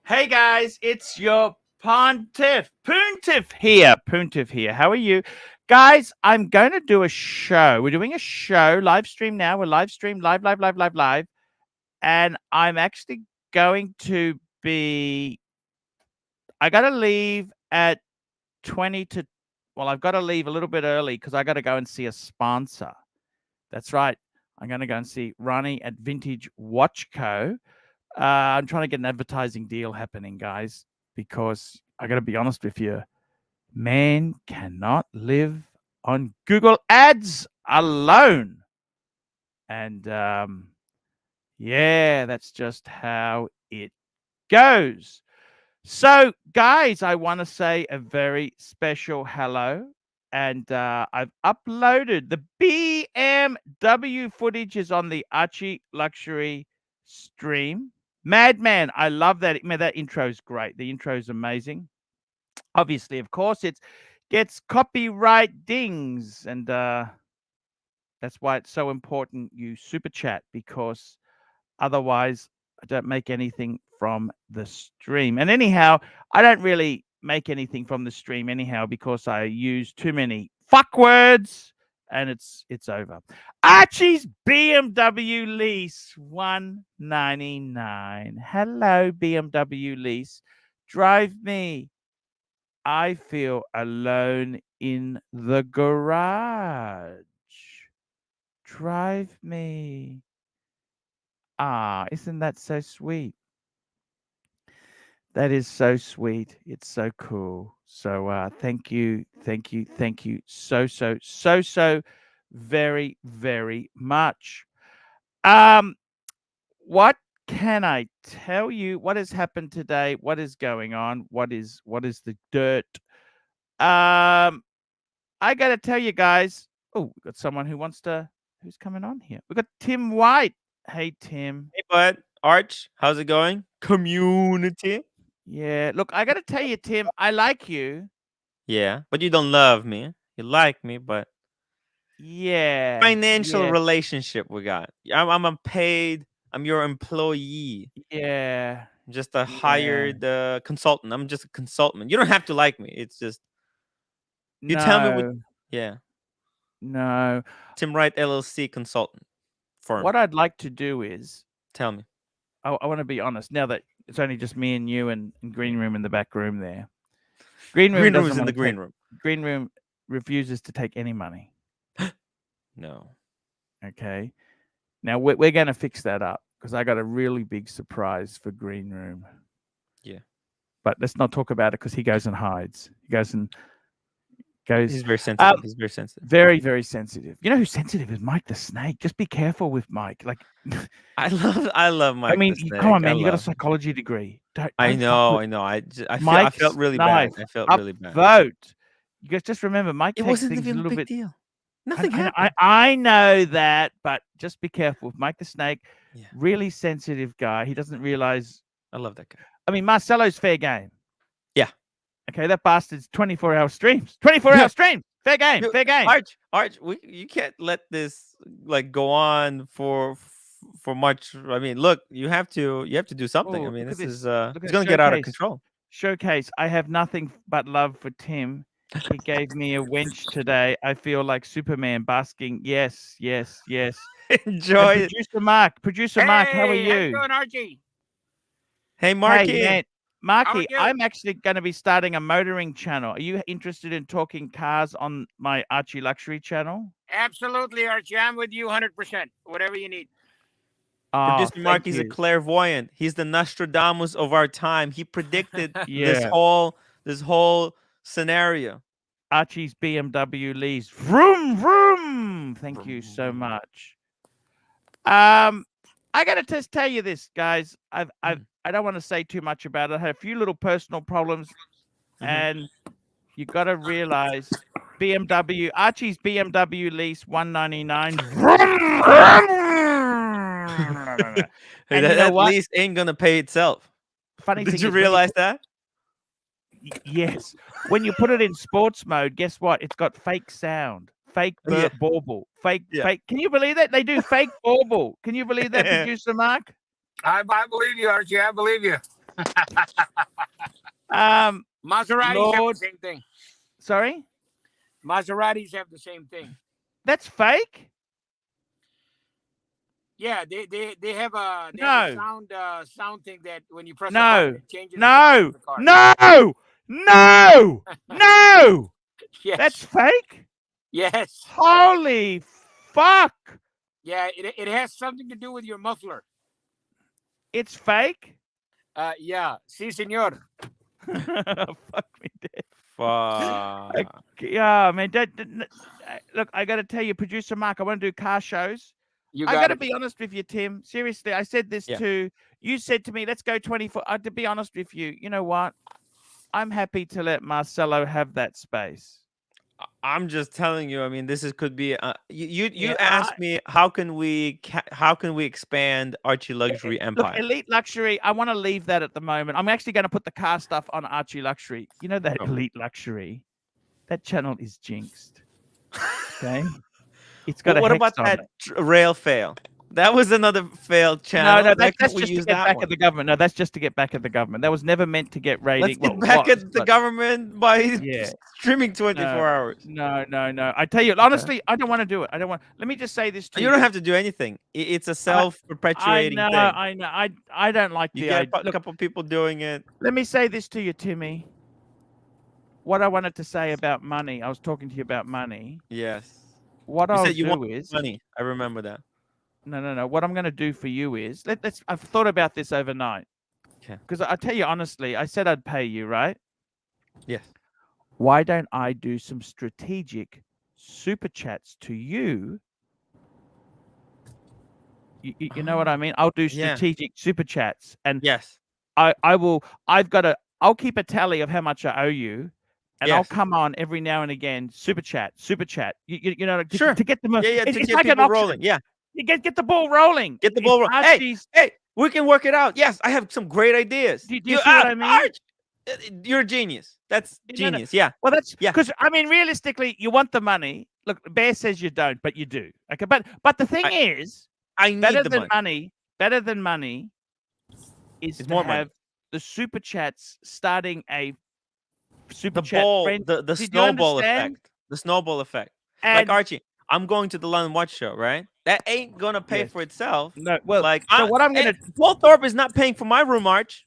Hey guys, it's your Pontiff here. How are you? Guys, I'm going to do a show. We're doing a show, live stream now. We're live. And I'm actually going to be, I got to leave at 20 to, well, I've got to leave a little bit early because I got to go and see a sponsor. That's right. I'm going to go and see Ronnie at Vintage Watch Co. I'm trying to get an advertising deal happening, guys, because I got to be honest with you, man cannot live on Google Ads alone. And yeah, that's just how it goes. So, guys, I want to say a very special hello. And I've uploaded the BMW footage is on the Archieluxury stream. Madman, I love that. Man, that intro is great. The intro is amazing. Obviously, of course, it gets copyright dings. And that's why it's so important you super chat, because otherwise I don't make anything from the stream. And anyhow, I don't really make anything from the stream anyhow because I use too many fuck words and it's over. Archie's BMW lease, $199. Hello, BMW lease. Drive me. I feel alone in the garage. Drive me. Ah, isn't that so sweet? That is so sweet. It's so cool. So thank you so very, very much. What can I tell you? What has happened today? What is going on? What is the dirt? I gotta tell you guys. Oh, we got someone who's coming on here. We got Tim White. Hey Tim. Hey bud. Arch, how's it going? Community. Yeah, look, I gotta tell you, Tim, I like you. Yeah, but you don't love me. You like me, but yeah, financial relationship we got. I'm a paid. I'm your employee. Yeah, I'm just a hired consultant. I'm just a consultant. You don't have to like me. It's just you tell me what. Yeah. No. Tim Wright LLC consultant firm. What I'd like to do is tell me. I want to be honest. Now that it's only just me and you and Green Room in the back room there. Green Room is in the green room. Green Room refuses to take any money. No. Okay. Now we're going to fix that up because I got a really big surprise for Green Room. Yeah. But let's not talk about it because he goes and hides. He goes. He's very sensitive. He's very sensitive. Very, very sensitive. You know who's sensitive is Mike the Snake. Just be careful with Mike. Like, I love Mike. I mean, the Snake. Come on, man. You got a psychology degree. I know. I felt really bad. I felt really bad. Vote. You guys just remember, Mike. It wasn't even a big deal. Nothing happened. I know that, but just be careful with Mike the Snake. Yeah. Really sensitive guy. He doesn't realize. I love that guy. I mean, Marcelo's fair game. Yeah. Okay, that bastard's 24-hour streams. 24-hour streams. Fair game. Dude, Fair game. Arch, you can't let this like go on for much. I mean, look, you have to do something. I Oh, mean, look at this is this. Look it's at gonna get out of showcase. control. Showcase. I have nothing but love for Tim. He gave me a wench today. I feel like Superman basking. Yes, yes, yes. Enjoy And it. Producer Mark, how are Hey, how you you? doing, Archie? Hey, Hey, Marky. man. How are Marky, you? I'm actually going to be starting a motoring channel. Are you interested in talking cars on my Archieluxury channel? Absolutely, Archie. I'm with you 100%. Whatever you need. Oh, Producer thank Marky's a you. clairvoyant. He's the Nostradamus of our time. He predicted this Yeah. whole scenario. Archie's BMW lease. Vroom, vroom. Thank you so much. I got to just tell you this, guys. I don't want to say too much about it. I had a few little personal problems, and you got to realize Archie's BMW lease 199. And you know that what? lease ain't gonna pay itself. Funny Did thing you is, realize that? yes, when you put it in sports mode, guess what? It's got fake sound, fake Yeah. bauble, fake. Yeah. Can you believe that they do fake bauble? Can you believe that, Producer Mark? I believe you, Archie. I believe you. Maseratis have the same thing. Sorry? Maseratis have the same thing. That's fake? Yeah, they have a sound thing that when you press a No. button, it changes No. the car. No. No. No. Yes. That's fake? Yes. Holy fuck. Yeah, it has something to do with your muffler. It's fake? Yeah. Si, senor. Fuck me dead. Fuck. Yeah, man. Look, I got to tell you, Producer Mark, I want to do car shows. I got to be honest with you, Tim. Seriously, I said this too. You said to me, let's go 24. To be honest with you, you know what? I'm happy to let Marcelo have that space. I'm just telling you. I mean, could be. You asked me how can we expand Archieluxury empire? Look, Elite Luxury. I want to leave that at the moment. I'm actually going to put the car stuff on Archieluxury. You know that Elite Luxury. That channel is jinxed. Okay, it's got what about that rail fail? That was another failed channel. No, that's just to get back at the government. No, that's just to get back at the government. That was never meant to get rating. Let's get back at the government by streaming 24 hours. No. I tell you, honestly, I don't want to do it. Let me just say this to you. You don't have to do anything. It's a self-perpetuating thing. I know. I don't like you get a couple people doing it. Let me say this to you, Timmy. What I wanted to say about money. I was talking to you about money. Yes. What I'll do is money. I remember that. No. What I'm going to do for you is I've thought about this overnight. Okay. Because I tell you honestly, I said I'd pay you, right? Yes. Why don't I do some strategic super chats to you? You know what I mean? I'll do strategic super chats, and yes, I will. I'll keep a tally of how much I owe you. And I'll come on every now and again, super chat. You know, to get the most. Yeah, it's to get like people an rolling. Yeah, you get the ball rolling. Get the ball rolling. Hey, we can work it out. Yes, I have some great ideas. Do you see what I mean? Arch, you're a genius. That's genius. Yeah. Well, that's because I mean, realistically, you want the money. Look, Bear says you don't, but you do. Okay, but the thing is, I need better the than money. Better than money is to have the super chats starting a super chat friend. The snowball effect. The snowball effect. Like Archie, I'm going to the London Watch Show, right? That ain't gonna pay for itself. No, well, like so what I'm gonna Walthorpe is not paying for my room, Arch.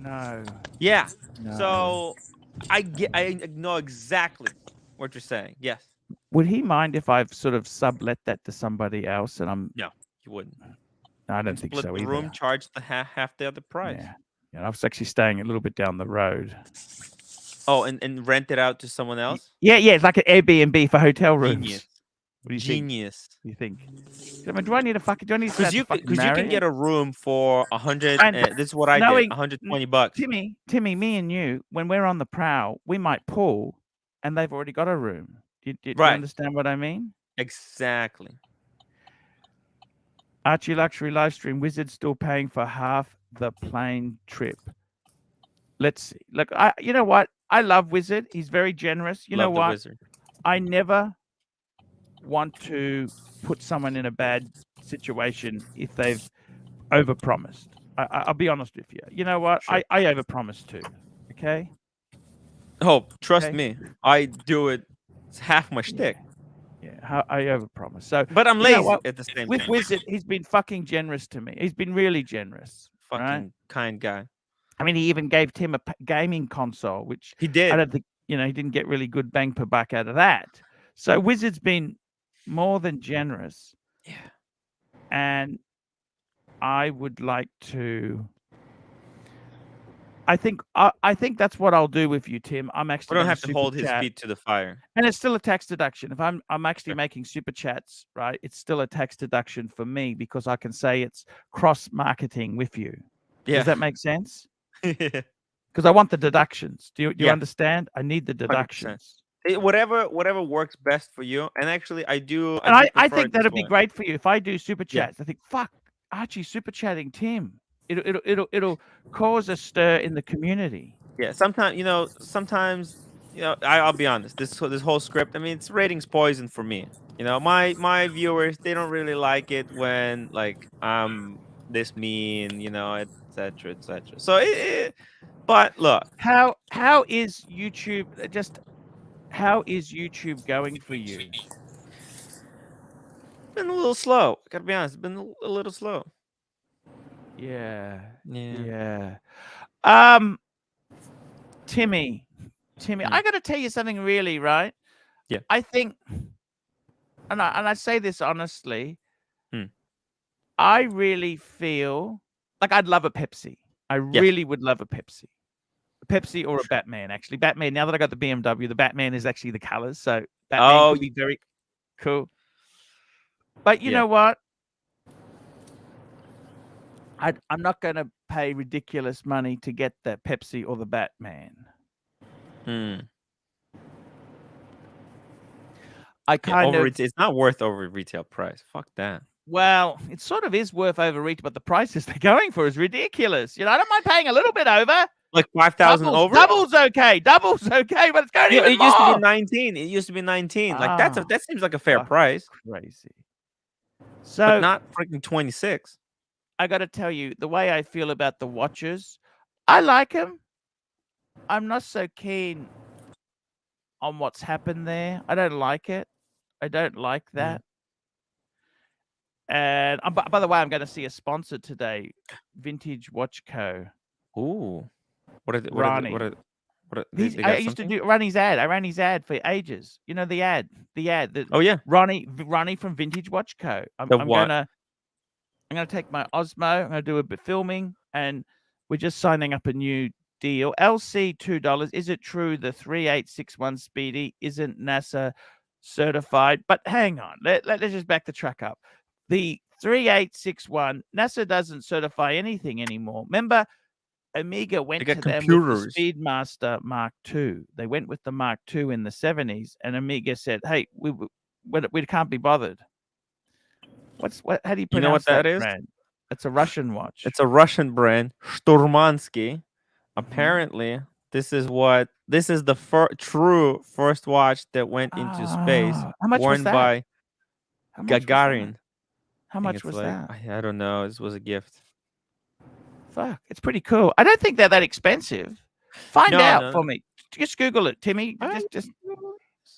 No. Yeah. No. So I know exactly what you're saying. Yes. Would he mind if I've sort of sublet that to somebody else? And I'm no, he wouldn't. I don't think so either. either. Room charged the half the other price. Yeah, I was actually staying a little bit down the road. Oh, and rent it out to someone else? Yeah, it's like an Airbnb for hotel rooms. Genius. What do you Genius. think? What do you think? I mean, do I need a fucking? Do I need to? Because you can get a room for 100. This is what I did. $120. Timmy, me and you, when we're on the prowl, we might pull, and they've already got a room. Do you understand what I mean? Exactly. Archieluxury live stream. Wizard still paying for half the plane trip. Let's see. Look, you know what? I love Wizard. He's very generous. You know Love the what? wizard. I never want to put someone in a bad situation if they've overpromised. I'll be honest with you. You know what? Sure. I overpromised too. Okay. Oh, trust Okay. me, I do it. It's half my shtick. Yeah, I overpromised. So, But I'm you know lazy what? at the same With time. Wizard, he's been fucking generous to me. He's been really generous. Right? Fucking kind guy. I mean, he even gave Tim a gaming console, which He I did. don't think, he didn't get really good bang per buck out of that. So Wizard's been more than generous. Yeah. And I would like to. I think that's what I'll do with you, Tim. I'm We actually don't gonna have to super hold his chat. feet to the fire. And it's still a tax deduction. If I'm actually Sure. making super chats, right? It's still a tax deduction for me because I can say it's cross marketing with you. Yeah. Does that make sense? Because I want the deductions. Do you Yeah. understand? I need the 100%. deductions. Whatever works best for you. And actually, I do. And I prefer think it this that'd be way. great for you if I do super Yeah. chats. I think, fuck, Archie super chatting Tim. It'll cause a stir in the community. Yeah. Sometimes, I'll be honest. This whole script. I mean, it's ratings poison for me. My viewers, they don't really like it when like I'm this mean. Etc. Etc. So, but look, How is YouTube how is YouTube going for you? been a little slow. I gotta be honest. It's been a little slow. Yeah. Yeah. Timmy, I got to tell you something really, right? Yeah. I think, and I say this honestly, Hmm. I really feel like I'd love a Pepsi. I Yes. really would love a Pepsi. A Pepsi or a Sure. Batman, actually. Batman, now that I got the BMW, the Batman is actually the colors. So Batman could be very cool. But you Yeah. know what? I'm not going to pay ridiculous money to get the Pepsi or the Batman. I kind of. It's not worth over retail price. Fuck that. Well, it sort of is worth over retail, but the prices they're going for is ridiculous. I don't mind paying a little bit over. Like 5,000 over. Double's okay. Double's okay, but it's going even It more. used to be 19. It used to be 19. Like that seems like a fair price. Crazy. But So not freaking 26. I got to tell you, the way I feel about the watches, I like them. I'm not so keen on what's happened there. I don't like it. I don't like that. And by the way, I'm going to see a sponsor today, Vintage Watch Co. Ooh, what are they? Ronnie. They got I used to do Ronnie's ad. I ran his ad for ages. The ad. Oh yeah, Ronnie from Vintage Watch Co. I'm gonna take my Osmo. I'm gonna do a bit filming, and we're just signing up a new deal. LC $2. Is it true the 3861 Speedy isn't NASA certified? But hang on, let's just back the track up. The 3861 NASA doesn't certify anything anymore. Remember, Omega went to them with the Speedmaster Mark II. They went with the Mark II in the 70s, and Omega said, "Hey, we can't be bothered." How do you pronounce that is? brand? It's a Russian watch. It's a Russian brand, Shturmansky. Apparently, this is the true first watch that went into space. How much was worn that? by Gagarin. How much was that? I don't know. This was a gift. Fuck, it's pretty cool. I don't think they're that expensive. Find out for me. Just Google it, Timmy.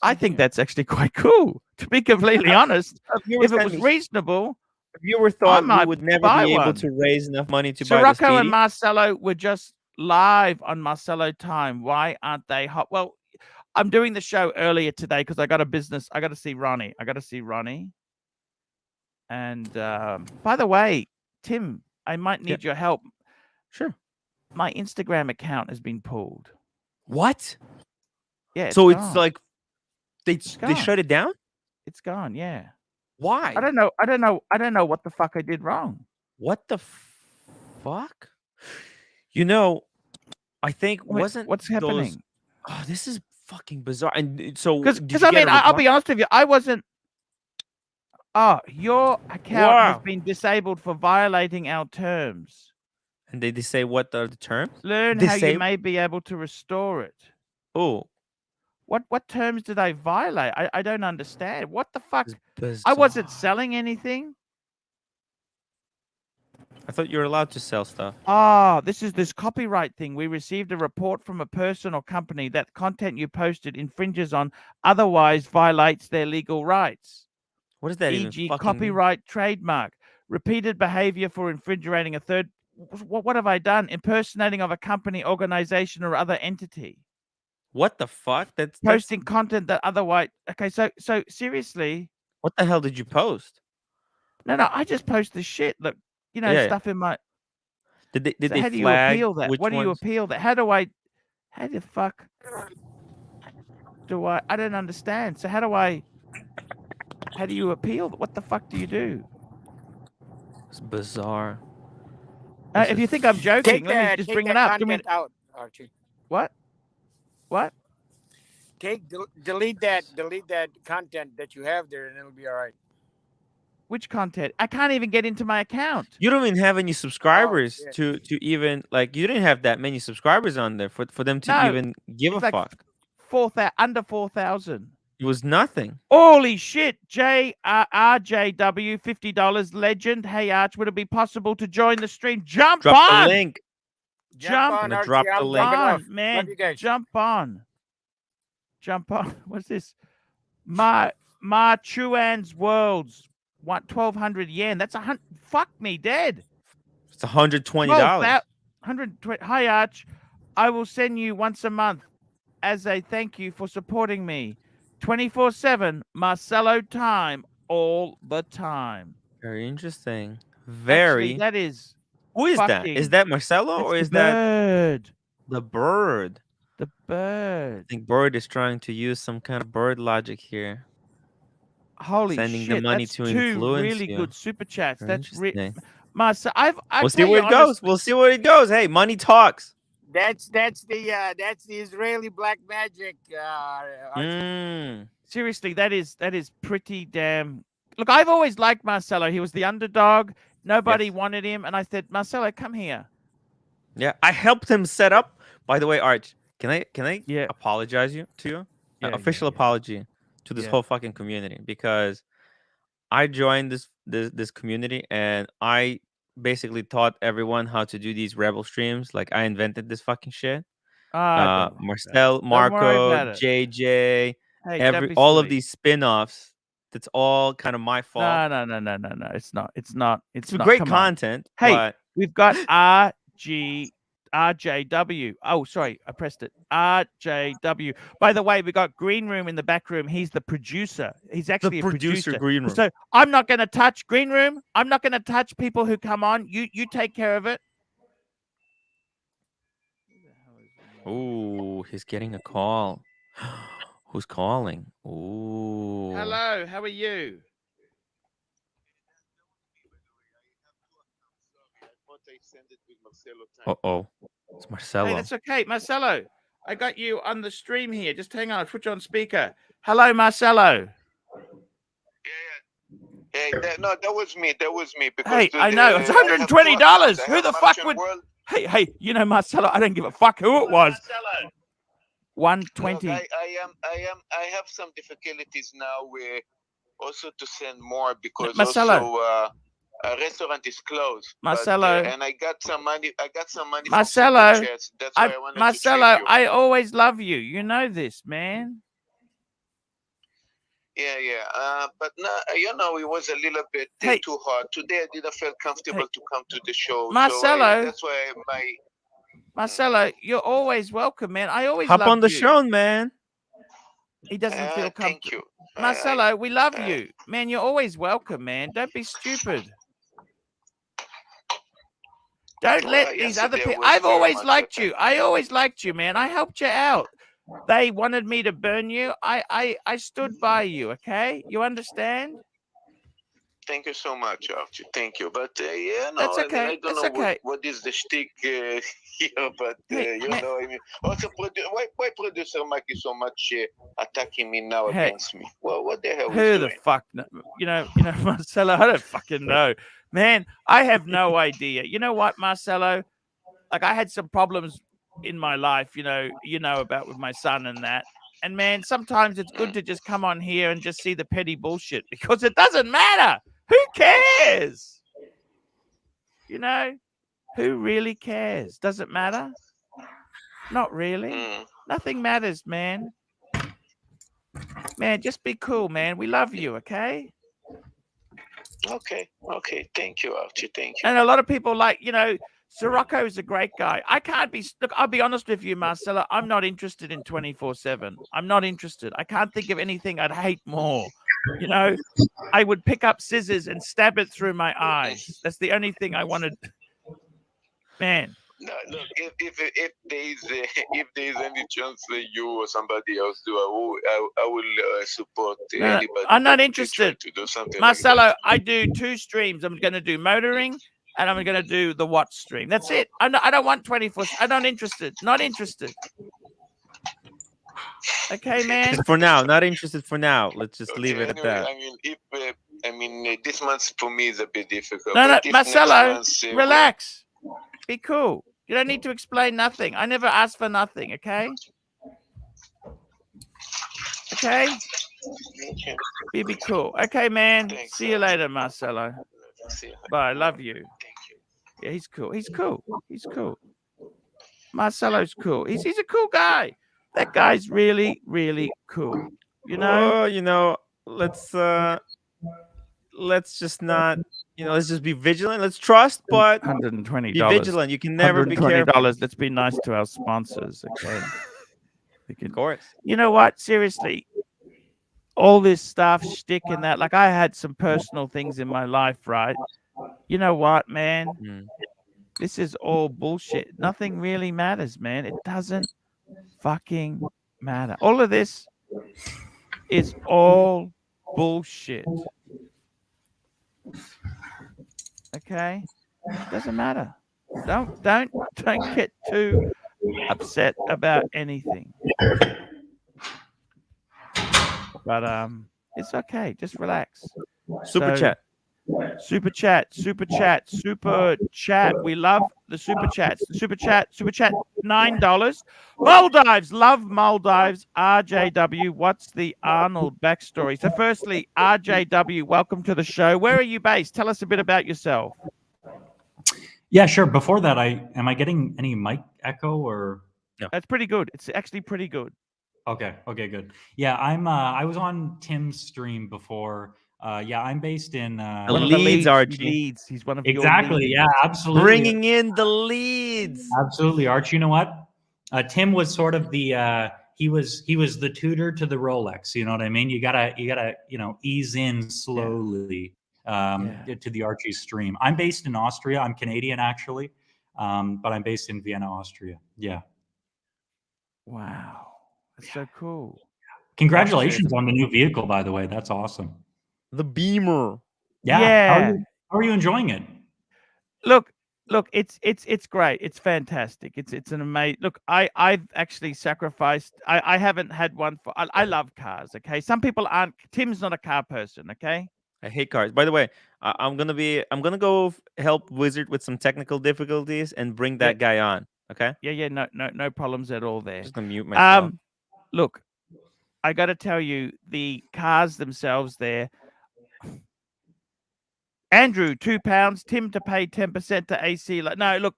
I think that's actually quite cool. To be completely honest, if it was reasonable, if you were thought we would never be able to raise enough money to buy the Speedy. Sirocco and Marcelo were just live on Marcelo Time. Why aren't they hot? Well, I'm doing the show earlier today because I got a business. I got to see Ronnie. And by the way, Tim, I might need your help. Sure. My Instagram account has been pulled. What? Yeah. So it's like they shut it down? It's gone. Yeah. Why? I don't know what the fuck I did wrong. What the fuck? I think what's happening? Oh, this is fucking bizarre. And so because I mean, I'll be honest with you, I wasn't. Oh, your account has been disabled for violating our terms. And they say what are the terms? Learn how you may be able to restore it. Oh. What terms do they violate? I don't understand. What the fuck? Bizarre. I wasn't selling anything. I thought you were allowed to sell stuff. Oh, this is this copyright thing. We received a report from a person or company that content you posted infringes on, otherwise violates their legal rights. What does that even E.g., fucking copyright, trademark, repeated behavior for infringing a third. What have I done? Impersonating of a company, organization, or other entity. What the fuck? That's Posting content that otherwise. Okay, so seriously. What the hell did you post? No, I just post the shit. Look, you know, stuff in my. Did they how do you flag appeal that? which What do you ones? appeal that? How the fuck do I don't understand. So how do you appeal? What the fuck do you do? It's bizarre. If you think I'm joking, let me just bring it up. Give me out, Archie. What? Delete that content that you have there, and it'll be all right. Which content? I can't even get into my account. You don't even have any subscribers to even like. You didn't have that many subscribers on there for them to even give a fuck. Under 4,000. It was nothing. Holy shit! RJW, $50 legend. Hey Arch, would it be possible to join the stream? Drop the link. Jump on, drop the link. Man. Jump on. What's this? Ma Chuan's Worlds. 1,200 yen. That's fuck me dead. It's $120. 120. Hi Arch, I will send you once a month as a thank you for supporting me. 24/7 Marcelo time all the time. Very interesting. Very. Actually, that is. Who is that? Is that Marcelo or is that the bird? The bird. I think Bird is trying to use some kind of bird logic here. Holy sending shit! the money That's to two influence really you. good super chats. Very That's interesting. We'll see where it goes. We'll see where it goes. Hey, money talks. That's the Israeli black magic. Seriously, that is pretty damn. Look, I've always liked Marcelo. He was the underdog. Nobody wanted him, and I said, Marcelo, come here. Yeah, I helped him set up. By the way, Arch, can I apologize to you? Official apology to this whole fucking community, because I joined this community and I basically taught everyone how to do these rebel streams. Like I invented this fucking shit. Marcel, Marco, JJ, all of these spin-offs. That's all kind of my fault. No. It's not. It's not. It's great content. Hey, we've got RJW. Oh, sorry, I pressed it. RJW. By the way, we got Green Room in the back room. He's the producer. He's actually a producer. Green Room. So I'm not going to touch Green Room. I'm not going to touch people who come on. You take care of it. Oh, he's getting a call. Who's calling? Oh. Hello, how are you? Uh-oh. It's Marcelo. Hey, that's okay. Marcelo, I got you on the stream here. Just hang on. I'll put you on speaker. Hello, Marcelo. Hey, that was me. Because hey, I know. It's $120. Who the fuck would... Hey, you know, Marcelo, I don't give a fuck who it was. 120. Look, I have some difficulties now also to send more because Marcelo. A restaurant is closed. Marcelo. And I got some money. Marcelo. From that's why I wanted Marcelo, to I always love you. You know this, man. Yeah. But no, it was a little bit too hard. Today I didn't feel comfortable to come to the show. Marcelo. So that's why Marcelo, you're always welcome, man. I always hop loved on the you. show, man. He doesn't feel comfortable. Thank you. Marcelo, we love you. Man, you're always welcome, man. Don't be stupid. Don't let these other people... I've always liked you. I always liked you, man. I helped you out. They wanted me to burn you. I stood by you, okay? You understand? Thank you so much, Archie. Thank you. But that's okay. I don't know what is the shtick here, but also why producer Mike is so much attacking me now against me? Well, what the hell? Who the fuck? You know, Marcelo, I don't fucking know, man. I have no idea. You know what, Marcelo? like I had some problems in my life, about with my son and that. And man, sometimes it's good to just come on here and just see the petty bullshit because it doesn't matter. Who cares? Who really cares? Does it matter? Not really. Nothing matters, man. Man, just be cool, man. We love you, okay? Okay. Thank you, Archie. Thank you. And a lot of people Sirocco is a great guy. I can't be. Look, I'll be honest with you, Marcella. I'm not interested in 24/7. I'm not interested. I can't think of anything I'd hate more. I would pick up scissors and stab it through my eyes. That's the only thing I wanted. Man. No, look. If there is any chance that you or somebody else do, I will support anybody. I'm not interested. To do something Marcelo, like that. I do 2 streams. I'm going to do motoring and I'm going to do the watch stream. That's it. I don't want 24. I'm not interested. Not interested. Okay, man. Just for now, not interested for now. Let's just leave it at that. I mean, this month for me is a bit difficult. No, if Marcelo, next month, relax. Be cool. You don't need to explain nothing. I never asked for nothing, okay? Okay? Be cool. Okay, man. Thanks, See you later, Marcelo. See you. Bye. Love you. Thank you. Yeah, he's cool. He's cool. He's cool. Marcelo's cool. He's a cool guy. That guy's really, really cool. Let's just not, let's just be vigilant. Let's trust, but $120. be vigilant. You can never be careful. Let's be nice to our sponsors, okay? Of course. You know what? Seriously, all this stuff, shtick and that. Like I had some personal things in my life, right? You know what, man? This is all bullshit. Nothing really matters, man. It doesn't fucking matter. All of this is all bullshit. Okay? Doesn't matter. Don't get too upset about anything. But it's okay. Just relax. Super chat. Super chat. We love the super chats. Super chat. $9. Maldives. Love Maldives. RJW. What's the Arnold backstory? So firstly, RJW, welcome to the show. Where are you based? Tell us a bit about yourself. Yeah, sure. Before that, am I getting any mic echo or? No. That's pretty good. It's actually pretty good. Okay, good. Yeah, I was on Tim's stream before. Yeah, I'm based in the Leeds, Archie. He's one of exactly. Your yeah, absolutely. Bringing in the Leeds. Absolutely, Archie. You know what? Tim was sort of the he was the tutor to the Rolex. You know what I mean? You gotta ease in slowly to the Archie stream. I'm based in Austria. I'm Canadian actually, but I'm based in Vienna, Austria. Yeah. Wow, that's so cool. Congratulations on the new vehicle, by the way. That's awesome. The Beamer. Yeah. How are you enjoying it? Look, it's great. It's fantastic. It's an amazing. Look, I've actually sacrificed. I haven't had one for. I love cars. Okay, some people aren't. Tim's not a car person. Okay. I hate cars. By the way, I'm gonna go help Wizard with some technical difficulties and bring that guy on. Okay. Yeah. No problems at all there. Just gonna mute myself. Look, I got to tell you, the cars themselves there. Andrew, £2. Tim to pay 10% to AC. No, look.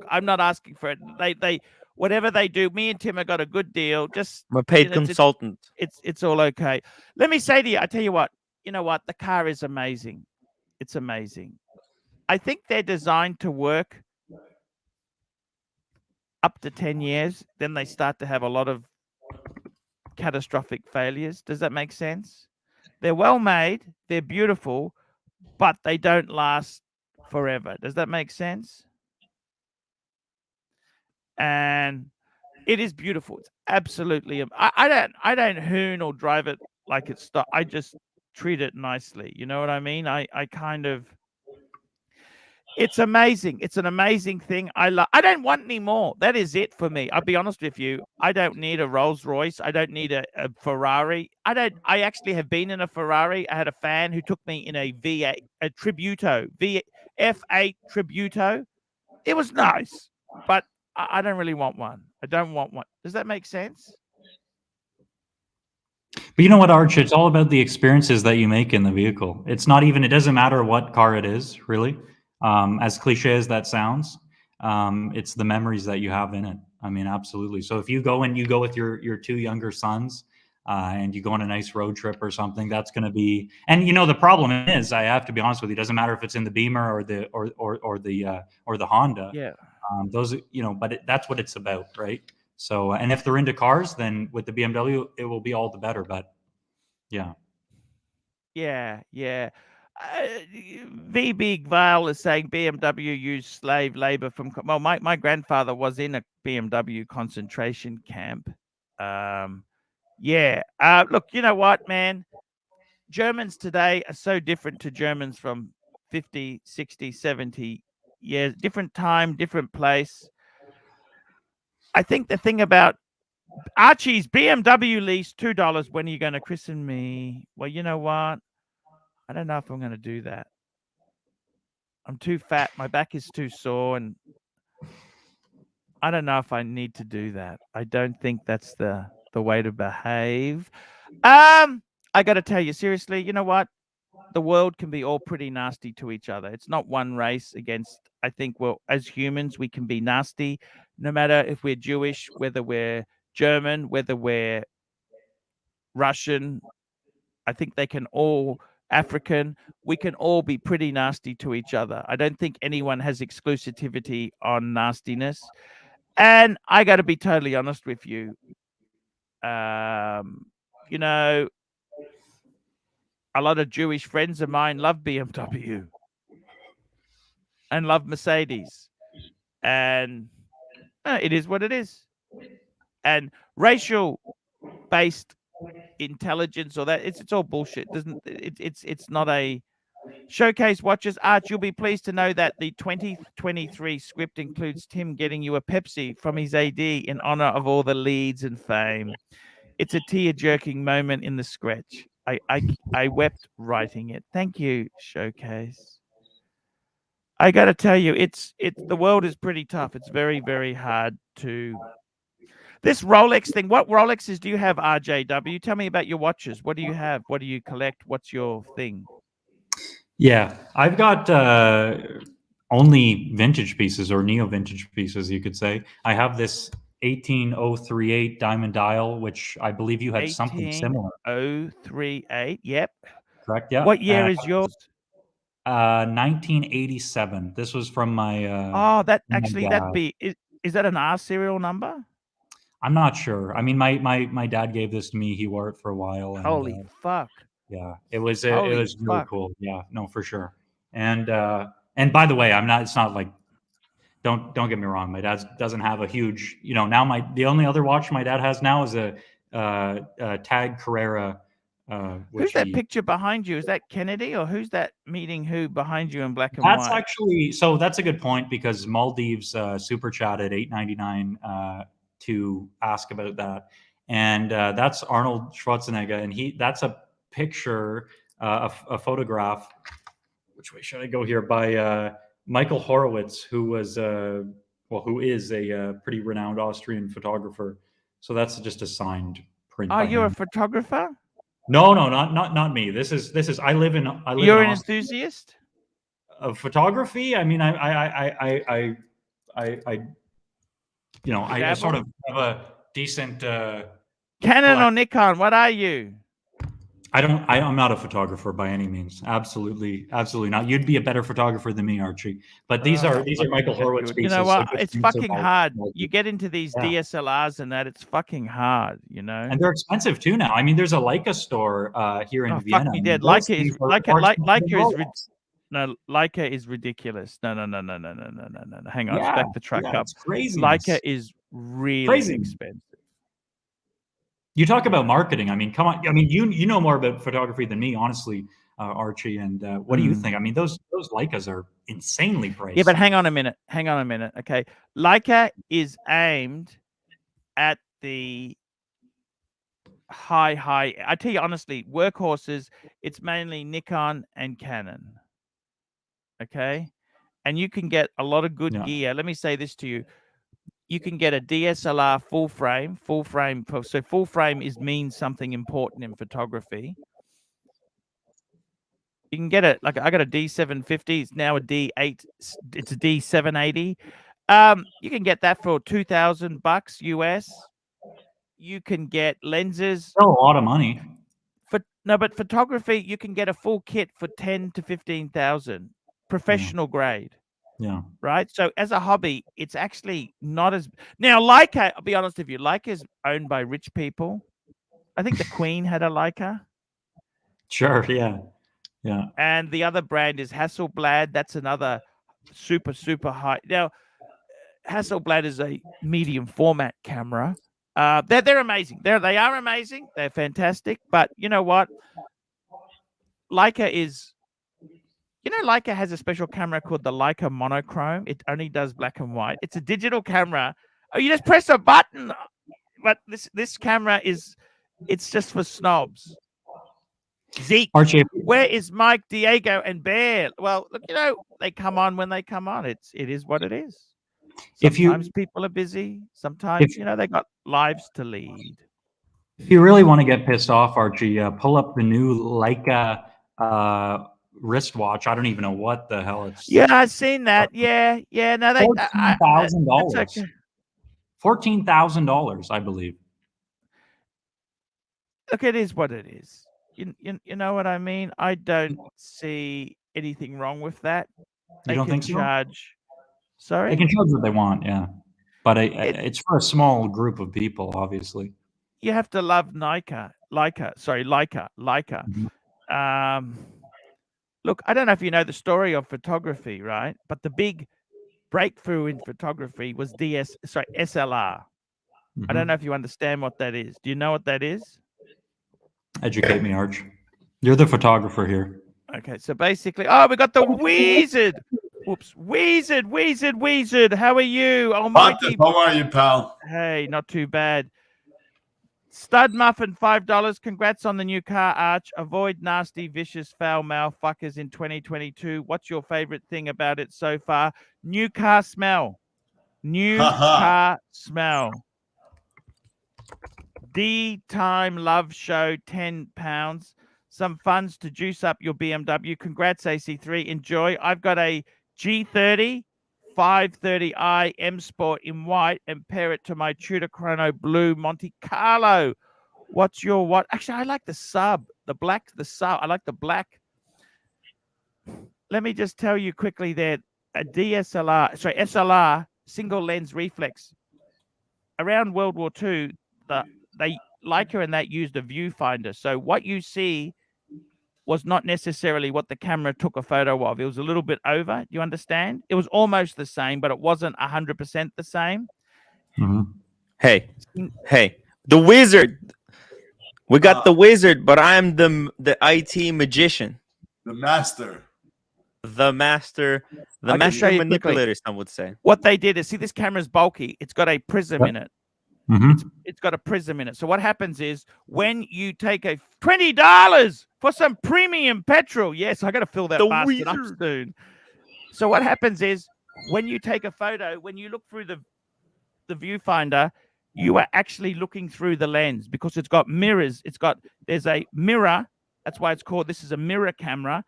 I'm not asking for it. They whatever they do. Me and Tim have got a good deal. Just I'm a paid consultant. It's all okay. Let me say to you, I tell you what. You know what? The car is amazing. It's amazing. I think they're designed to work up to 10 years. Then they start to have a lot of catastrophic failures. Does that make sense? They're well made. They're beautiful. But they don't last forever. Does that make sense? And it is beautiful. It's absolutely. I don't hoon or drive it like it's stuck. I just treat it nicely. You know what I mean? I kind of. It's amazing. It's an amazing thing. I don't want any more. That is it for me. I'll be honest with you. I don't need a Rolls Royce. I don't need a Ferrari. I actually have been in a Ferrari. I had a fan who took me in a V8, a Tributo, F8 Tributo. It was nice. but I don't really want one. I don't want one. Does that make sense? But you know what, Arch? It's all about the experiences that you make in the vehicle. It's not even. It doesn't matter what car it is, really. As cliche as that sounds, it's the memories that you have in it. I mean, absolutely. So if you go with your two younger sons, and you go on a nice road trip or something, that's going to be. And you know, the problem is, I have to be honest with you, it doesn't matter if it's in the Beamer or the Honda. Yeah. Those, you know, but that's what it's about, right? So, and if they're into cars, then with the BMW, it will be all the better. But yeah. Yeah, yeah. V Big Vale is saying BMW used slave labor from. Well, my grandfather was in a BMW concentration camp. Yeah. Look, you know what, man? Germans today are so different to Germans from 50, 60, 70 years. Different time, different place. I think the thing about Archie's BMW lease, $2. When are you going to christen me? Well, you know what? I don't know if I'm going to do that. I'm too fat. My back is too sore, and I don't know if I need to do that. I don't think that's the way to behave. I got to tell you seriously. You know what? The world can be all pretty nasty to each other. It's not one race against. I think, well, as humans, we can be nasty, no matter if we're Jewish, whether we're German, whether we're Russian. I think they can all African. We can all be pretty nasty to each other. I don't think anyone has exclusivity on nastiness. And I got to be totally honest with you. You know, a lot of Jewish friends of mine love BMW and love Mercedes, and it is what it is. And racial based intelligence or that it's all bullshit. Doesn't it's not a showcase watches. Arch, you'll be pleased to know that the 2023 script includes Tim getting you a Pepsi from his AD in honor of all the leads and fame. It's a tear-jerking moment in the scratch. I wept writing it. Thank you, Showcase. I got to tell you, it's the world is pretty tough. It's very, very hard to. This Rolex thing. What Rolexes do you have, RJW? Tell me about your watches. What do you have? What do you collect? What's your thing? Yeah, I've got only vintage pieces or neo vintage pieces, you could say. I have this 18038 diamond dial, which I believe you had something similar. 18038. Yep. Correct. Yeah. What year is yours? 1987. This was from my. That actually that be is that an R serial number? I'm not sure. I mean, my dad gave this to me. He wore it for a while. And, Holy fuck! Yeah, it was really cool. Yeah, no, for sure. And by the way, I'm not. It's not like. Don't get me wrong. My dad doesn't have a huge. You know, now the only other watch my dad has now is a Tag Carrera. Who's that picture behind you? Is that Kennedy, or who's that meeting who behind you in black and that's white? Actually, so that's a good point because Maldives super chatted $8.99 to ask about that, and that's Arnold Schwarzenegger, and that's a picture, a photograph. Which way should I go here? By Michael Horowitz, who is a pretty renowned Austrian photographer. So that's just a signed print. Oh, you're a photographer? No, not me. This is. I live in. You're an enthusiast of photography. I mean, I you know, I sort of have a decent. Canon or Nikon? What are you? I'm not a photographer by any means. Absolutely not. You'd be a better photographer than me, Archie. But these are Michael Horowitz pieces. You know what? It's fucking hard. You get into these DSLRs and that, it's fucking hard, you know. And they're expensive too now. I mean, there's a Leica store here in Vienna. Fuck me dead. Leica is ridiculous. No. Hang on, back the truck up. It's crazy. Leica is really expensive. You talk about marketing. I mean, come on. I mean, you know more about photography than me, honestly, Archie. And what do you think? I mean, those Leicas are insanely priced. Yeah, but hang on a minute. Okay, Leica is aimed at the high. I tell you honestly, workhorses. It's mainly Nikon and Canon. Okay, and you can get a lot of good gear. Let me say this to you. You can get a DSLR full frame. So full frame means something important in photography. You can get it, like I got a D750. It's now a D8. It's a D780. You can get that for $2,000 US. You can get lenses. Still a lot of money. But photography, you can get a full kit for 10 to 15,000, professional grade. Yeah. Right. So as a hobby, it's actually not as now. Leica, I'll be honest with you, Leica is owned by rich people. I think the Queen had a Leica. Sure. Yeah. Yeah. And the other brand is Hasselblad. That's another super high. Now, Hasselblad is a medium format camera. They're amazing. They are amazing. They're fantastic. But you know what? Leica has a special camera called the Leica monochrome. It only does black and white. It's a digital camera. Oh, you just press a button. But this camera it's just for snobs. Zeke, Archie, where is Mike, Diego, and Bear? Well, look, they come on when they come on. It is what it is. Sometimes people are busy. Sometimes, they got lives to lead. If you really want to get pissed off, Archie, pull up the new Leica wristwatch. I don't even know what the hell it's. Yeah, I've seen that. Yeah. No, they $14,000. Okay. $14,000, I believe. Look, it is what it is. You know what I mean? I don't see anything wrong with that. You don't think so? Sorry? They can charge what they want, yeah. But it's for a small group of people, obviously. You have to love Leica. Mm-hmm. Look, I don't know if you know the story of photography, right? But the big breakthrough in photography was SLR. Mm-hmm. I don't know if you understand what that is. Do you know what that is? Educate me, Arch. You're the photographer here. Okay, so basically, we got the Wizard. Whoops, Wizard. How are you? Almighty. How are you, pal? Hey, not too bad. Stud Muffin, $5. Congrats on the new car, Arch. Avoid nasty, vicious, foul-mouthed fuckers in 2022. What's your favorite thing about it so far? New car smell. Car smell. D-Time Love Show, £10. Some funds to juice up your BMW. Congrats, AC3. Enjoy. I've got a G30 530i M Sport in white and pair it to my Tudor Chrono Blue Monte Carlo. What's your what? Actually, I like the sub. The sub. I like the black. Let me just tell you quickly there. A SLR, single lens reflex. Around World War II, Leica and that used a viewfinder. So what you see was not necessarily what the camera took a photo of. It was a little bit over. Do you understand? It was almost the same, but it wasn't 100% the same. Mm-hmm. Hey, the Wizard. We got the Wizard, but I'm the IT magician. The master. The master manipulator, some would say. What they did is, see, this camera's bulky. It's got a prism in it. Mm-hmm. It's got a prism in it. So what happens is when you take a $20 for some premium petrol, yes, I got to fill that bastard up soon. So what happens is when you take a photo, when you look through the viewfinder, you are actually looking through the lens because it's got mirrors. There's a mirror. That's why it's called. This is a mirror camera.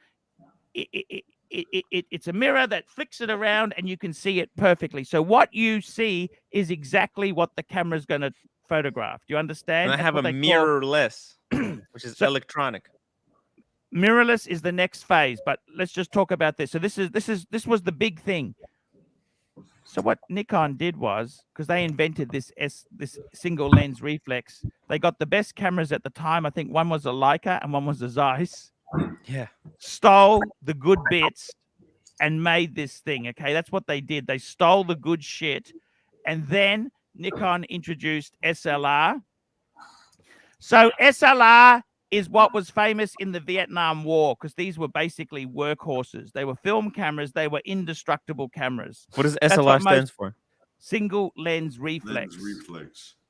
It's a mirror that flicks it around and you can see it perfectly. So what you see is exactly what the camera's going to photograph. Do you understand? And I have a mirrorless, which is electronic. Mirrorless is the next phase, but let's just talk about this. So this was the big thing. So what Nikon did was, because they invented this single lens reflex, they got the best cameras at the time. I think one was a Leica and one was a Zeiss. Yeah. Stole the good bits and made this thing. Okay, that's what they did. They stole the good shit, and then Nikon introduced SLR. So SLR is what was famous in the Vietnam War because these were basically workhorses. They were film cameras. They were indestructible cameras. What does SLR stands for? Single lens reflex.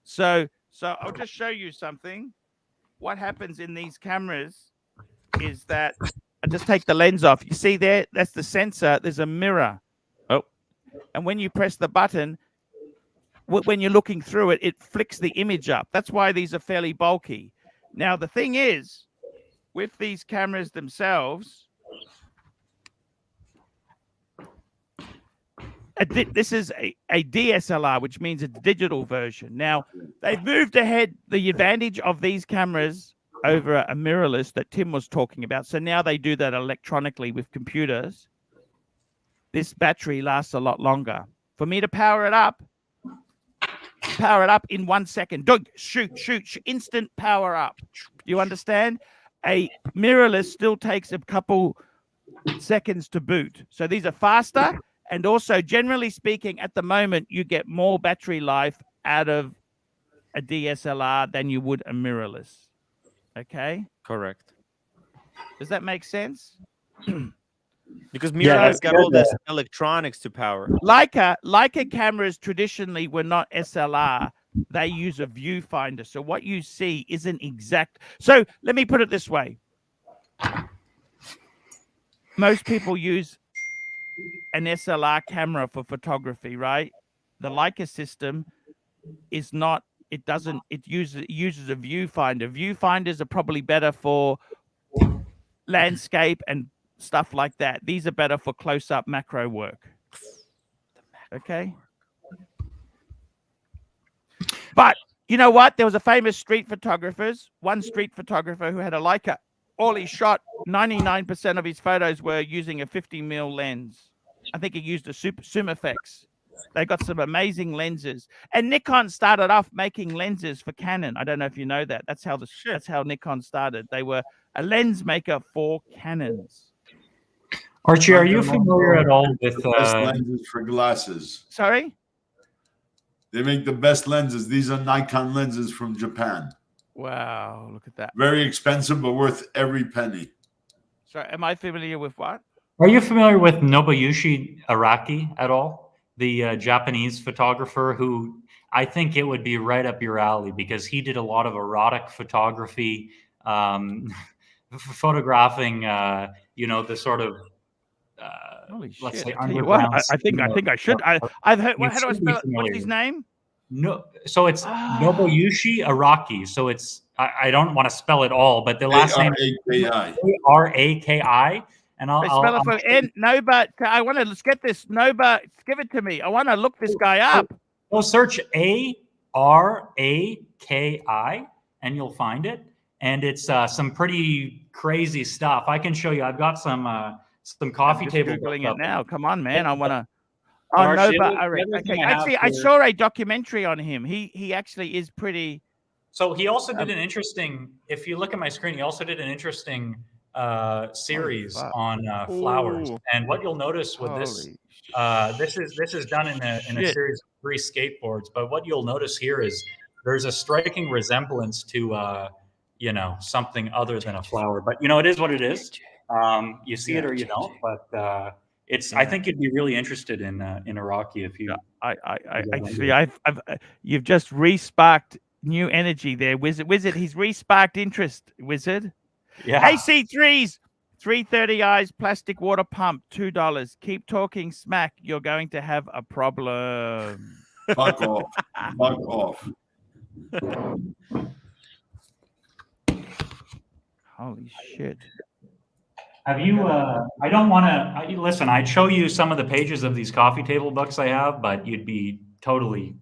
So I'll just show you something. What happens in these cameras is that I just take the lens off. You see there? That's the sensor. There's a mirror. and when you press the button, when you're looking through it, it flicks the image up. That's why these are fairly bulky. Now, the thing is, with these cameras themselves, this is a DSLR, which means a digital version. Now, they've moved ahead. The advantage of these cameras over a mirrorless that Tim was talking about. So now they do that electronically with computers. This battery lasts a lot longer. For me to power it up in 1 second. Shoot, instant power up. You understand? A mirrorless still takes a couple seconds to boot. So these are faster. And also, generally speaking, at the moment, you get more battery life out of a DSLR than you would a mirrorless. Okay? Correct. Does that make sense? Because mirrorless got all this electronics to power. Leica cameras traditionally were not SLR. They use a viewfinder. So what you see isn't exact. So let me put it this way. Most people use an SLR camera for photography, right? The Leica system is not, it uses a viewfinder. Viewfinders are probably better for landscape and stuff like that. These are better for close-up macro work. Okay? But you know what? There was a famous one street photographer who had a Leica. All he shot, 99% of his photos were using a 50mm lens. I think he used a Sumifex. They got some amazing lenses. And Nikon started off making lenses for Canon. I don't know if you know that. That's how Nikon started. They were a lens maker for Canons. Archie, are you familiar at all with the best lenses for glasses? Sorry? They make the best lenses. These are Nikon lenses from Japan. Wow, look at that. Very expensive, but worth every penny. Sorry, am I familiar with what? Are you familiar with Nobuyushi Araki at all? The Japanese photographer who I think it would be right up your alley because he did a lot of erotic photography, photographing, the sort of, let's say, underground. I think I should. I've heard. How do I spell it? What's his name? No, so it's Nobuyushi Araki. So it's I don't want to spell it all, but the last name is Araki. And I'll spell it for N. Noba. I want to. Let's get this. Noba. Give it to me. I want to look this guy up. Go search Araki, and you'll find it. And it's some pretty crazy stuff. I can show you. I've got some coffee table. Googling it now. Come on, man. I want to. Oh, Noba. Okay. Actually, I saw a documentary on him. He actually is pretty. So he also did an interesting. If you look at my screen, he also did an interesting series on flowers. And what you'll notice with this is done in a series of 3 skateboards. But what you'll notice here is there's a striking resemblance to something other than a flower. But it is what it is. You see it or you don't. But it's. I think you'd be really interested in Iraqi if you. You've just re-sparked new energy there, Wizard. He's re-sparked interest, Wizard. Yeah. AC3s, 330Is, plastic water pump, $2. Keep talking smack. You're going to have a problem. Fuck off. Fuck off. Holy shit. Have you, I don't want to, listen, I'd show you some of the pages of these coffee table books I have, but you'd be totally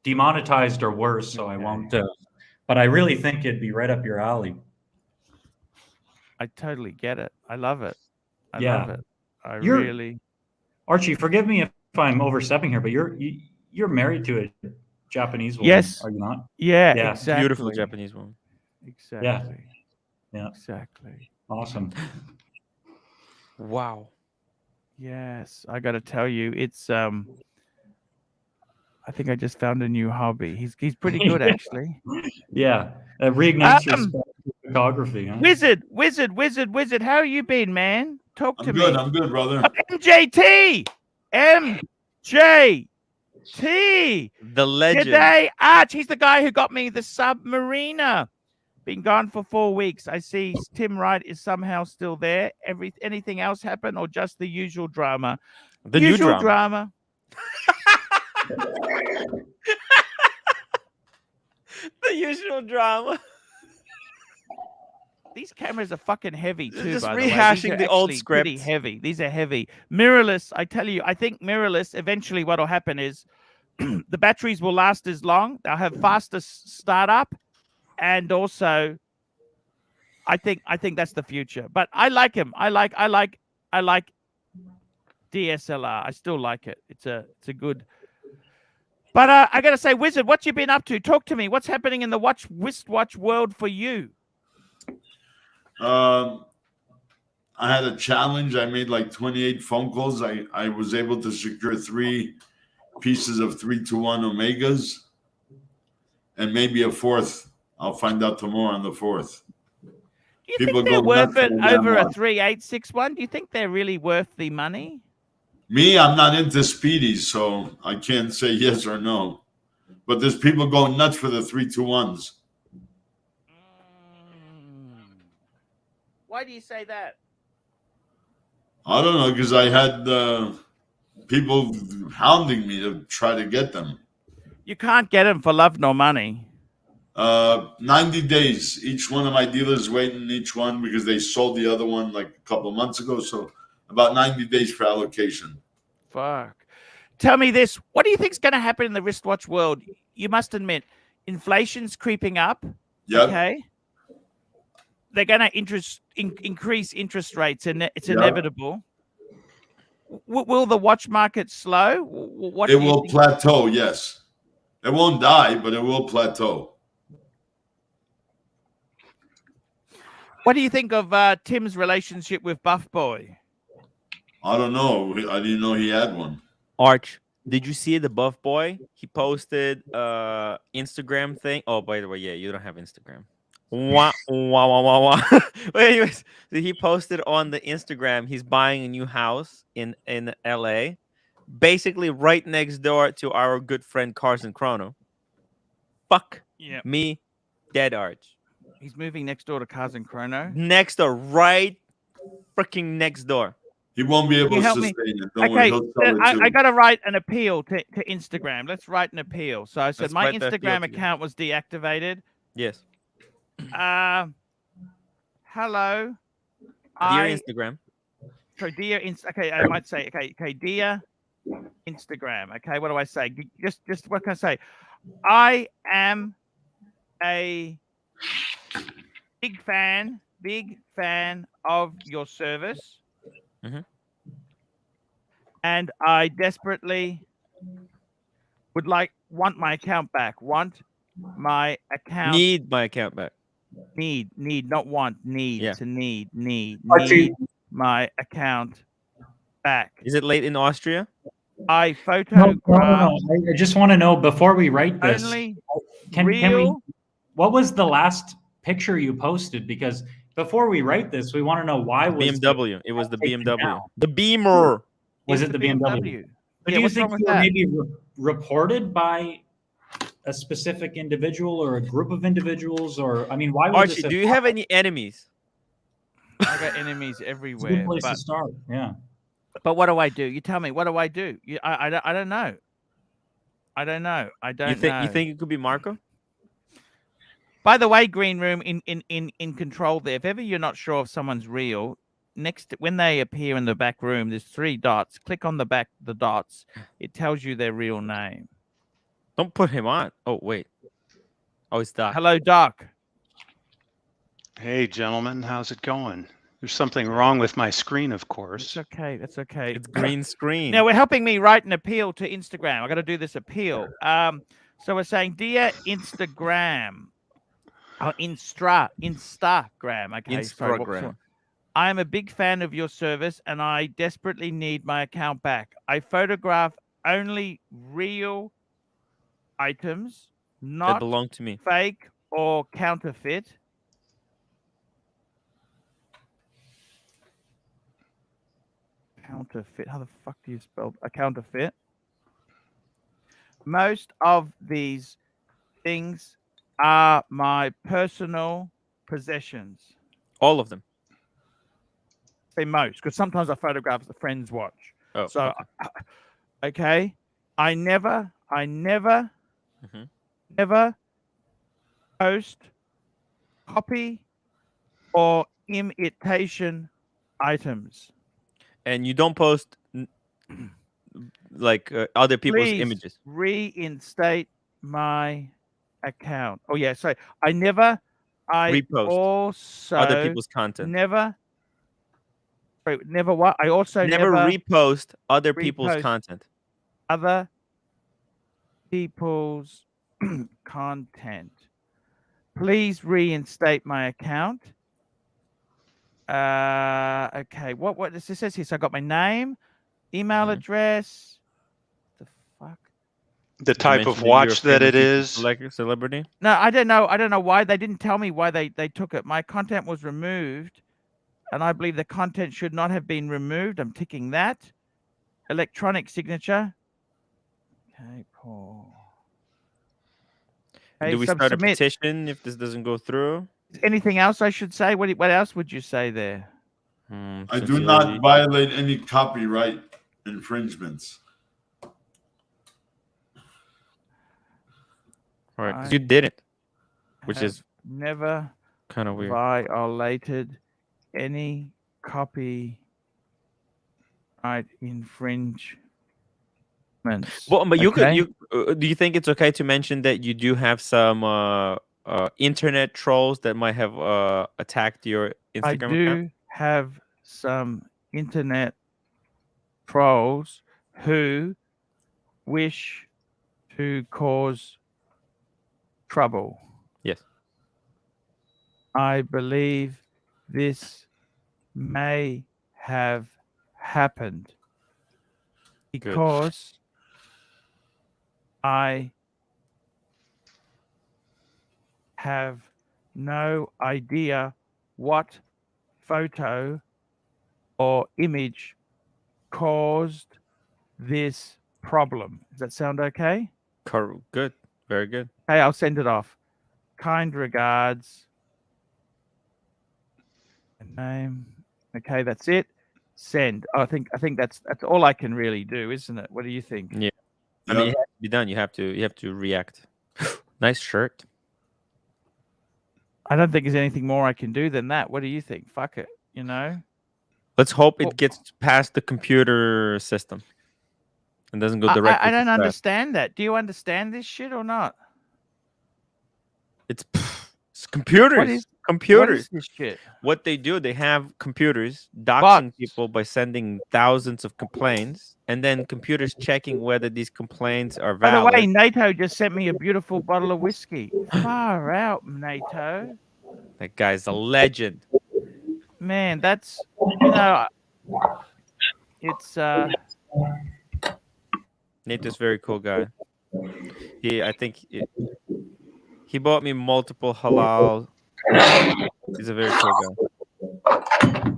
demonetized or worse, so I won't. But I really think it'd be right up your alley. I totally get it. I love it. I love it. Really. Archie, forgive me if I'm overstepping here, but you're married to a Japanese woman, yes. are you not? Yeah, exactly. Beautiful Japanese woman. Exactly. Yeah. Exactly. Awesome. Wow. Yes, I got to tell you, it's I think I just found a new hobby. He's pretty good actually. Yeah, reignites your photography. Huh? Wizard. How you been, man? Talk to me. I'm good, brother. MJT. The legend. G'day, Arch. He's the guy who got me the Submariner. Been gone for 4 weeks. I see Tim Wright is somehow still there. Anything else happen or just the usual drama? The usual drama. The usual drama. These cameras are fucking heavy too. Just by the way, rehashing the old actually pretty script. heavy. These are heavy. Mirrorless. I tell you, I think mirrorless. Eventually, what'll happen is the batteries will last as long. They'll have faster startup, and also, I think that's the future. But I like him. I like DSLR. I still like it. It's a good. But I gotta say, Wizard, what you been up to? Talk to me. What's happening in the wristwatch world for you? I had a challenge. I made like 28 phone calls. I was able to secure 3 pieces of 3-to-1 Omegas and maybe a 4th. I'll find out tomorrow on the 4th. Do you think they're worth it nuts for over a one. 3861? Do you think they're really worth the money? Me, I'm not into speedies, so I can't say yes or no. But there's people going nuts for the 3-to-1s. Why do you say that? I don't know, because I had people hounding me to try to get them. You can't get them for love nor money. 90 days. Each one of my dealers waiting each one because they sold the other one like a couple of months ago. So about 90 days for allocation. Fuck. Tell me this. What do you think's going to happen in the wristwatch world? You must admit, inflation's creeping up. Yep. Okay. They're going to increase interest rates, and it's inevitable. Will the watch market slow? It will plateau, yes. It won't die, but it will plateau. What do you think of Tim's relationship with Buff Boy? I don't know. I didn't know he had one. Arch, did you see the Buff Boy? He posted Instagram thing. Oh, by the way, yeah, you don't have Instagram. Wah, wah, wah, wah, wah. But anyways, he posted on the Instagram he's buying a new house in LA, basically right next door to our good friend Carson Chrono. Fuck me, dead Arch. He's moving next door to Carson Chrono. Next door, right freaking next door. He won't be able to sustain it. Don't worry, he'll sell it I got to write an appeal to Instagram. Let's write an appeal. So I said Let's my write the appeal Instagram to you. account was deactivated. Yes. Hello. Dear Instagram. So dear okay, I might say okay, dear Instagram. Okay, what do I say? Just what can I say? I am a big fan of your service. Mm-hmm. And I desperately would want my account back. Want my account. Need my account back. Need, not want. Need Yeah. to need Archie. my account back. Is it late in Austria? I No. photographed I just want to know before we write this. only Can we? real. What was the last picture you posted? Because before we write this, we want to know why was BMW. It was the taken BMW. down? The Beamer. Was It's it the BMW? But Yeah, do you what's think wrong with you were that? maybe reported by a specific individual or a group of individuals, or I mean, why was Archie, this? do you have any enemies? I got enemies It's a everywhere. good place to start. Yeah. But what do I do? You tell me. What do I do? I don't know. I don't know. I don't know. You think it could be Marco? By the way, Green Room in control there. If ever you're not sure if someone's real, when they appear in the back room, there's 3 dots. Click on the dots. It tells you their real name. Don't put him on. Oh, wait. Oh, it's Doc. Hello, Doc. Hey, gentlemen, how's it going? There's something wrong with my screen, of course. That's okay. That's okay. It's green screen. Now we're helping me write an appeal to Instagram. I got to do this appeal. So we're saying, dear Instagram, Instagram. Okay, sorry, Instagram. I am a big fan of your service, and I desperately need my account back. I photograph only real items, That not belong to me. fake or counterfeit. Counterfeit. How the fuck do you spell a counterfeit? Most of these things are my personal possessions. All of them. Say most, because sometimes I photograph the friend's watch. Oh, So, okay. I never Mhm. never post, copy, or imitation items. And you don't post like other people's Please images. reinstate my account. Oh yeah, so I never. I Repost also other people's content. never. Wait, never what? I also Never never repost other people's repost content. other people's content. Please reinstate my account. Okay. What this says here? So I got my name, email Mhm. address. The fuck? The Did you type mention of that you're a watch that famous it YouTube is. celebrity? No, I don't know. I don't know why they didn't tell me why they took it. My content was removed, and I believe the content should not have been removed. I'm ticking that. Electronic signature. Okay, Paul. And Okay, do we so start a submit. petition if this doesn't go through? Anything else I should say? What else would you say there? I do not violate any copyright infringements. Right, because you didn't, which is never kind of weird. Violated any copyright infringements. Well, but you Okay. could. Do you think it's okay to mention that you do have some internet trolls that might have attacked your I Instagram do account? have some internet trolls who wish to cause trouble. Yes. I believe this may have happened because I have no idea what photo or image caused this problem. Does that sound okay? Good. Very good. Hey, I'll send it off. Kind regards. Name. Okay, that's it. Send. Oh, I think that's all I can really do, isn't it? What do you think? Yeah. I mean, it has to be done. You have to react. Nice shirt. I don't think there's anything more I can do than that. What do you think? Fuck it. You know? Let's hope it gets past the computer system and doesn't go directly. I don't understand that. Do you understand this shit or not? It's computers. Computers. What is this shit? What they do, they have computers doxing people by sending thousands of complaints, and then computers checking whether these complaints are valid. By the way, NATO just sent me a beautiful bottle of whiskey. Far out, NATO. That guy's a legend. Man, that's it's NATO's very cool guy. He bought me multiple halal. He's a very cool guy.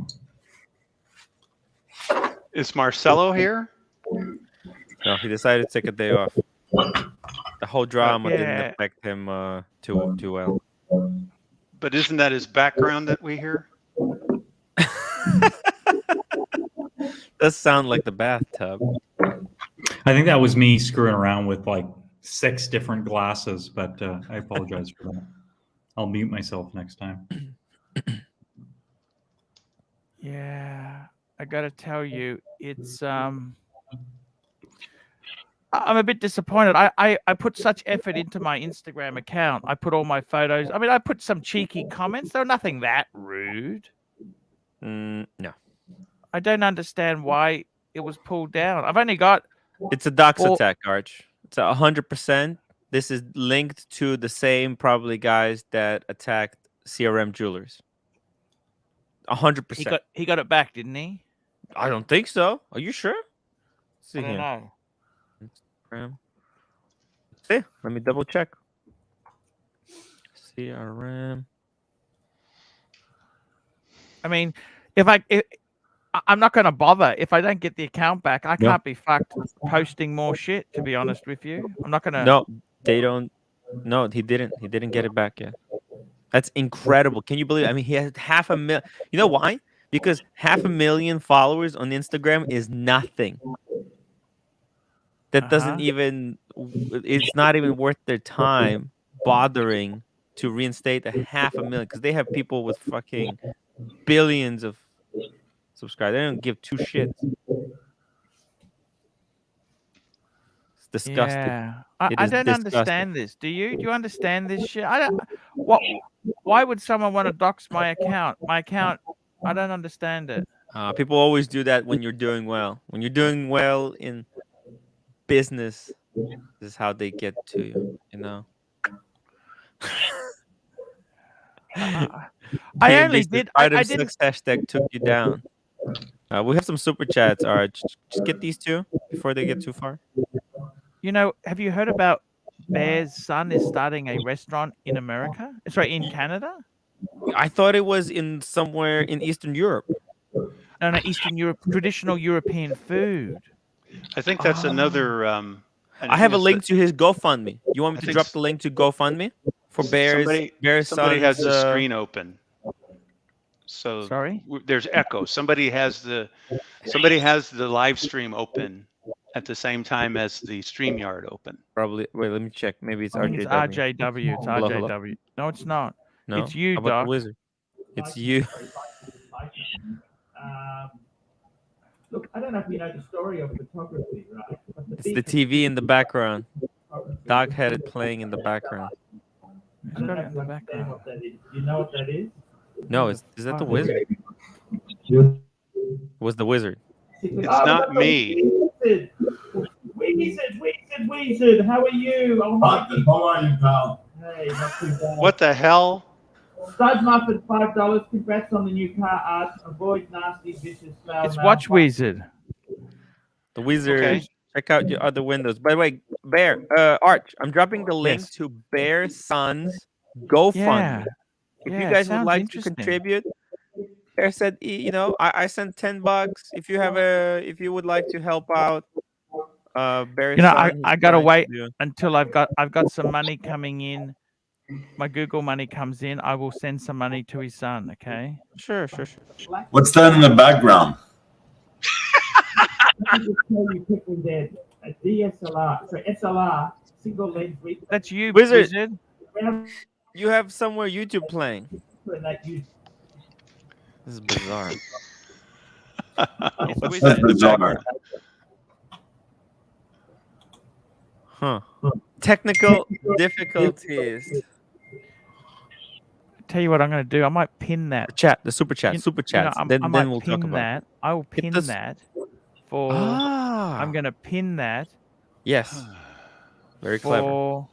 Is Marcelo here? No, he decided to take a day off. The whole drama didn't affect him too well. But isn't that his background that we hear? Does sound like the bathtub. I think that was me screwing around with like 6 different glasses, but I apologize for that. I'll mute myself next time. Yeah, I gotta tell you, it's I'm a bit disappointed. I put such effort into my Instagram account. I put all my photos. I mean, I put some cheeky comments. There were nothing that rude. No. I don't understand why it was pulled down. I've only got. It's a dox attack, Arch. It's 100%. This is linked to the same probably guys that attacked CRM Jewelers. 100%. He got it back, didn't he? I don't think so. Are you sure? Let's see I don't know. Instagram. See, let me double check. CRM. I mean, I'm not going to bother if I don't get the account back. I can't be fucked posting more shit. To be honest with you, I'm not going to. No, they don't. No, he didn't. He didn't get it back yet. That's incredible. Can you believe it? I mean, he has 500,000. You know why? Because 500,000 followers on Instagram is nothing. that doesn't even, it's not even worth their time bothering to reinstate a 500,000 because they have people with fucking billions of subscribers. They don't give two shits. It's disgusting. Yeah, I don't understand this. Do you? Do you understand this shit? I don't. What? Why would someone want to dox my account? My account. I don't understand it. People always do that when you're doing well. When you're doing well in business, this is how they get to you. You know. I only did. I didn't. Hashtag took you down. We have some super chats. All right, just get these two before they get too far. You know, have you heard about Bear's son is starting a restaurant in America? Sorry, in Canada? I thought it was in somewhere in Eastern Europe. No, Eastern Europe, traditional European food. I think that's another. I have a link to his GoFundMe. You want me to drop the link to GoFundMe for Bear's? Somebody has the screen open. So sorry, there's echo. Somebody has the live stream open at the same time as the StreamYard open. Probably. Wait, let me check. Maybe it's RJW. It's RJW. It's RJW. Hello. No, it's not. No, it's you, How about Doc. the wizard? It's you. Look, I don't know if you know the story of photography, right? It's the TV in the background. Doc had it playing in the background. It's got it in the background. You know what that is? No, is that the wizard? It was the wizard. It's not me. Wizard, how are you? How are you, pal? Hey, not too bad. What the hell? Stud Muffin, $5. Congrats on the new car art. Avoid nasty, vicious foul. It's Watch Wizard. The wizard. Okay. Check out your other windows. By the way, Bear, Arch, I'm dropping the link to Bear's son's GoFundMe. Yeah. If you guys would like to contribute, Bear said, you know, I sent $10. If you would like to help out, Bear's you know, son, I gotta wait until I've got some money coming in. My Google money comes in. I will send some money to his son. Okay. Sure. What's that in the background? A DSLR, so SLR, single lens. That's you, Wizard. You have somewhere YouTube playing. This is bizarre. That's bizarre. Huh. Technical difficulties. Tell you what I'm going to do. I might pin that the super chat. Then we'll talk about that. I will pin that for. I'm going to pin that. Yes. Very clever.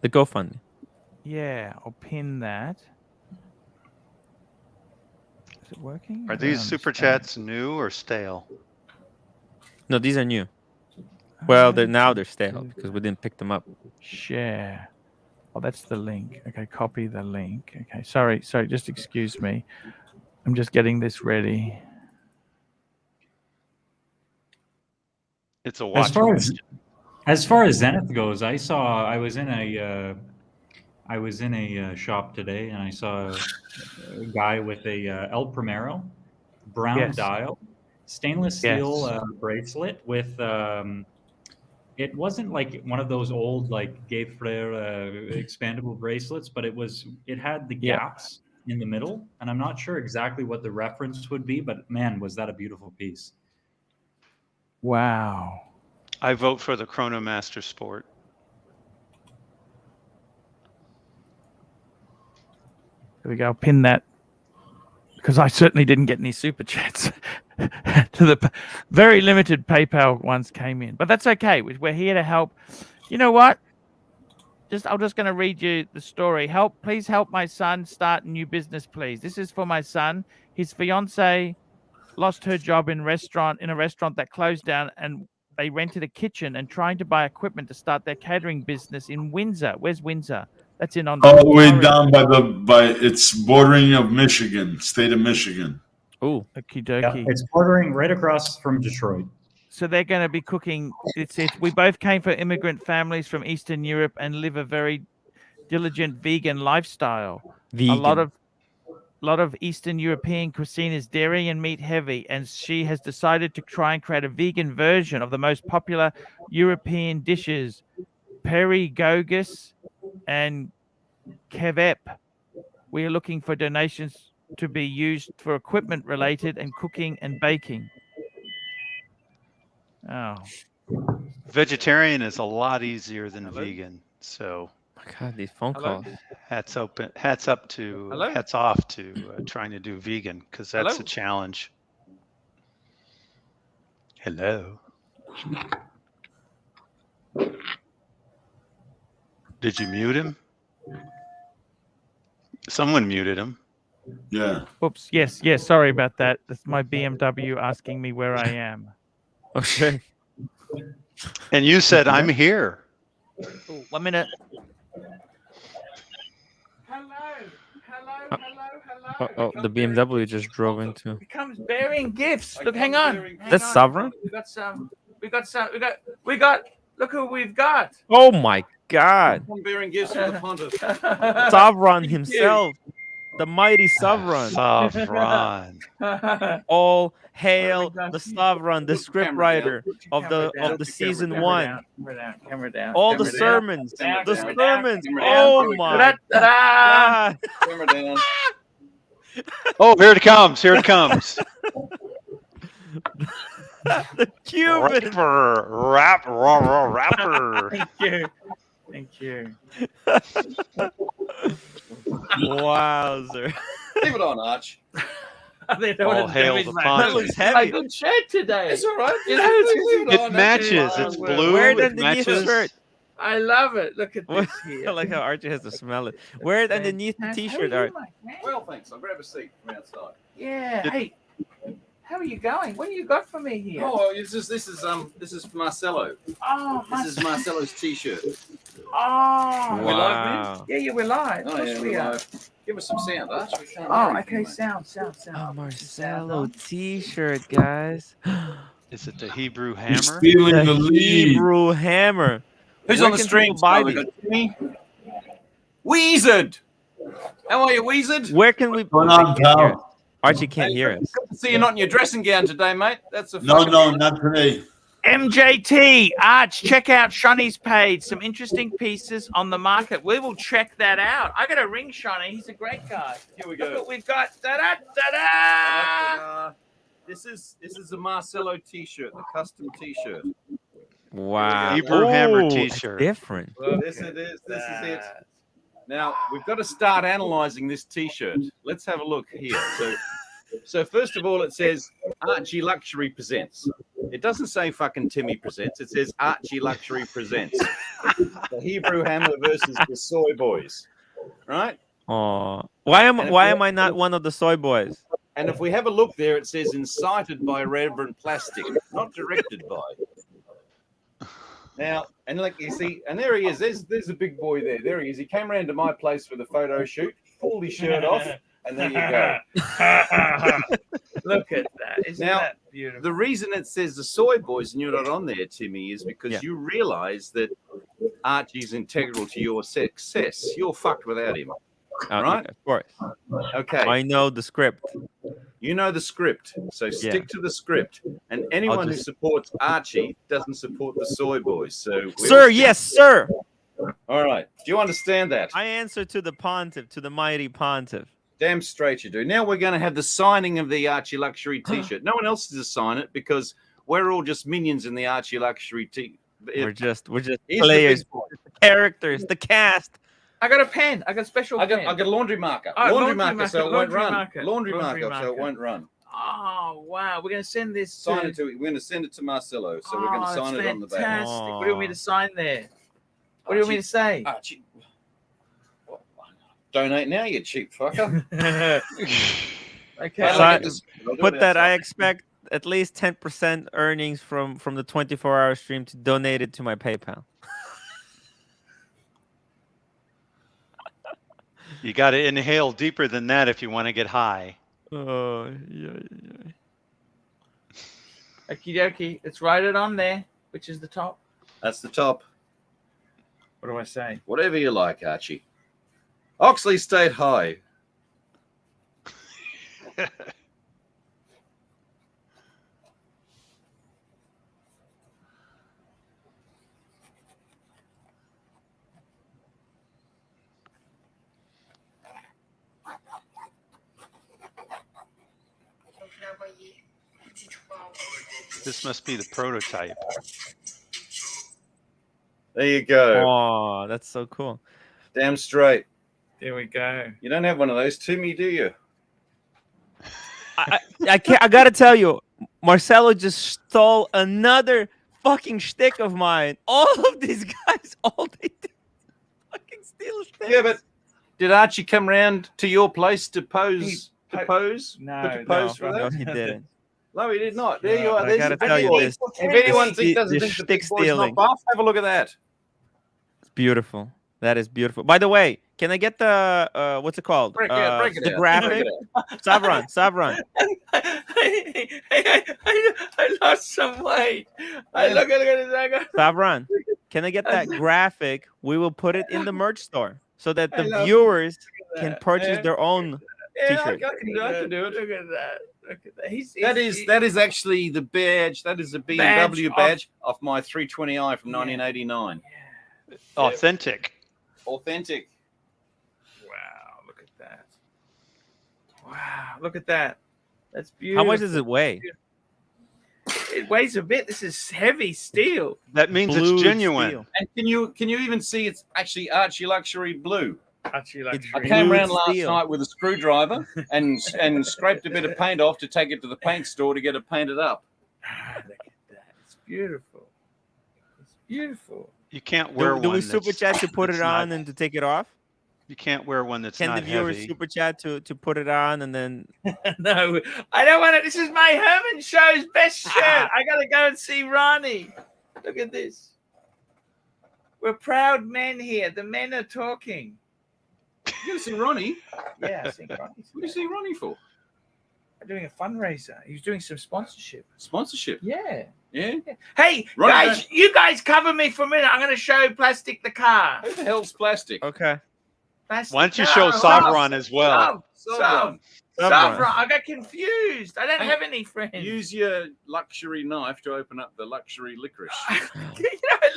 The GoFundMe. Yeah, I'll pin that. Is it working? Are these super chats new or stale? No, these are new. Well, they're stale because we didn't pick them up. Share. Oh, that's the link. Okay, copy the link. Okay, sorry. Just excuse me. I'm just getting this ready. It's a watch. As far as Zenith goes, I was in a shop today and I saw a guy with a El Primero brown dial, stainless steel bracelet with. It wasn't like one of those old like Gay Frere expandable bracelets, but it had the gaps in the middle, and I'm not sure exactly what the reference would be, but man, was that a beautiful piece. Wow. I vote for the Chronomaster Sport. There we go. I'll pin that because I certainly didn't get any super chats. To the very limited PayPal ones came in, but that's okay. We're here to help. You know what? I'm just going to read you the story. Please help my son start a new business, please. This is for my son. His fiance lost her job in a restaurant that closed down, and they rented a kitchen and trying to buy equipment to start their catering business in Windsor. Where's Windsor? That's in Ontario. All the way down by it's bordering of Michigan, state of Michigan. Oh, okie dokie. It's bordering right across from Detroit. So they're going to be cooking. We both came from immigrant families from Eastern Europe and live a very diligent vegan lifestyle. Vegan. lot of Eastern European cuisine is dairy and meat heavy, and she has decided to try and create a vegan version of the most popular European dishes, perigogus and kebab. We are looking for donations to be used for equipment related and cooking and baking. Oh. Vegetarian is a lot easier than vegan. So my God, these phone calls. Hats off to trying to do vegan, because that's a challenge. Hello. Did you mute him? Someone muted him. Yeah. Oops. Yes. Sorry about that. That's my BMW asking me where I am. Okay. And you said, I'm here. Ooh, 1 minute. Oh, the BMW just drove into. It comes bearing gifts. Look, hang on. That's Sovereign? We got some. Look who we've got. Oh my God. I'm bearing gifts from the pontiff. Sovereign himself. The mighty Sovereign. Sovereign. All hail the Sovereign, the scriptwriter of the season 1. Camera down. All the sermons. The sermons. Oh my God. Camera down. Oh, here it comes. Here it comes. The Cuban rapper. Thank you. Wowzer. Leave it on, Arch. All hail the That pontiff. looks heavy. Good shirt today. It's all right. It matches. It's blue. Wear it It underneath the matches. shirt. I love it. Look at this here. I like how Archie has to smell it. Wear it underneath the t-shirt, Art. Well, thanks. I'll grab a seat from outside. Yeah. Hey, how are you going? What do you got for me here? Oh, this is Marcelo. Oh, This is Marcelo's t-shirt. Oh. Wow. Yeah, we're live. Of Oh course yeah, we are. give us some sound, Arch. We can't Oh, hear okay. anything, mate. Sound. Oh, Marcelo t-shirt, guys. Is it the Hebrew He's hammer? stealing the lead. Hebrew hammer. Who's Where on the can stream? people buy We these? got Timmy. Weezard. How are you, Weezard? Where can we? Going on, pal? Archie can't hear us. Good to see you not in your dressing gown today, mate. That's a No, not today. MJT, Arch, check out Shawnee's page. Some interesting pieces on the market. We will check that out. I got to ring Shawnee. He's a great guy. Here we Look go. what we've got. Da-da. This is a Marcelo t-shirt, the custom t-shirt. Wow. Hebrew hammer Ooh, t-shirt. it's different. Well, this it is. This is it. Now we've got to start analyzing this t-shirt. Let's have a look here. So first of all, it says Archieluxury presents. It doesn't say fucking Timmy presents. It says Archieluxury presents. The Hebrew hammer versus the soy boys. Right? Oh, why am I not one of the soy boys? And if we have a look there, it says incited by Reverend Plastic, not directed by. Now, and like you see, and there he is. There's a big boy there. There he is. He came around to my place for the photo shoot, pulled his shirt off, and there you go. Look at that. Isn't Now, that beautiful? The reason it says the soy boys and you're not on there, Timmy, is because you realize that Archie's integral to your success. You're fucked without him. Right? Of course. Okay. I know the script. You know the script, so stick to the script. And anyone who just- supports Archie doesn't support the soy boys. So, Sir, yes, sir. All right. Do you understand that? I answer to the pontiff, to the mighty pontiff. Damn straight you do. Now we're going to have the signing of the Archieluxury t-shirt. No one else is to sign it because we're all just minions in the Archieluxury We're just He's the players, big boy. the characters, the cast. I got a pen. I got a special I pen. got a laundry marker. Oh, laundry marker, so it won't laundry run. marker, Laundry laundry marker, so it marker. won't run. Oh, wow. We're going to send this Sign it to. We're going to send it to Marcelo, so we're going to Oh, sign that's it on the back. fantastic. What do you want me to sign there? What do you want me to say? Archie, donate now, you cheap fucker. Okay. I'll Put do it that. I outside. expect at least 10% earnings from the 24-hour stream to donate it to my PayPal. You got to inhale deeper than that if you want to get high. Oh, yeah. Okie dokie. Let's write it on there. Which is the top? That's the top. What do I say? Whatever you like, Archie. Oxley State High. This must be the prototype. There you go. Oh, that's so cool. Damn straight. There we go. You don't have one of those to me, do you? I can't. I gotta tell you, Marcelo just stole another fucking shtick of mine. All of these guys, all they do is fucking steal shticks. Yeah, but did Archie come round to your place to pose? No, Put your pose for no, that? he didn't. No, he did not. There you are. I There's gotta the tell you boy. this. If anyone doesn't think the shtick big boy's stealing. not buff, have a look at that. It's beautiful. That is beautiful. By the way, can I get the what's it called? Break it the out. graphic. Savron. I lost some weight. Look at it. Savron, can I get that graphic? We will put it in the merch store so that I the love viewers that. can purchase their own t-shirt. I can do it. Look at that. Look at that. That is actually the badge. That is the BMW badge of my 320i from 1989. Authentic. Authentic. Wow, look at that. Wow, look at that. That's beautiful. How much does it weigh? It weighs a bit. This is heavy steel. That means Blue it's genuine. steel. And can you even see it's actually Archieluxury blue? Archieluxury. I came Blue around last steel. night with a screwdriver and scraped a bit of paint off to take it to the paint store to get it painted up. Look at that. It's beautiful. It's beautiful. You can't wear Do one. we super chat to put it on and to take it off? You can't wear one that's Can not the viewers heavy. super chat to put it on and then? No, I don't want it. This is my Herman Show's best shirt. I gotta go and see Ronnie. Look at this. We're proud men here. The men are talking. You gonna see Ronnie? Yeah, I think Ronnie's What do you see Ronnie for? doing a fundraiser. He's doing some sponsorship. Sponsorship. Yeah. Yeah. Hey, Ronnie, guys, you guys cover me for a minute. I'm going to show Plastic the car. Who the hell's plastic? Okay. Plastic. Why don't you show Savron as well? Savron. I got confused. I don't have any friends. Use your luxury knife to open up the luxury licorice. I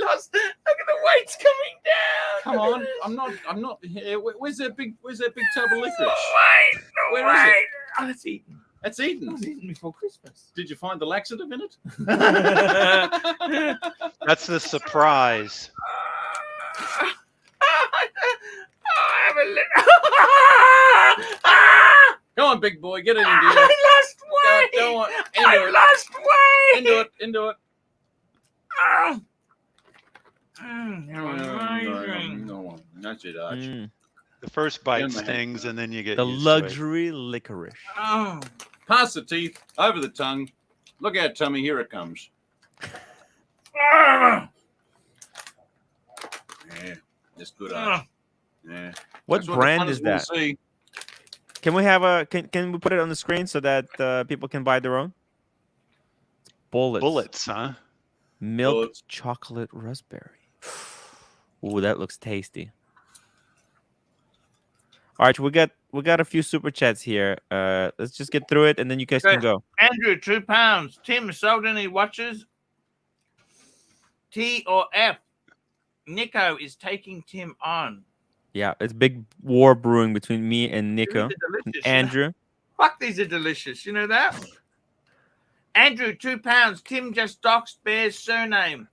lost. Look at the weights coming down. Come on, I'm not here. Where's that big tub of licorice? Where Where is it? Oh, it's eaten. That's It eaten. was eaten before Christmas. Did you find the laxative in it? That's the surprise. I have a Go on, big boy, get it into you. I lost weight. Go on, I lost weight. into it. No, that's it, Arch. The first bite Yeah, man. stings, and then you get The used to it. luxury licorice. Oh. Past the teeth, over the tongue. Look out, tummy, here it comes. Yeah, that's good, Arch. Yeah. What That's the brand punters is will that? see. Can we have a? Can we put it on the screen so that people can buy their own? Bullets. Bullets, huh? Milk Bullets. chocolate raspberry. Ooh, that looks tasty. Arch, we got a few super chats here. Let's just get through it, and then you guys can go. Andrew, £2. Tim, sold any watches? T or F? Nico is taking Tim on. Yeah, it's big war brewing between me and Nico. These are delicious. Andrew. Fuck, these are delicious. You know that? Andrew, £2. Tim just doxed Bear's surname.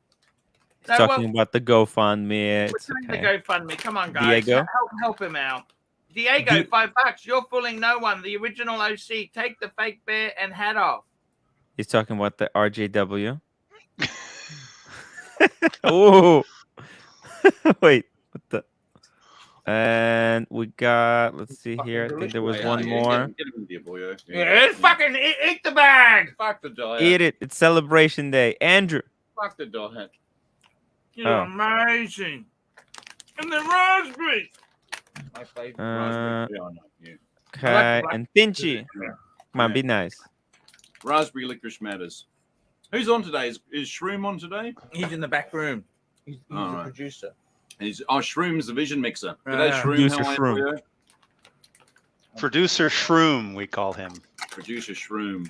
He's talking about the GoFundMe. What's It's the okay. GoFundMe? Come on, guys. Diego? Help him out. Diego, $5. You're fooling no one. The original OC. Take the fake bear and hat off. He's talking about the RJW. Oh, wait. What the? And we got. Let's see here. I think there was one more. Get him in there, boyo. Yeah, fucking eat the bag. Fuck the diet. Eat it. It's celebration day. Andrew. Fuck the diet. You're Oh. amazing. And the raspberry. My favorite raspberry. Yeah, I know. Yeah. Okay. And Pinchy. Come on, Yeah. be nice. Raspberry licorice matters. Who's on today? Is Shroom on today? He's in the back room. He's the right. producer. Shroom's the vision mixer. G'day, Yeah. Shroom. Producer How are Shroom. you? Producer Shroom, we call him. Producer Shroom.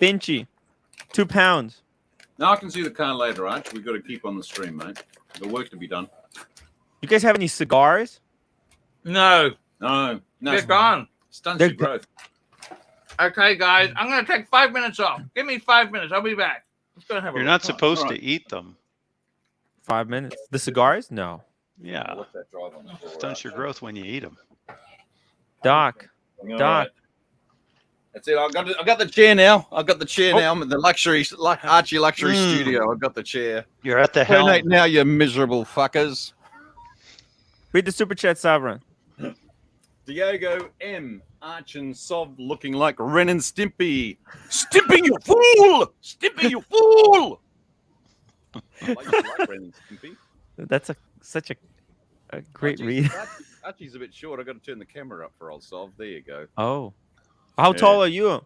Pinchy, 2 pounds. Now I can see the can later, Arch. We've got to keep on the stream, mate. The work to be done. You guys have any cigars? No. No. They're gone. Stunts They're your growth. Okay, guys. I'm going to take 5 minutes off. Give me 5 minutes. I'll be back. Let's go and have a You're look. not supposed All to right. eat them. 5 minutes. The cigars? No. Yeah. What's that drive on the floor, Stunts your growth when you eat them. Doc. All Doc. right. That's it. I got the chair now. I got the chair now. I'm at the Archieluxury studio. I got the chair. You're at the helm. Donate now, you miserable fuckers. Read the super chat, Sovereign. Diego M. Arch and Sov looking like Ren and Stimpy. Stimpy, you fool! Stimpy, you fool! I like Ren and Stimpy. That's such a great read. Archie's a bit short. I got to turn the camera up for old Sov. There you go. Oh. How tall are you?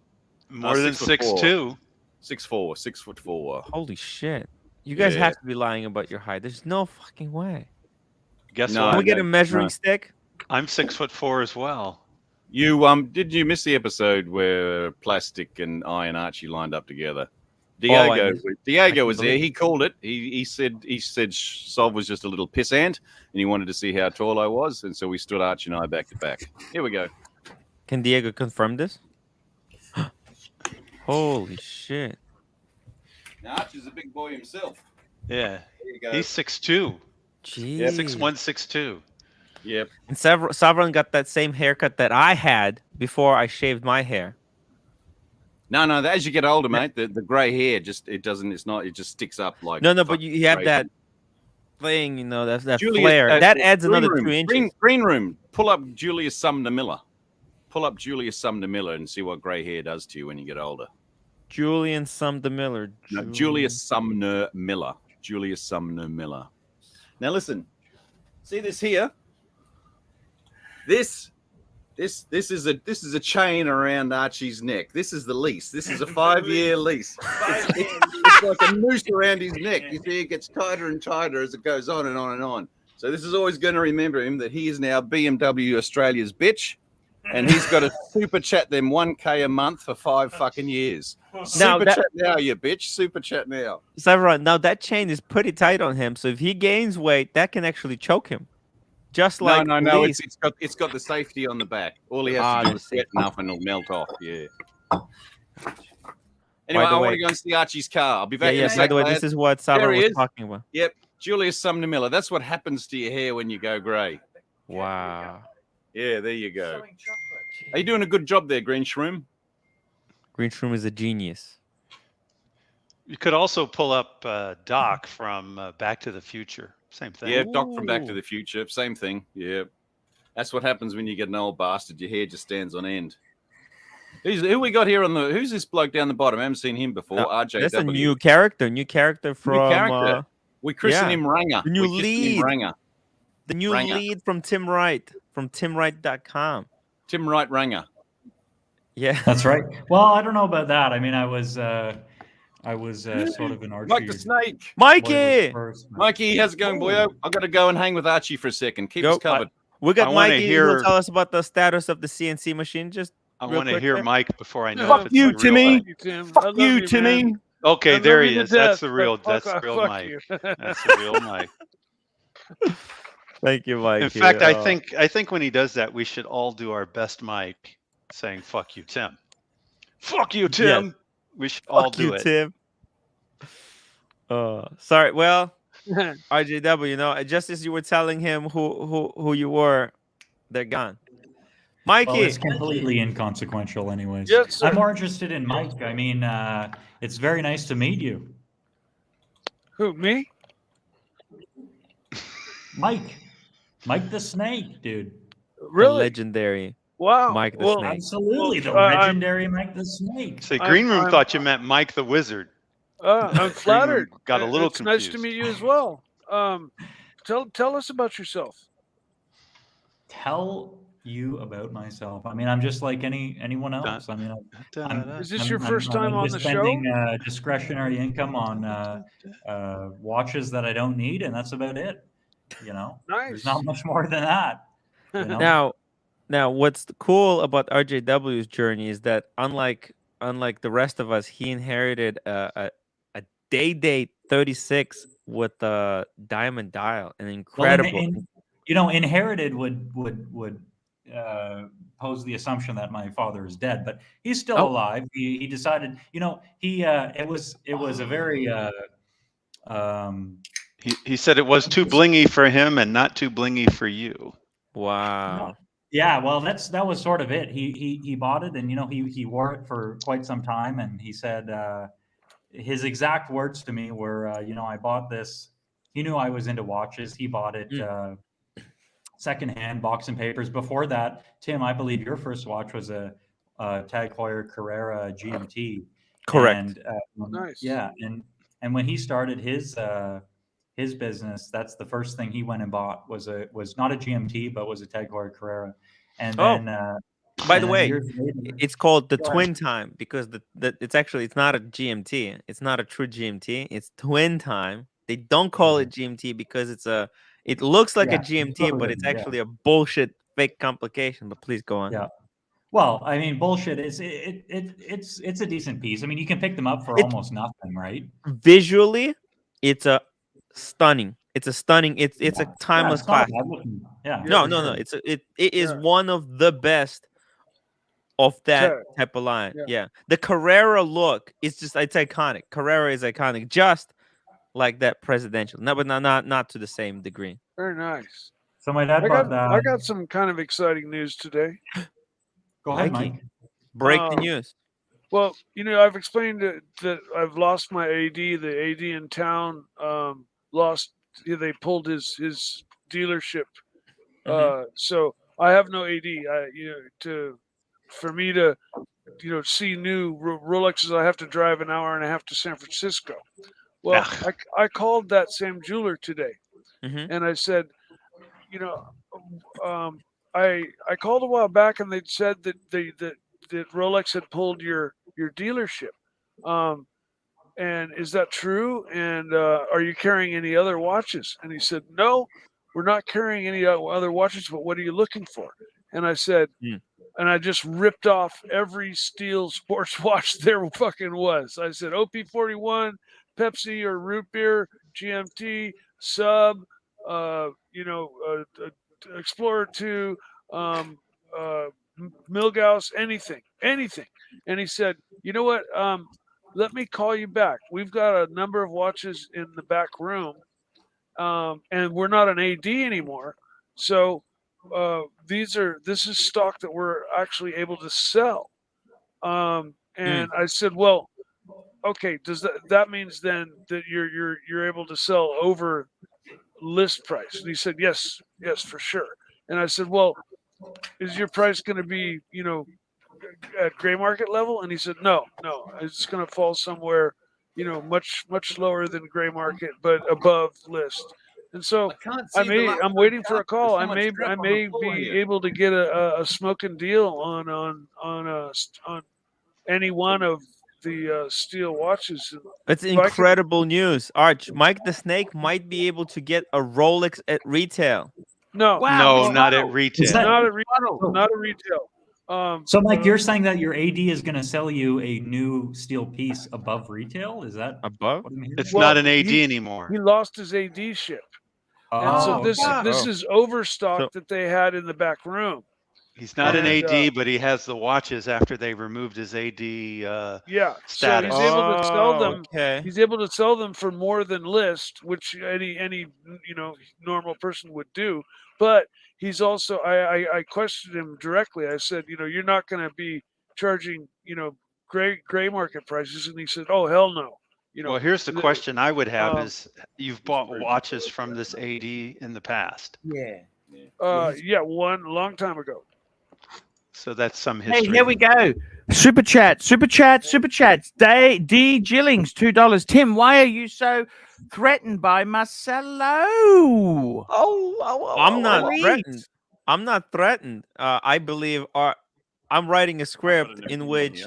More than 6'4". 6'2". 6'4". Holy shit. You guys Yeah. have to be lying about your height. There's no fucking way. Guess No, what? Can we get a no, measuring no. stick? I'm 6'4" as well. You did you miss the episode where Plastic and I and Archie lined up together? Diego, Diego was there. He called it. He said Sov was just a little pissant, and he wanted to see how tall I was, and so we stood Archie and I back to back. Here we go. Can Diego confirm this? Holy shit. Now Archie's a big boy himself. Yeah. There you go. He's 6'2". Jeez. 6'1", 6'2". Yep. And Sovereign got that same haircut that I had before I shaved my hair. No, as you get older, mate, the grey hair it just sticks up like. No, but you have crazy. that thing, you know, that Julius, flare. That adds green another room, 2 inches. Green room. Pull up Julius Sumner Miller. Pull up Julius Sumner Miller and see what grey hair does to you when you get older. Julian Sumner Miller. No, Julius Sumner Miller. Julius Sumner Miller. Now listen. See this here? This is a chain around Archie's neck. This is the lease. This is a 5-year lease. It's like a noose around his neck. You see, it gets tighter and tighter as it goes on and on and on. So this is always going to remember him that he is now BMW Australia's bitch, and he's got to super chat them 1K a month for 5 fucking years. Super chat now, you bitch. Super chat now. Severon, now that chain is pretty tight on him, so if he gains weight, that can actually choke him. Just like no. It's got the safety on the back. All he has to do is set enough and it'll melt off. Yeah. Anyway, I want to go and see Archie's car. I'll be back. Yeah. By the way, this is what Severon was talking about. Yep. Julius Sumner Miller. That's what happens to your hair when you go grey. Wow. Yeah, there you go. Are you doing a good job there, Green Shroom? Green Shroom is a genius. You could also pull up Doc from Back to the Future. Same thing. Yeah, Doc from Back to the Future. Same thing. Yeah. That's what happens when you get an old bastard. Your hair just stands on end. Who we got here on the? Who's this bloke down the bottom? I haven't seen him before. RJW. That's a new character. New character from. We christen him Ranger. The new lead. Ranger. The new lead from Tim Wright from TimWright.com. Tim Wright Ranger. Yeah, that's right. Well, I don't know about that. I mean, I was sort of an Archie. Mike the Snake. Mikey. Mikey, how's it going, boyo? I've got to go and hang with Archie for a second. Keep us covered. We got Mikey who will tell us about the status of the CNC machine. I want to hear Mike before I know. Fuck you, Timmy. Fuck you, Timmy. Okay, there he is. That's the real. That's the real Mike. That's the real Mike. Thank you, Mike. In fact, I think when he does that, we should all do our best Mike saying "Fuck you, Tim." Fuck you, Tim. Yes. We should all do it. Tim. Sorry. Well, RJW, you know, just as you were telling him who you were, they're gone. Mikey. Well, it's completely inconsequential, anyways. Yes, sir. I'm more interested in Mike. I mean, it's very nice to meet you. Who, me? Mike the Snake, dude. Really? The legendary. Wow. Mike the Snake. Absolutely, the legendary Mike the Snake. See, Green Room thought you meant Mike the Wizard. I'm flattered. Got a little it's confused. Nice to meet you as well. Tell us about yourself. Tell you about myself. I mean, I'm just like anyone else. I mean, is this your first time on the show? Spending discretionary income on watches that I don't need, and that's about it. You know, nice. There's not much more than that. You know? Now, Now, what's cool about RJW's journey is that unlike the rest of us, he inherited a day 36 with a diamond dial, an Well, incredible. inherited would pose the assumption that my father is dead, but he's still Oh. alive. He decided, it was a very He said it was too blingy for him and not too blingy for you. Wow. yeah. Well, that was sort of it. He bought it, and he wore it for quite some time, and he said his exact words to me were, I bought this. He knew I was into watches. He bought it secondhand, box and papers. Before that, Tim, I believe your first watch was a Tag Heuer Carrera GMT. Correct. And, Nice. Yeah, and when he started his business, that's the first thing he went and bought was not a GMT, but was a Tag Heuer Carrera. And then, by the way, years later, it's called the Go ahead. twin time because it's not a GMT. It's not a true GMT. It's twin time. They don't call it GMT because it looks like a GMT, but it's actually a bullshit fake complication. But please go on. Yeah. Well, I mean, bullshit is it's a decent piece. I mean, you can pick them up for almost nothing, right? Visually, it's stunning. It's a timeless classic. Yeah. No. It is one of the best of that type of line. Yeah. The Carrera look is it's iconic. Carrera is iconic, just like that presidential. No, but not to the same degree. Very nice. So my dad I got some kind of exciting news today. Go ahead, Mike. Break the news. Well, I've explained that I've lost my AD. The AD in town lost. They pulled his dealership. So I have no AD. For me to see new Rolexes, I have to drive an hour and a half to San Francisco. Well, I called that same jeweler today, and I said, I called a while back, and they'd said that that Rolex had pulled your dealership. And is that true? And are you carrying any other watches? And he said, no, we're not carrying any other watches, but what are you looking for? And I said, and I just ripped off every steel sports watch there fucking was. I said, OP41, Pepsi or root beer, GMT, Sub, Explorer 2, Milgauss, anything. And he said, you know what? Let me call you back. We've got a number of watches in the back room, and we're not an AD anymore. So this is stock that we're actually able to sell. And I said, well, okay, does that means then that you're able to sell over list price? And he said, yes, for sure. And I said, well, is your price going to be, at gray market level? And he said, no, it's going to fall somewhere, much lower than gray market, but above list. And so I'm waiting for a call. I may be able to get a smoking deal on any one of the steel watches. It's incredible news, Arch. Mike the Snake might be able to get a Rolex at retail. No, not at retail. Not at retail. So, Mike, you're saying that your AD is going to sell you a new steel piece above retail? Is that above? It's not an AD anymore. He lost his AD ship, and so this is overstock that they had in the back room. He's not an AD, but he has the watches after they removed his AD status. So he's able to sell them. Okay. He's able to sell them for more than list, which any normal person would do. But he's also I questioned him directly. I said, you're not going to be charging gray market prices, and he said, oh hell no. Well, here's the question I would have is you've bought watches from this AD in the past. One long time ago. So that's some history. Hey, here we go. Super chat. D Gillings, $2. Tim, why are you so threatened by Marcelo? I'm not threatened. I'm not threatened. I believe I'm writing a script in which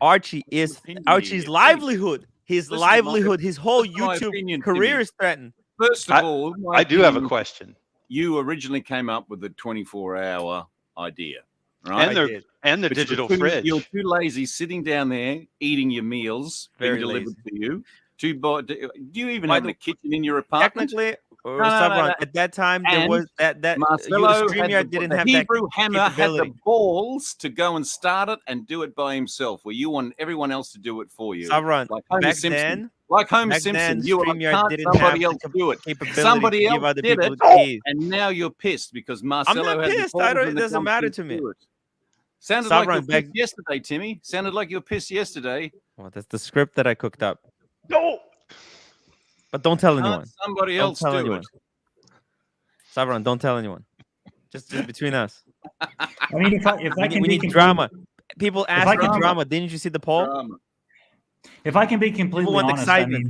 Archie's livelihood, his whole YouTube career is threatened. First of all, I do have a question. You originally came up with the 24-hour idea, right? And the But digital you're fridge. You're too lazy sitting down there eating your meals Very being delivered lazy. to you. Do you even By have the- a kitchen in your apartment? Technically, no. at that time there And was that Marcelo had StreamYard didn't the have Hebrew that Hammer had the capability. balls to go and start it and do it by himself, where you want everyone else to do it for you. Savron, Like Homer back Simpson. then, Like Homer back Simpson, then, you were like, StreamYard can't didn't somebody have else the do it? capability Somebody to else give other did people it, the keys. and now you're pissed because I'm Marcelo not had the pissed. balls It and the doesn't matter gumption to me. do it. Sounded like you Savron, were back. pissed yesterday, Timmy. Sounded like you were pissed yesterday. Well, that's the script that I cooked up. No. But don't tell Can't anyone. somebody Don't else tell do anyone. it? Savron, don't tell anyone. Just between us. I mean, if I can We be need drama. People I ask for can- drama. Didn't you see the poll? Drama. If I can be completely want honest, excitement.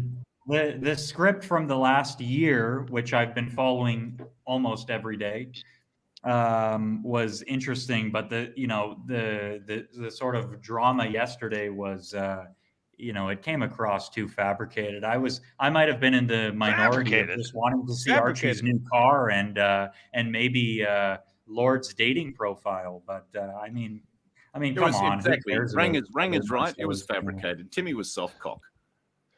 I mean, the script from the last year, which I've been following almost every day, was interesting. But the sort of drama yesterday was, it came across too fabricated. I might have been in the minority of just wanting to see Archie's new car and maybe Lord's dating profile. But I mean, It come was on. who exactly. cares about Ranger's right. It was Marcelo? fabricated. Timmy was soft cock.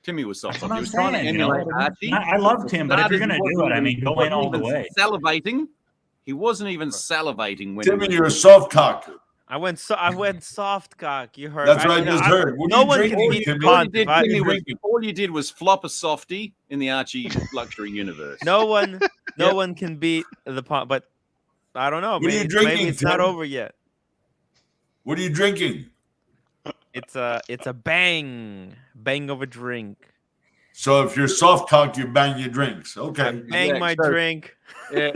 Timmy was soft That's cock. what He I'm was trying to saying, emulate I Archie. I love Tim, but if you're going to do it, I mean, go in all the way. Salivating. He wasn't even salivating when. Timmy, you're a soft cock. I went soft cock. You heard. That's what I just heard. What are No you one can drinking, beat the Timmy? punt. All you did was flop a softie in the Archie luxury universe. No one can beat the punt. But I don't know. What are you Maybe drinking, it's not Tim? over yet. What are you drinking? It's a bang of a drink. So if you're soft cock, you bang your drinks. Okay. Bang my drink. Yeah.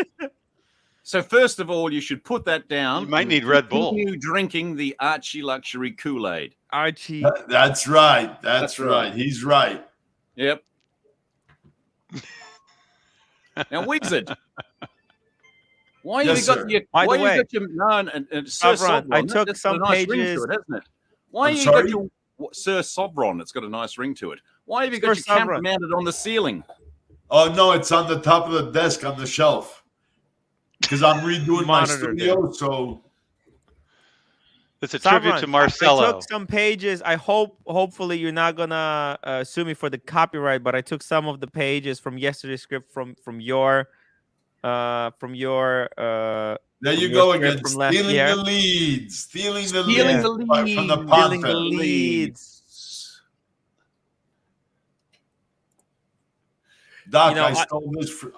So first of all, you should put that down. You might need Red Bull. Continue drinking the Archie luxury Kool-Aid. Archie. That's right. That's right. He's right. Yep. Now, Wizard. Why Yes, you sir. got your? By Why the you way, got your? No, and Sir Savron, I Sobron, took that's some got a nice ring pages- to it, hasn't it? Why I'm you sorry? got your Sir Sobron? It's got a nice ring to it. Why have you Sir got your camera Sobron. mounted on the ceiling? Oh no, it's on the top of the desk on the shelf. Because I'm redoing my Monitor studio, so It's a tribute Savron, to Marcelo. I took some pages. Hopefully you're not gonna sue me for the copyright, but I took some of the pages from yesterday's script from your there from you your go script again. from last Stealing year. the leads. Stealing the Stealing leads the from the leads. Stealing the Ponta. leads. Doc, You know,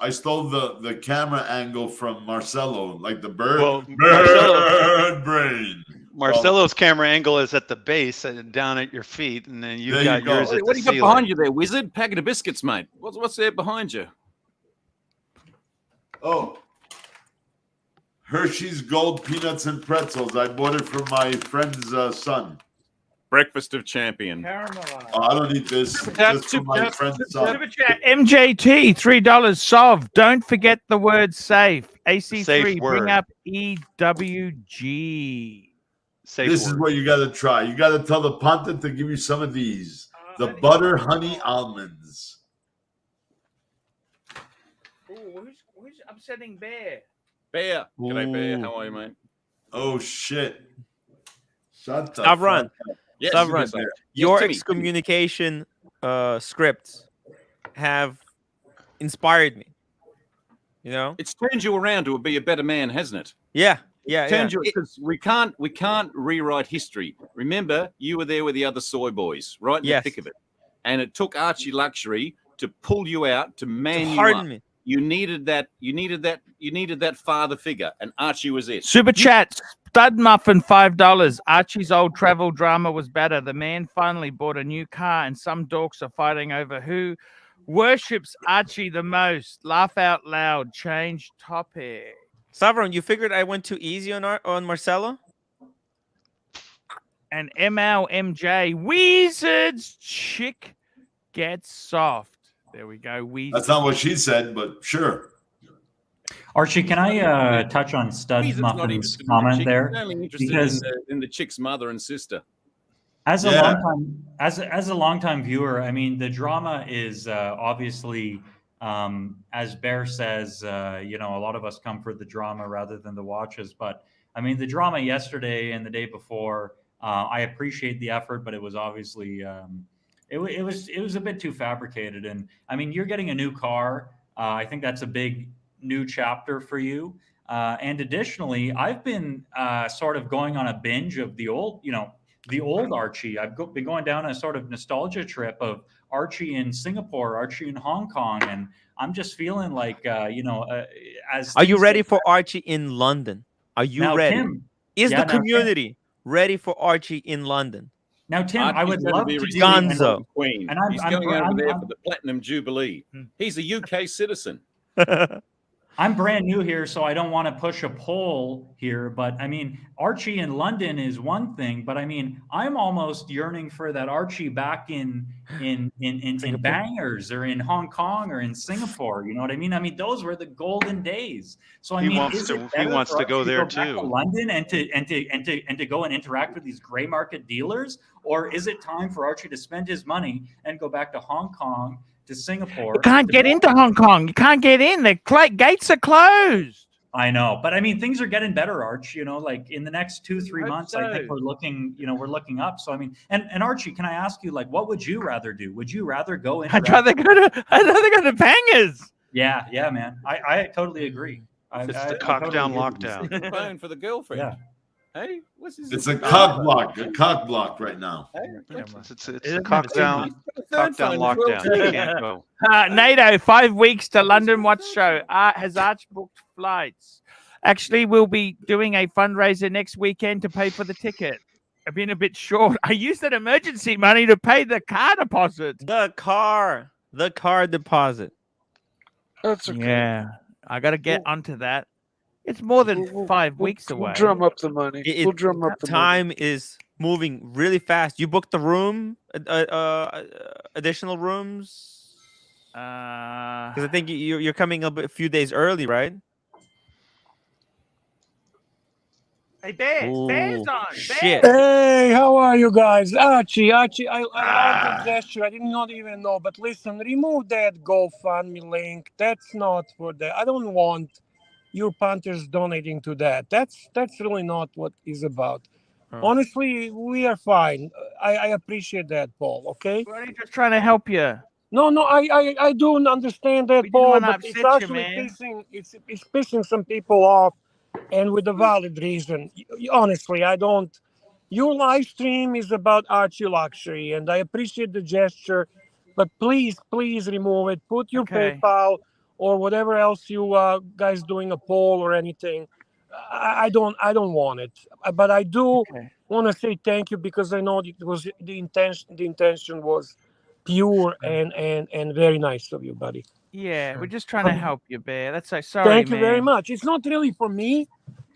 I stole the camera angle from Marcelo, like the bird, Well, bird brain. Marcelo's camera angle is at the base and down at your feet, and then you've There got you go. yours at What the do you got ceiling. behind you there, Wizard? Packet of biscuits, mate. What's there behind you? Oh, Hershey's Gold Peanuts and Pretzels. I bought it from my friend's son. Breakfast of champion. Caramelized. Oh, I don't eat this. Just from my friend's son. Super chat. MJT, $3. Sov. Don't forget the word safe. AC3, Safe bring word. up EWG. Safe This is word. what you got to try. You got to tell the Ponta to give you some of these. The butter honey almonds. Ooh, who's upsetting Bear? Bear. G'day, Bear. Ooh. How are you, mate? Oh shit! Shut the Savron, fuck up. Yes, Savron, yes, sir. your Timmy. excommunication scripts have inspired me. You know? It's turned you around to be a better man, hasn't it? Yeah. Turned you because we can't rewrite history. Remember, you were there with the other soy boys, right in Yes. the thick of it, and it took Archie Luxury to pull you out, to man you harden up. me. You needed that. You needed that father figure, and Archie was it. Super chat. Stud Muffin, $5. Archie's old travel drama was better. The man finally bought a new car, and some dorks are fighting over who worships Archie the most. Laugh out loud. Change topic. Savron, you figured I went too easy on Marcelo? And MLMJ, Wizards chick gets soft. There we go. Wizards. That's not what she said, but sure. Archie, can I touch on Stud Wizard's not Muffin's interested in the comment chick. there? He's only interested Because in the chick's mother and sister. as a Yeah. as a longtime viewer, I mean, the drama is obviously, as Bear says, a lot of us come for the drama rather than the watches. But I mean, the drama yesterday and the day before, I appreciate the effort, but it was obviously it was a bit too fabricated. And I mean, you're getting a new car. I think that's a big new chapter for you. And additionally, I've been sort of going on a binge of the old, the old Archie. I've been going down a sort of nostalgia trip of Archie in Singapore, Archie in Hong Kong, and I'm just feeling like, as Are you things ready get for Archie in London? Are you now, ready? Tim. Is Yeah, the now, Tim. community ready for Archie in London? Now, Tim, I Archie's would going to love be to do received by Gonzo. the Queen. And I'm- He's I'm- going over I'm- there I'm- for the Platinum Jubilee. He's a UK citizen. I'm brand new here, so I don't want to push a poll here. But I mean, Archie in London is one thing, but I mean, I'm almost yearning for that Archie back in Bangers or in Hong Kong or in Singapore. You know what I mean? I mean, those were the golden days. So I He mean, wants is to- it he better wants for to go Archie there back to too. London and to go and interact with these gray market dealers, or is it time for Archie to spend his money and go back to Hong Kong? To Singapore. You can't get into Hong Kong. You can't get in. The gates are closed. I know, but I mean, things are getting better, Arch. Like in the next 2-3 months, I think so. we're looking up. So I mean, and Archie, can I ask you, like, what would you rather do? Would you rather go I'd rather go to Bangers. Yeah, man. I totally agree. It's the cock down lockdown. Phone for the girlfriend. Yeah. Hey, what's his? It's a cock block right now. It's the cock down lockdown. You can't go. NATO, 5 weeks to London Watch Show. Has Arch booked flights? Actually, we'll be doing a fundraiser next weekend to pay for the ticket. I've been a bit short. I used that emergency money to pay the car deposit. The car deposit. That's okay. Yeah, I got to get onto that. It's more than 5 weeks away. We'll drum up the money. We'll drum up the Time money. is moving really fast. You booked the room, additional rooms, because I think you're coming a few days early, right? Hey, Bear's on. Bear. Shit. Hey, how are you guys? Archie, I love the gesture. I did not even know. But listen, remove that GoFundMe link. That's not for that. I don't want your punters donating to that. That's really not what it's about. Honestly, we are fine. I appreciate that, Paul. Okay. We're only just trying to help you. No, I do understand that, We didn't Paul. wanna But upset it's you, actually man. it's pissing some people off, and with a valid reason. Honestly, I don't. Your live stream is about Archieluxury, and I appreciate the gesture, but please remove it. Put your Okay. PayPal or whatever else you guys doing, a poll or anything. I don't want it, but I do want to say thank you, because I know it was the intention. The intention was pure and very nice of you, buddy. Yeah, we're just trying to help you, Bear. That's so sorry, Thank you very man. much. It's not really for me.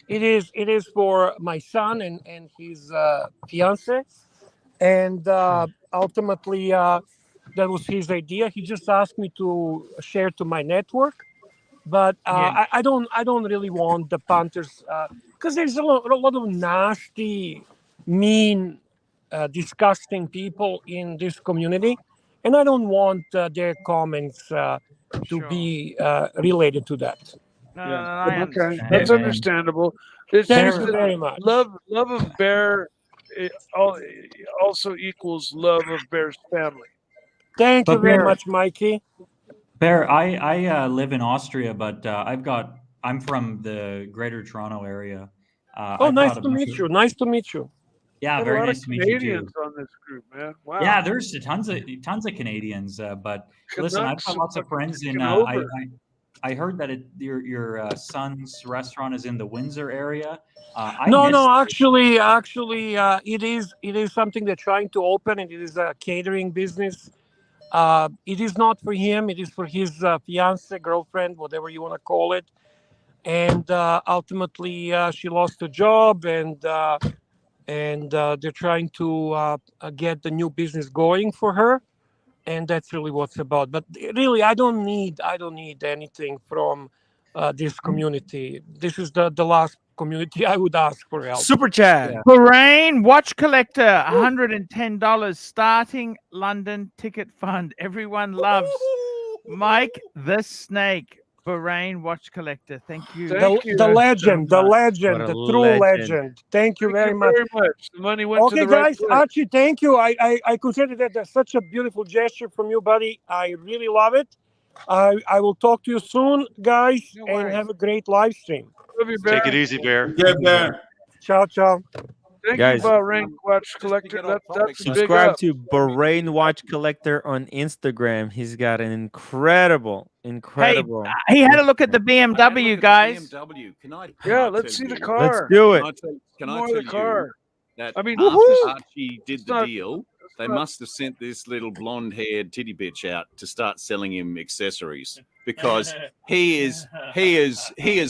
It is for my son and his fiance, and ultimately that was his idea. He just asked me to share to my network, but I don't really want the punters, because there's a lot of nasty, mean, disgusting people in this community, and I don't want their comments to be related to that. No, I Okay, understand. that's understandable. It's Thank just you that very much. love of Bear also equals love of Bear's family. Thank you But very Bear- much, Mikey. Bear, I live in Austria, but I'm from the Greater Toronto area. Oh, I've nice got a to bunch meet of- you. Nice to meet you. Yeah, Got a very lot nice of to meet you too. Canadians on this group, man. Wow. Yeah, there's tons of Canadians. But listen, I've Canucks got lots of fucking friends in. taking I over. I heard that your son's restaurant is in the Windsor area. No, actually, it is something they're trying to open, and it is a catering business. It is not for him. It is for his fiance, girlfriend, whatever you want to call it. And ultimately, she lost her job, and they're trying to get the new business going for her, and that's really what it's about. But really, I don't need anything from this community. This is the last community I would ask for help. Super chat. Yeah. Bahrain watch collector, $110 starting London ticket fund. Everyone loves Mike the Snake. Bahrain watch collector. Thank you. Thank you. The legend, the What legend, a the true legend. Thank you very much. The money went to Okay, the right guys, place. Archie, thank you. I consider that that's such a beautiful gesture from you, buddy. I really love it. I will talk to you soon, guys, and have a great live stream. Love you, Bear. Take it easy, Bear. Yeah, Bear. Ciao, ciao. Thank Guys, you, Bahrain Watch Collector. That's a big subscribe up. to Bahrain Watch Collector on Instagram. He's got an incredible. Hey, he had a look at the BMW, guys. BMW. Yeah, let's see the car. Let's do it. Can More I of tell the car. you that I mean, after woohoo! Archie did the deal, they must have sent this little blonde-haired titty bitch out to start selling him accessories because he is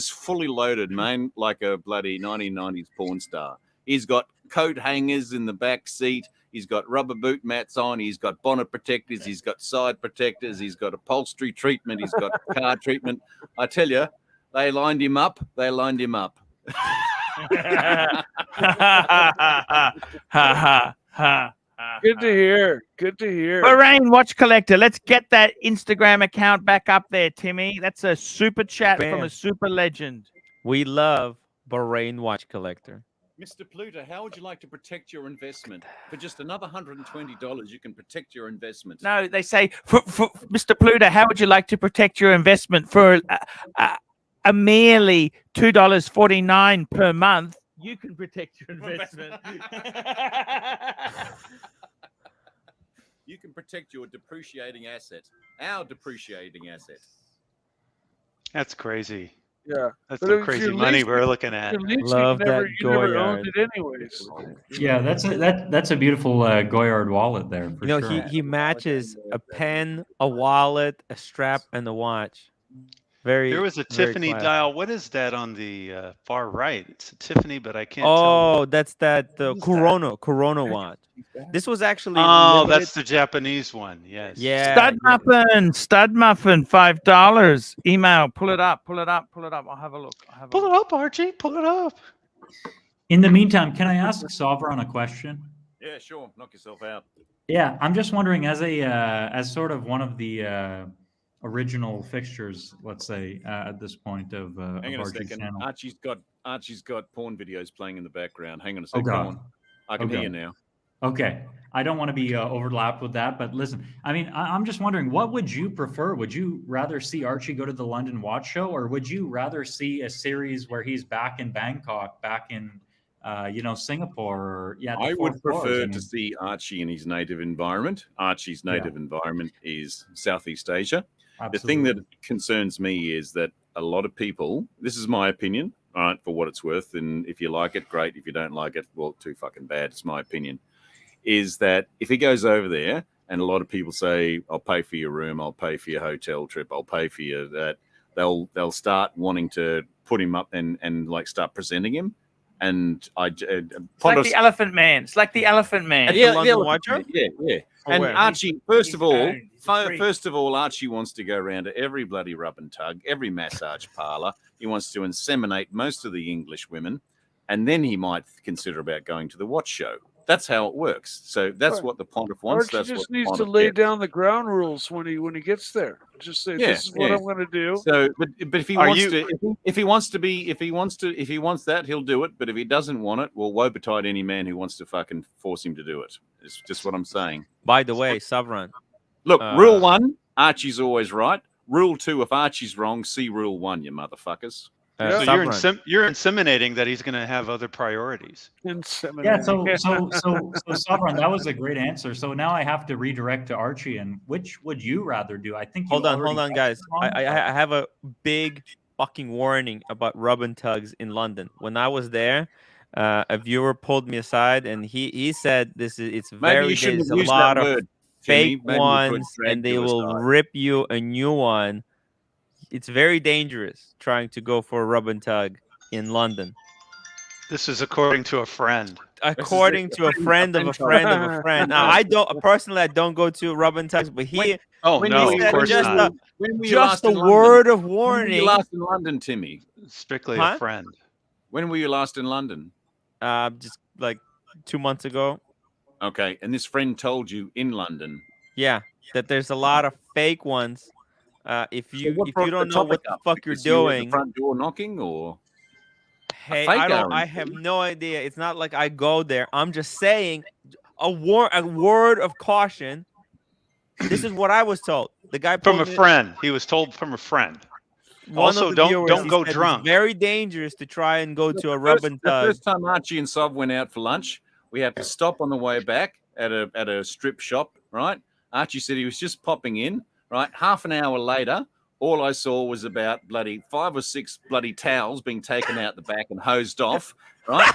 fully loaded, man, like a bloody 1990s porn star. He's got coat hangers in the back seat. He's got rubber boot mats on. He's got bonnet protectors. He's got side protectors. He's got upholstery treatment. He's got car treatment. I tell you, they lined him up. They lined him up. Good to hear. Good to hear. Bahrain watch collector. Let's get that Instagram account back up there, Timmy. That's a super chat from a super legend. We love Bahrain Watch Collector. Mr. Pluto, how would you like to protect your investment? For just another $120, you can protect your investment. No, they say, for Mr. Pluto, how would you like to protect your investment for a merely $2.49 per month? You can protect your investment. You can protect your depreciating asset, our depreciating asset. That's crazy. Yeah, That's but some if crazy you're money leasing- we're looking at. if you're leasing, Love you never, that you never Goyard. owned it anyways. Yeah, that's a beautiful Goyard wallet there. For You know, sure. he matches a pen, a wallet, a strap, and a watch. Very. There was a very Tiffany classy. dial. What is that on the far right? It's a Tiffany, but I can't tell. Oh, that's that Corona watch. This was actually. Oh, limited- that's the Japanese one. Yes. Yeah. Stud muffin, $5. Email, pull it up. I'll have a look. Pull it up, Archie. Pull it up. In the meantime, can I ask Sovereign a question? Yeah, sure. Knock yourself out. Yeah, I'm just wondering, as sort of one of the original fixtures, let's say, at this point of Hang on a Archie's second. channel. Archie's got porn videos playing in the background. Hang on a Oh, second. God. Go on. I can hear you now. Okay. I don't want to be overlapped with that, but listen, I mean, I'm just wondering, what would you prefer? Would you rather see Archie go to the London Watch Show, or would you rather see a series where he's back in Bangkok, back in, Singapore? Or, yeah, I would prefer to see Archie in his native environment. Archie's native environment is Southeast Asia. The thing that concerns me is that a lot of people, this is my opinion, all right, for what it's worth, and if you like it, great. If you don't like it, well, too fucking bad. It's my opinion. Is that if he goes over there and a lot of people say, I'll pay for your room, I'll pay for your hotel trip, I'll pay for your that, they'll start wanting to put him up and like start presenting him. And It's like the Elephant Man. It's like the Elephant Man. Yeah, Oh, And where? Archie, first of all, stoned. He's Archie wants to go around to every bloody rub and tug, every massage parlor. He wants to inseminate most of the English women, and then he might consider about going to the watch show. That's how it works. So that's Right. what the Pontiff wants. Archie That's just what the needs to Pontiff lay gets. down the ground rules when he gets there. Just say, this is what I'm going to do. So, but if he wants to, if he wants to be, if he wants that, he'll do it. But if he doesn't want it, well, woe betide any man who wants to fucking force him to do it. It's just what I'm saying. By the way, Sovereign. Look, rule 1, Archie's always right. Rule 2, if Archie's wrong, see rule 1, you motherfuckers. So you're inseminating that he's going to have other priorities. Yeah, so Sovereign, that was a great answer. So now I have to redirect to Archie. And which would you rather do? I think. Hold on, guys. I have a big fucking warning about rub and tugs in London. When I was there, a viewer pulled me aside and he said it's very there's a lot of fake ones and they will rip you a new one. It's very dangerous trying to go for a rub and tug in London. This is according to a friend. According to a friend of a friend of a friend. Now, I don't go to rub and tugs, but he. Oh no, of course not. Just a word of warning. When were you last in London, Timmy? Strictly a friend. When were you last in London? Just like 2 months ago. Okay, and this friend told you in London. Yeah, that there's a lot of fake ones. If So you what if brought you the don't know what topic the up? fuck you're Because you were at the doing, front door knocking, or hey, fake I have no idea. It's not like I go there. I'm just saying a word of caution. This is what I was told. The guy From a pulled me. friend. He was told from a friend. One Also, of the viewers, don't he go said drunk. It's very dangerous to try and go to a rub and the tug. first time Archie and Sov went out for lunch, we had to stop on the way back at a strip shop, right? Archie said he was just popping in, right? Half an hour later, all I saw was about bloody 5 or 6 bloody towels being taken out the back and hosed off, right?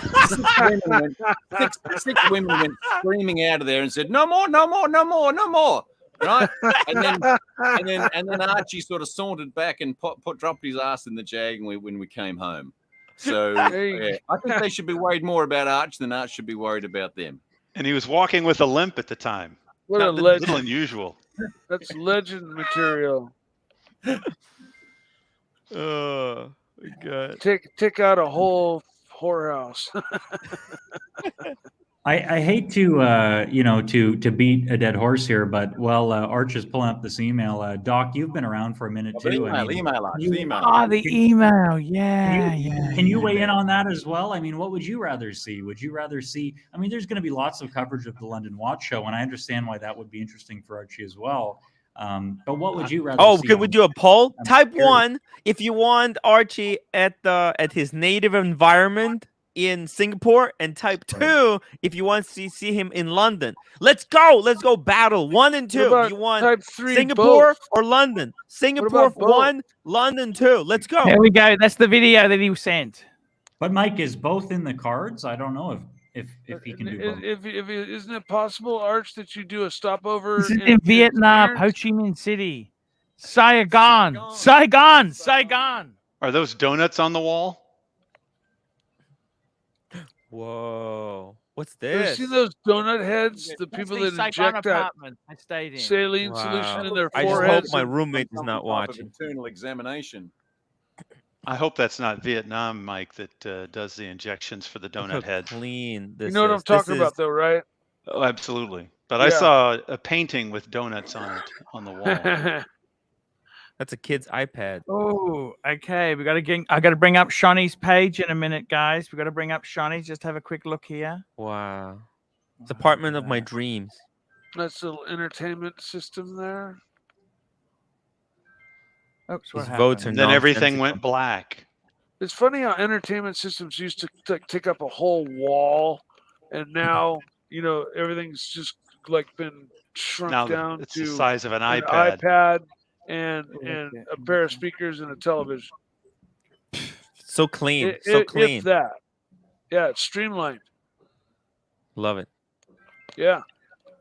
Six women went screaming out of there and said, "No more, no more, no more, no more." Right, and then Archie sort of sauntered back and dropped his ass in the jag when we came home. So yeah, I think they should be worried more about Arch than Arch should be worried about them. And he was walking with a limp at the time. What a little legend. unusual. That's legend material. Oh my God. Take out a whole whorehouse. I hate to to beat a dead horse here, but while Arch is pulling up this email, Doc, you've been around for a minute too. Email, Arch, the email. Oh, the email. Yeah, Can you weigh in on that as well? I mean, what would you rather see? Would you rather see? I mean, there's going to be lots of coverage of the London Watch Show, and I understand why that would be interesting for Archie as well. But what would you rather? Oh, see can we on- do a poll? I'm Type curious. 1 if you want Archie at his native environment in Singapore, and type 2 if you want to see him in London. Let's go battle 1 and 2. about You want type 3 Singapore both? or London? Singapore about both? 1, London 2. Let's go. There we go. That's the video that he sent. But Mike, is both in the cards? I don't know if he can do both. If isn't it possible, Arch, that you do a stopover This is in Vietnam, Ho Chi Minh City, Saigon. Are those donuts on the wall? Whoa. What's You this? see those donut heads? The people the that Saigon inject that apartment I stayed in. saline solution in their I just hope foreheads. my and- roommate is not Some type of watching. internal examination. I hope that's not Vietnam, Mike, that does the injections for the Look donut how head. clean this You know what I'm is. talking This about, is- though, right? Oh, absolutely. But I Yeah. saw a painting with donuts on it on the wall. That's a kid's iPad. Oh, okay. I got to bring up Shawnee's page in a minute, guys. We got to bring up Shawnee's. Just have a quick look here. Wow. It's apartment of my dreams. That's a little entertainment system there. Oops, what These happened? votes are And then everything nonsensical. went black. It's funny how entertainment systems used to take up a whole wall, and now everything's just like been shrunk Now down it's to the size of an an iPad. iPad and a pair of speakers and a television. So clean. If So clean. that. Yeah, it's streamlined. Love it. Yeah.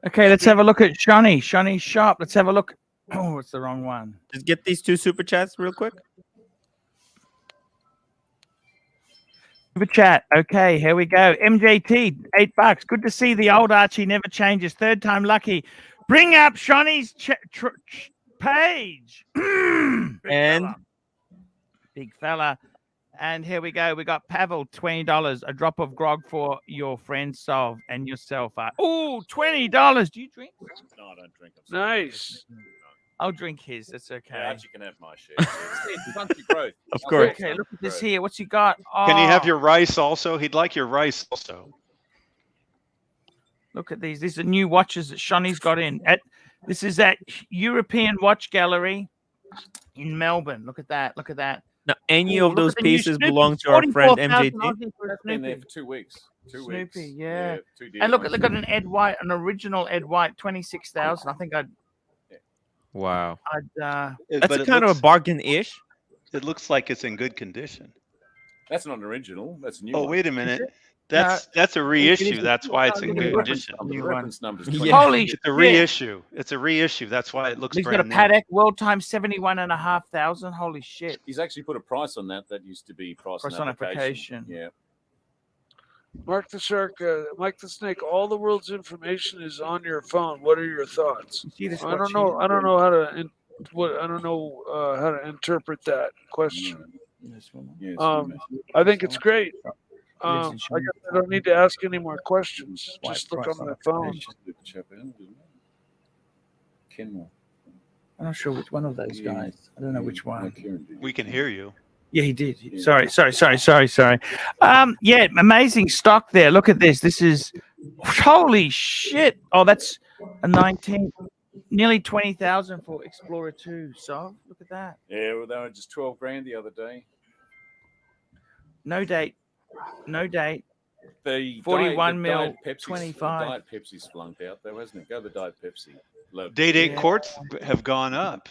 Okay, let's have a look at Shawnee's shop. Let's have a look. Oh, it's the wrong one. Just get these 2 super chats real quick. Super chat. Okay, here we go. MJT, $8. Good to see the old Archie never changes. Third time lucky. Bring up Shawnee's page. Big fella. And here we go. We got Pavel, $20. A drop of grog for your friend Sol and yourself. Oh, $20. Do you drink? No, I don't drink. Nice. I'll drink his. That's okay. Yeah, Archie can have my share. It's country growth. Of course. Okay, look at this here. What's he got? Can you have Oh, your rice also? He'd like your rice also. Look at these. These are new watches that Shawnee's got in. This is at European Watch Gallery in Melbourne. Look at that. Look at that. Now, any Ooh, of look those at the new pieces Snoopy, belong to our friend 44,000 MJT. Aussie for a I've been there Snoopy. for 2 weeks. 2 Snoopy, weeks. yeah. 2 deals. And look, they got an Ed White, an original Ed White, 26,000. I think Wow. I'd That's But a it kind of a looks- bargain-ish. It looks like it's in good condition. That's not an original. That's a new Oh, one. wait a minute. That's a reissue. That's why it's in good condition. The reference number's Yeah. 20. Holy It's shit. a reissue. It's a reissue. That's why it looks He's got a brand new. Patek World Time 71,500. Holy shit. He's actually put a price on that. That used to be price on application. Yeah. Mark the Shark, Mike the Snake, all the world's information is on your phone. What are your thoughts? See this I watch don't know. here? I don't know how to how to interpret that question. This one. Yes, I think it's great. Lives I in guess Shanghai. I don't need to ask any more questions. White Just look price on my on phone. application. Kenmore. I'm not sure which one of those guys. I don't know which one. We can hear you. Yeah, he did. Sorry. Yeah, amazing stock there. Look at this. This is holy shit. Oh, that's a 19, nearly 20,000 for Explorer 2. So look at that. Yeah, well, they were just 12 grand the other day. No date. The 41 mil, Diet Pepsi's, 25. Diet Pepsi's flunked out though, hasn't it? Go the Diet Pepsi. Day date courts have gone up.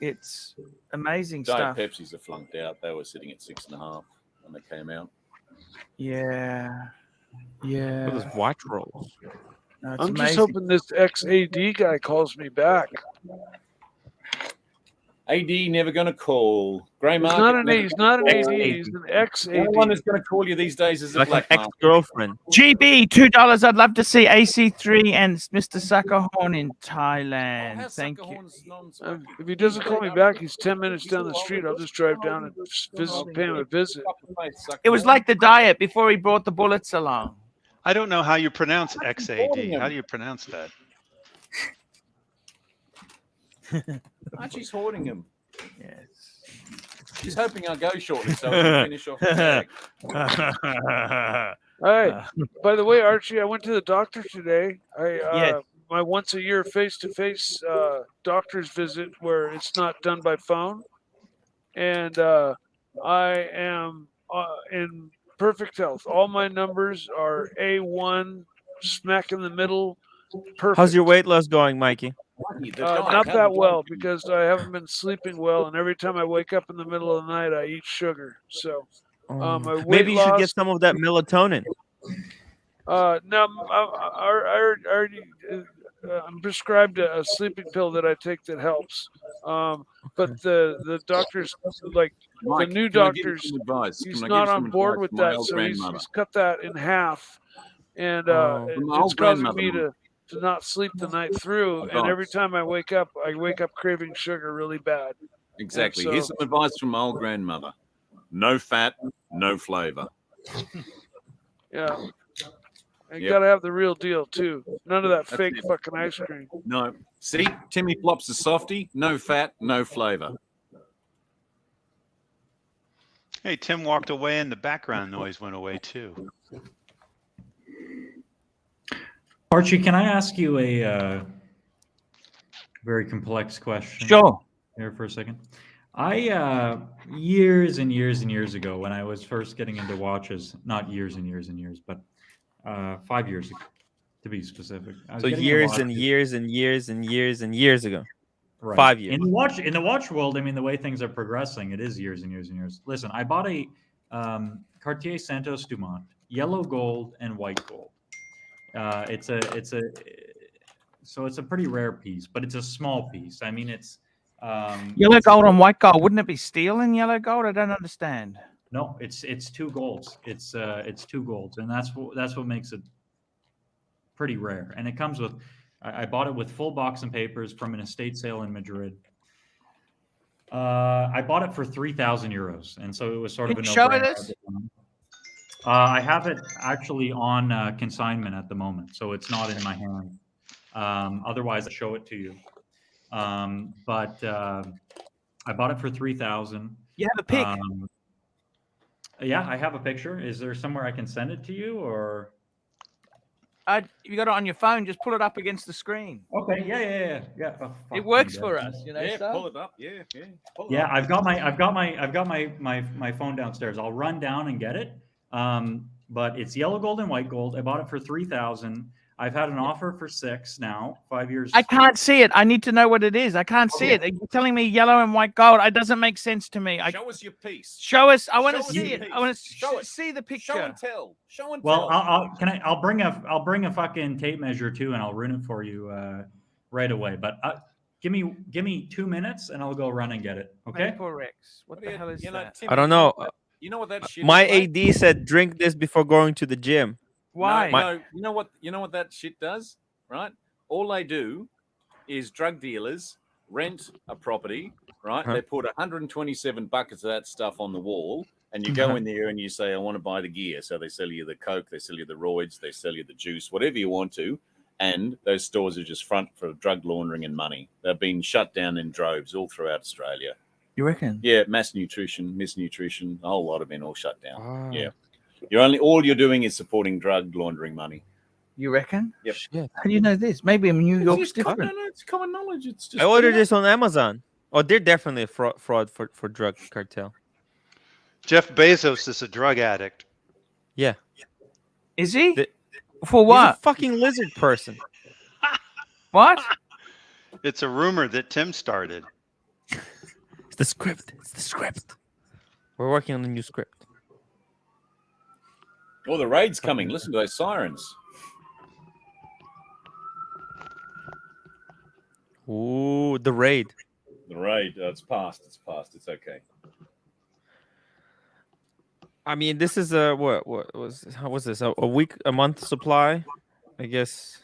It's amazing Diet stuff. Pepsi's are flunked out. They were sitting at 6.5 when they came out. Yeah. Look at those watch rolls. No, it's I'm just amazing. hoping this XAD guy calls me back. AD never going to call. Grey He's market. not an never he's gonna not an call. AD. He's an The XAD. only one that's going to call you these days is a Like an black market. ex-girlfriend. GB, $2. I'd love to see AC3 and Mr. Suckerhorn in Thailand. Thank you. If he doesn't call me back, he's 10 minutes down the street. I'll just drive down and pay him a visit. It was like the diet before he brought the bullets along. I don't know how you pronounce XAD. How do you pronounce that? Archie's hoarding him. Yes. She's hoping I'll go shortly so we can finish off the bag. Hey, by the way, Archie, I went to the doctor today. My once a year face-to-face doctor's visit where it's not done by phone, and I am in perfect health. All my numbers are A1, smack in the middle. Perfect. How's your weight loss going, Mikey? Not that well because I haven't been sleeping well, and every time I wake up in the middle of the night, I eat sugar. So, my weight Maybe you should loss, get some of that melatonin. no, I'm prescribed a sleeping pill that I take that helps. But the doctors, like Mike, the new can I give you doctors, some advice? he's Can I give not you some on board advice with from my that, old so he's grandmother? cut that in half, and From my it's old causing grandmother, me to not sleep the night through. And every Advice. time I wake up craving sugar really bad. Exactly. So- Here's some advice from my old grandmother. No fat, no flavor. Yeah. And you Yep. gotta have the real deal too. None of that That's fake it. fucking ice cream. No. See, Timmy Flops a softie. No fat, no flavor. Hey, Tim walked away and the background noise went away too. Archie, can I ask you a very complex question? Sure. Here for a second. I years and years and years ago, when I was first getting into watches, not years and years and years, but 5 years ago, to be specific. I was So getting into years and watches. years and years and years and years ago. Right. 5 years. In the watch world, I mean, the way things are progressing, it is years and years and years. Listen, I bought a Cartier Santos Dumont, yellow gold and white gold. It's a pretty rare piece, but it's a small piece. I mean, it's Yellow gold and white gold. Wouldn't it be steel and yellow gold? I don't understand. no, it's two golds. It's two golds, and that's what makes it pretty rare. And it comes with. I bought it with full box and papers from an estate sale in Madrid. I bought it for 3,000 euros, and so it was sort of a Can you show no-brainer. us? I have it actually on consignment at the moment, so it's not in my hand. Otherwise, I'll show it to you. But I bought it for 3,000. You have a pic. Yeah, I have a picture. Is there somewhere I can send it to you, or? You got it on your phone. Just pull it up against the screen. Okay. Yeah. Oh, It works fuck, for yeah. us, you know. Yeah, so? pull it up. Yeah. Pull it Yeah, up. I've got my phone downstairs. I'll run down and get it. But it's yellow gold and white gold. I bought it for 3,000. I've had an offer for 6 now, 5 years. I can't see it. I need to know what it is. I can't see it. You're telling me yellow and white gold. It doesn't make sense to me. Show us your piece. Show us. I want to Show us see your it. piece. I want to Show it. see the picture. Show and tell. Show and Well, tell. I'll bring a fucking tape measure too, and I'll run it for you right away. But give me 2 minutes, and I'll go run and get it. Okay. Maple-Rex. What the hell is that? Timmy, I don't know. You know what that shit My is, mate? AD said drink this before going to the gym. Why? No, you know what that shit does, right? All they do is drug dealers rent a property, right? Huh. They put 127 buckets of that stuff on the wall, and you go in there and you say, I want to buy the gear. So they sell you the Coke, they sell you the roids, they sell you the juice, whatever you want to. and those stores are just front for drug laundering and money. They've been shut down in droves all throughout Australia. You reckon? Yeah, mass nutrition, misnutrition, a whole lot have been all shut down. Ah. Yeah, all you're doing is supporting drug laundering money. You reckon? Yep. Shit. How do you know this? Maybe in New York's It's different. no, it's common knowledge. It's just I ordered this on Amazon. Oh, they're definitely a fraud for drug cartel. Jeff Bezos is a drug addict. Yeah. Is he? The- For He's a what? fucking lizard person. What? It's a rumor that Tim started. It's the script. It's the script. We're working on the new script. Oh, the raid's coming. Listen to those sirens. Ooh, the raid. The raid. It's past. It's past. It's okay. I mean, this is a how was this? A month supply, I guess.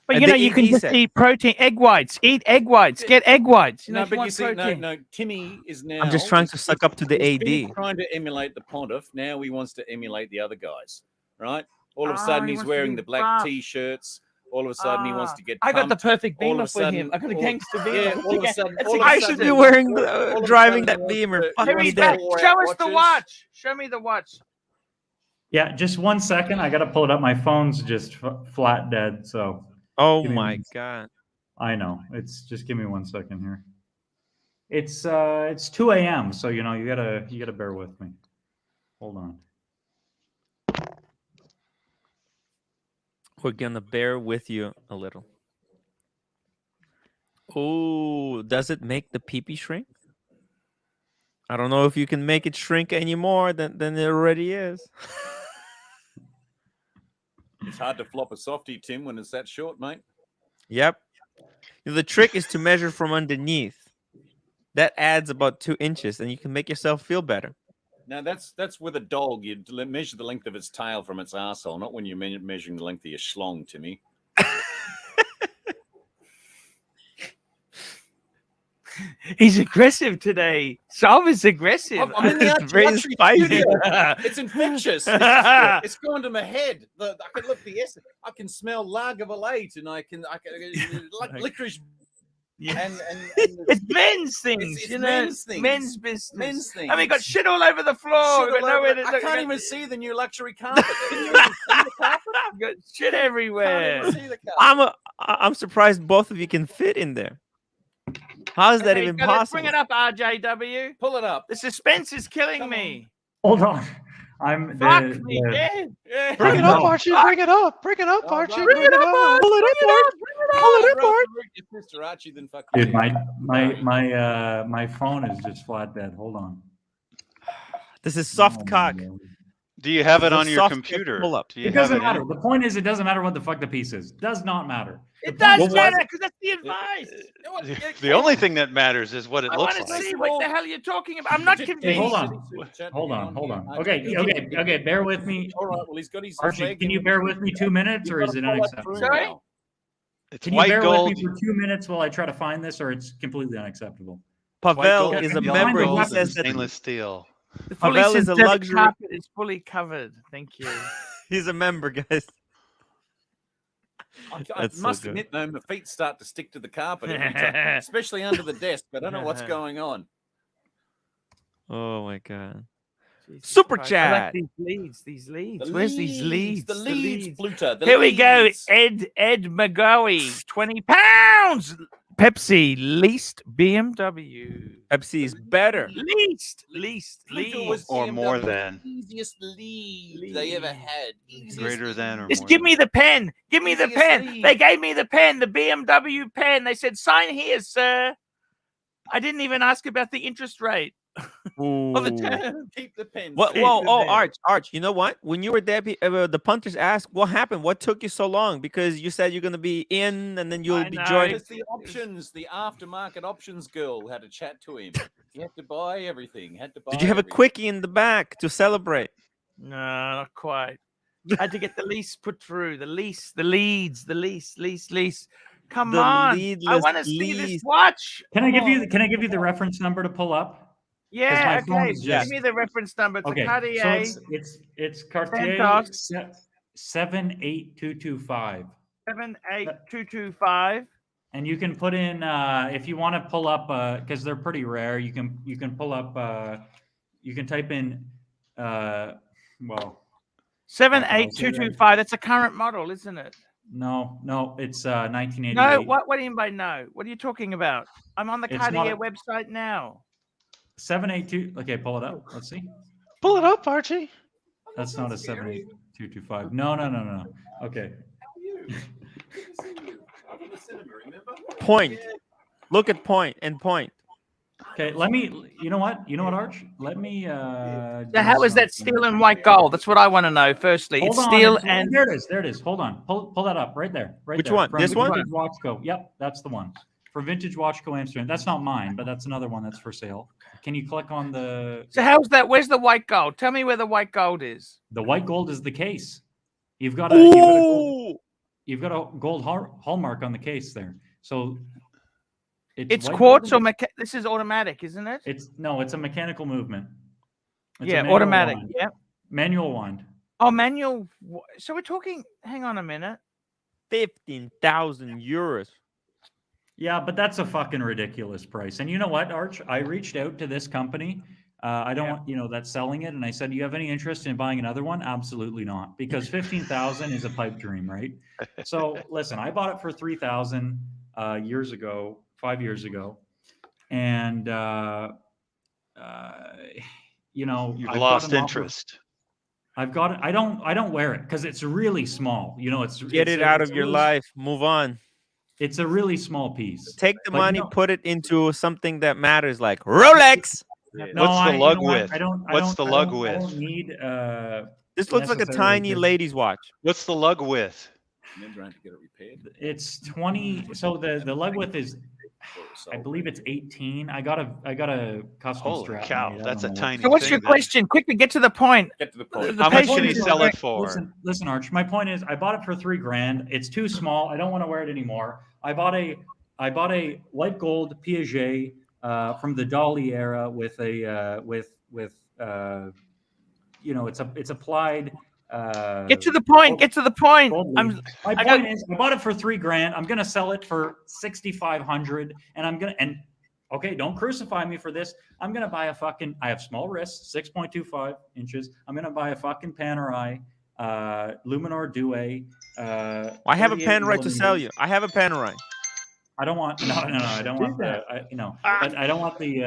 But And you know, the you can AD just set. eat protein, egg whites. Eat egg whites. Get egg whites. You know, No, if but want you see, protein. no. Timmy is now. I'm just trying to suck up to the he's been AD. trying to emulate the Pontiff. Now he wants to emulate the other guys, right? All of a Ah, sudden, he he's wants to wearing be the black buff. T-shirts. All of a sudden, he wants to get. I got the pumped. perfect All of beamer a for him. sudden- I got a all- gangster beamer. Yeah, all of a sudden, That's all of a I exciting. should be sudden- wearing all of a driving sudden that he wants Beamer. to- Fuck he Here me he's wants to back. dead. wore Show out us the watches. watch. Show me the watch. Yeah, just 1 second. I got to pull it up. My phone's just flat dead. So Oh Give me my one. god. I know. It's just give me 1 second here. It's 2 a.m. So you know you gotta bear with me. Hold on. We're gonna bear with you a little. Oh, does it make the pee-pee shrink? I don't know if you can make it shrink any more than it already is. It's hard to flop a softie, Tim, when it's that short, mate. Yep. The trick is to measure from underneath. That adds about 2 inches, and you can make yourself feel better. Now that's with a dog. You measure the length of its tail from its arsehole, not when you're measuring the length of your schlong, Timmy. He's aggressive today. Salv is aggressive. I'm in the It's very Archieluxury spicy. studio. It's infectious. It's gone to my head. I can look the essence. I can smell Lagervalate, and I can like licorice. Yeah. And It's men's things, it's you know. men's things. Men's business. Men's things. I mean, got shit all over the floor. Shit We've got all nowhere over- to I look. can't even see the new luxury carpet. Can you even see the carpet? We've got shit Can't everywhere. even see the carpet. I'm surprised both of you can fit in there. How is that Okay, even gotta possible? Bring it up, RJW. Pull it up. The suspense is killing Come me. Hold on. I'm Fuck the, me the- dead. Yeah. Bring it I up, know. Archie. Bring it up. Bring it up, Oh, Archie. right. Bring it up. Pull it up, Art. Pull it up, Art. Mr. Archie, then fuck dude, you. my phone is just flat dead. Hold on. This is soft Oh my cock. God. Do you have it It's a on your soft computer? pull up. Do you It have doesn't it matter. in? The point is, it doesn't matter what the fuck the piece is. Does not matter. It The point does is- matter because that's the advice. The only thing that matters is what it I looks want to like. see what the hell you're talking about. I'm not Hey, convinced. hold on. Hold on. Okay. Bear with me. All right. Well, he's got his Archie, leg can in you it. bear with me 2 minutes, or You've is it got to pull that unacceptable? through Sorry? now. It's Can you white bear gold. with me for 2 minutes while I try to find this, or it's completely unacceptable? White Pavel gold, is a yellow member. He gold, says and that stainless steel. The fully Pavel is a synthetic luxury. carpet is fully covered. Thank you. He's a member, guys. I That's so must good. admit, though, my feet start to stick to the carpet every time, especially under the desk. But I don't know what's going on. Oh my god. Jesus Super Christ. I like chat. these leads. These leads. The Where's these leads? The leads, Bluter. The Here we go. leads. Ed McGoey, £20. Pepsi, least BMW. Pepsi is better. Least. Bluter was Or more BMW's than. easiest lead they ever had. Easiest Greater than or Just more give than. me the pen. Give me the Easiest pen. lead. They gave me the pen, the BMW pen. They said, sign here, sir. I didn't even ask about the interest rate. Of the Ooh. term. Keep the pen. What? Keep Whoa! it Oh, there. Arch. You know what? When you were there, the punters asked, "What happened? What took you so long?" Because you said you're going to be in, and then you'll I be know. joining. It's the options. The aftermarket options girl had to chat to him. He had to buy everything. Had to buy. Did you have a everything. quickie in the back to celebrate? No, not quite. I had to get the lease put through. The lease. Come The on. I leadless want to see this lease. watch. Can I Come give you? on. Can I give you the reference number to pull up? Yeah, my phone okay. is Give just- me the reference number. It's Okay, a Cartier. so it's Cartier Fantastic. 78225. 78225. And you can put in if you want to pull up because they're pretty rare. You can pull up. You can type in well. 78225. That's a current model, isn't it? No, it's 1988. No, what do you mean by no? What are you talking about? I'm on the It's not Cartier a- website now. 782. Okay, pull it up. Let's see. Pull it up, Archie. That's not a 78225. No. Okay. Point. Look at point and point. Okay, let me. You know what, Arch? Let me. So how is that steel and white gold? That's what I want to know. Firstly, Hold it's on, steel and there it is. Hold on. Pull that up right there. Right Which there. one? From This one? Vintage Watch Co. Yep, that's the one. For Vintage Watch Co. Amsterdam. That's not mine, but that's another one that's for sale. Can you click on the? So how's that? Where's the white gold? Tell me where the white gold is. The white gold is the case. You've got a gold hallmark on the case there. So It's white quartz gold. or this is automatic, isn't it? It's a mechanical movement. It's a Yeah, manual automatic. wind. Yeah. Manual wind. Oh, manual. So we're talking. Hang on a minute. 15,000 euros. Yeah, but that's a fucking ridiculous price. And you know what, Arch? I reached out to this company. I don't want, that's selling it. And I said, do you have any interest in buying another one? Absolutely not. Because 15,000 is a pipe dream, right? So listen, I bought it for 3,000 years ago, 5 years ago. And, You've I've lost got an interest. I've got it. I don't wear it because it's really small. Get it out of your life. Move on. It's a really small piece. Take the But, money, put it into something that matters, like Rolex. No, What's the lug you know what? width? I don't. What's the lug I width? don't need. This looks like a tiny lady's watch. What's the lug width? It's 20. So the lug width is, I believe it's 18. I got a custom Holy strap. cow, made. I that's don't a know tiny So what's thing your then. question? Quickly, get to the point. Get to the point. How much did he patient- sell it for? Listen, Arch. My point is, I bought it for $3,000. It's too small. I don't want to wear it anymore. I bought a white gold Piaget from the Dolly era with a it's applied. Get to the point. Get to the point. My point is, I bought it for $3,000. I'm gonna sell it for $6,500, and okay, don't crucify me for this. I'm gonna buy I have small wrists, 6.25 inches. I'm gonna buy a fucking Panerai, Luminor Due. I have a Panerai to sell you. I have a Panerai. I don't want no. I don't want the but I don't want the.